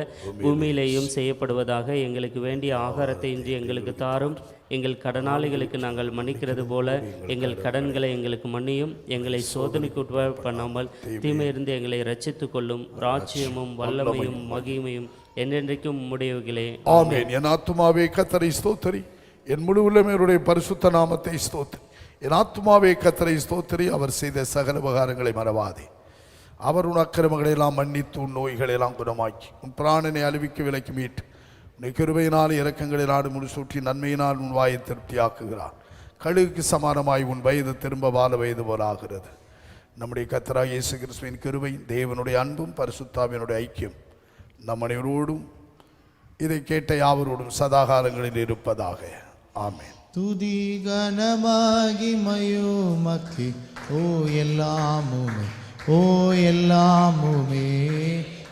S2: பூமியிலேயும் செய்யப்படுவதாக. எங்களுக்கு வேண்டிய ஆகாரத்தை இன்று எங்களுக்கு தாரும். எங்கள் கடனாளிகளுக்கு நாங்கள் மன்னிக்கிறது போல எங்கள் கடன்களை எங்களுக்கு மன்னியும். எங்களை சோதனைக்கு உட்பட பண்ணாமல் தீமையிலிருந்து எங்களை ரட்சித்துக் கொள்ளும். ராஜ்யமும் வல்லமையும் மகிமையும் என்றென்றைக்கும் உம்முடையவைகளே.
S6: ஆமென். என் ஆத்துமாவே கர்த்தரை ஸ்தோத்திரி, என் முழு உள்ளமையுடைய பரிசுத்த நாமத்தை ஸ்தோத்திரி. என் ஆத்துமாவே கர்த்தரை ஸ்தோத்திரி, அவர் செய்த சகல உபகாரங்களை மறவாதே. அவர் உன் அக்கிரமங்களை எல்லாம் மன்னித்து உன் நோய்களை எல்லாம் குணமாக்கி உன் பிராணனை அழிவிக்க விலக்கி மீட்டு உன்னை கிருபையினால் இரக்கங்களில் ஆடு முடிசூட்டி நன்மையினால் உன் வாயை திருப்தியாக்குகிறார். கழுகுக்கு சமானமாய் உன் வயது திரும்ப வாழ வயது போலாகிறது. நம்முடைய கர்த்தராகிய இயேசு கிறிஸ்துவின் கிருபை, தேவனுடைய அன்பும் பரிசுத்தாவினுடைய ஐக்கியம் நம் அனைவரோடும் இதை கேட்ட யாவரோடும் சதாகாலங்களில் இருப்பதாக. ஆமென்.
S4: துதி கனமகிமையுமக்கி ஓ எல்லாமுமே, ஓ எல்லாமுமே.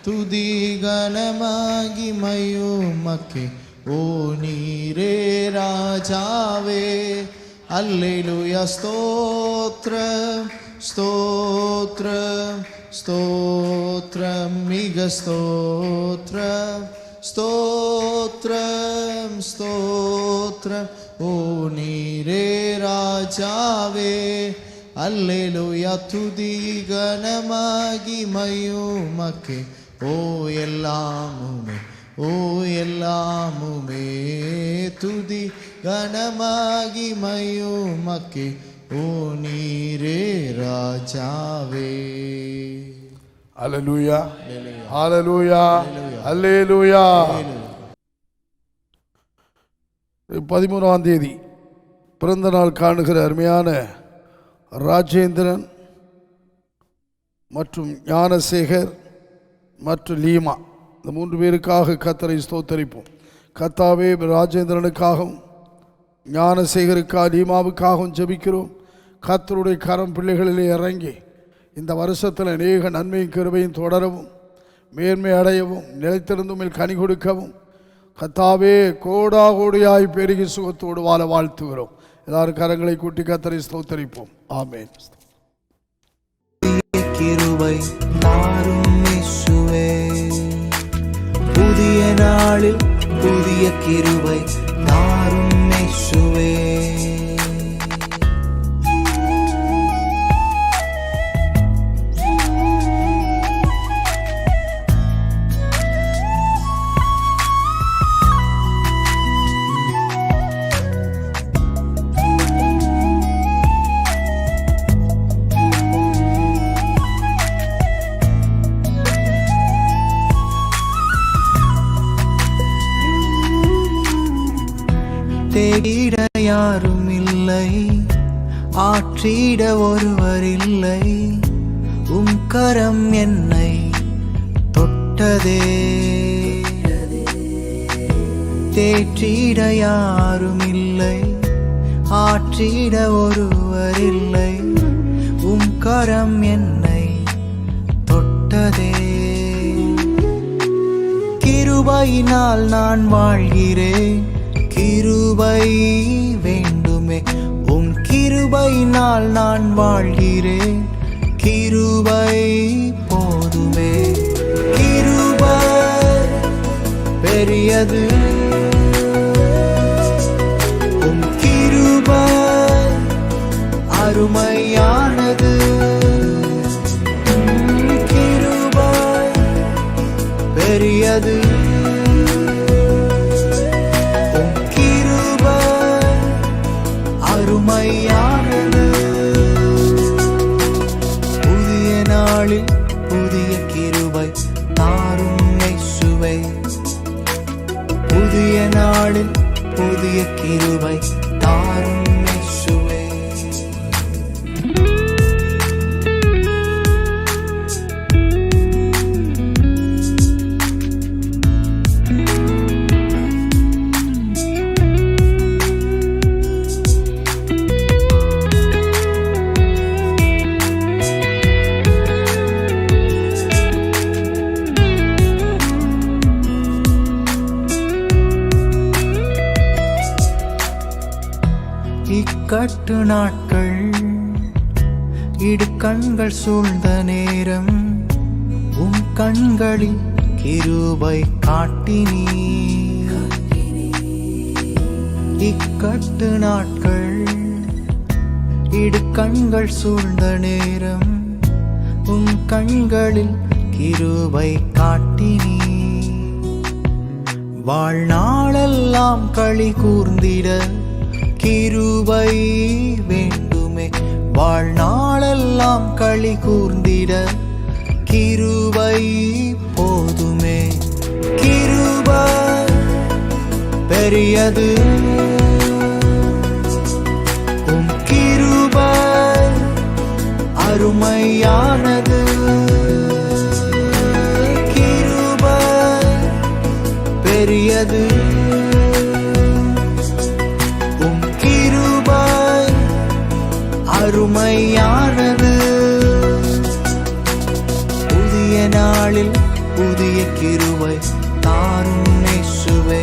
S4: துதி கனமகிமையுமக்கி ஓ நீரே ராஜாவே. அல்லேலூயா. ஸ்தோத்ரம் ஸ்தோத்ரம் ஸ்தோத்ரம் மிக ஸ்தோத்ரம் ஸ்தோத்ரம் ஸ்தோத்ரம் ஓ நீரே ராஜாவே. அல்லேலூயா. துதி கனமகிமையுமக்கே ஓ எல்லாமுமே, ஓ எல்லாமுமே. துதி கனமகிமையுமக்கே ஓ நீரே ராஜாவே.
S6: அல்லேலூயா, அல்லேலூயா, அல்லேலூயா. 13ஆம் தேதி பிறந்த நாள் காணுகிற அருமையான ராஜேந்திரன் மற்றும் ஞானசேகர் மற்றும் லீமா, இந்த 3 பேருக்காக கர்த்தரை ஸ்தோத்தரிப்போம். கர்த்தாவே, ராஜேந்திரனுக்காகவும் ஞானசேகருக்காக லீமாவுக்காகவும் ஜெபிக்கிறோம். கர்த்தருடைய கரம் பிள்ளைகளிலே இறங்கி இந்த வருஷத்தில் அநேக நன்மையும் கிருபையும் தொடரவும், மேன்மை அடையவும், நிலைத்திருந்தும் கனி கொடுக்கவும் கர்த்தாவே கோடாகோடியாய் பெருகி சுகத்தோடு வாழ வாழ்த்துகிறோம். எல்லாரும் கரங்களை கூட்டி கர்த்தரை ஸ்தோத்தரிப்போம். ஆமென்.
S7: கிருபை நாரும் இயேசுவே, புதிய நாளில் புதிய கிருபை நாரும் இயேசுவே. தேடிட யாரும் இல்லை, ஆற்றிட ஒருவர் இல்லை. உம் கரம் என்னை தொட்டதே. தேற்றிட யாரும் இல்லை, ஆற்றிட ஒருவர் இல்லை. உம் கரம் என்னை தொட்டதே. கிருபையினால் நான் வாழ்கிறேன், கிருபை வேண்டுமே. உம் கிருபையினால் நான் வாழ்கிறேன், கிருபை போதுமே. கிருபை பெரியது, உம் கிருபை அருமையானது. கிருபை பெரியது, அருமையானது. இக்கட்டு நாட்கள் இடுக்கண்கள் சூழ்ந்த நேரம் உம் கண்களில் கிருபை காட்டினீர். இக்கட்டு நாட்கள் இடுக்கண்கள் சூழ்ந்த நேரம் உம் கண்களில் கிருபை காட்டினீர். வாழ்நாளெல்லாம் களி கூர்ந்திட கிருபை வேண்டுமே. வாழ்நாளெல்லாம் களி கூர்ந்திட கிருபை போதுமே. கிருபை பெரியது, உம் கிருபை அருமையானது. கிருபை பெரியது, உம் கிருபை அருமையானது. புதிய நாளில் புதிய கிருபை தாரும் இயேசுவே.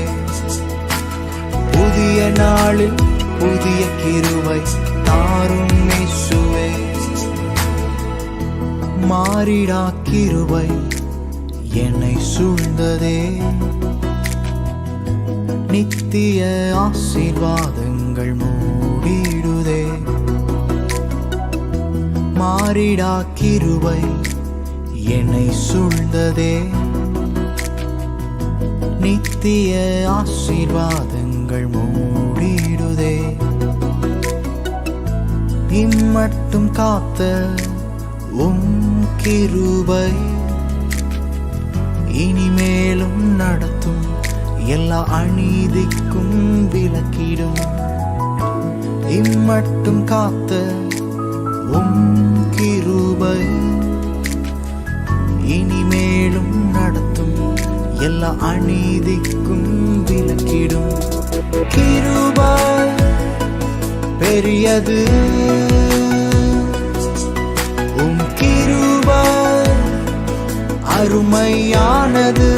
S7: புதிய நாளில் புதிய கிருபை தாரும் இயேசுவே. மாறிடா கிருபை என்னை சூழ்ந்ததே. நித்திய ஆசீர்வாதங்கள் மூடிடுதே. மாறிடா கிருபை என்னை சூழ்ந்ததே. நித்திய ஆசீர்வாதங்கள் மூடிடுதே. இம்மட்டும் காத்த உம் கிருபை இனிமேலும் நடத்தும். எல்லா அநீதிக்கும் விலக்கிடும். இம்மட்டும் காத்த உம் கிருபை இனிமேலும் நடத்தும். எல்லா அநீதிக்கும் விலக்கிடும். கிருபை பெரியது, உம் கிருபை அருமையானது.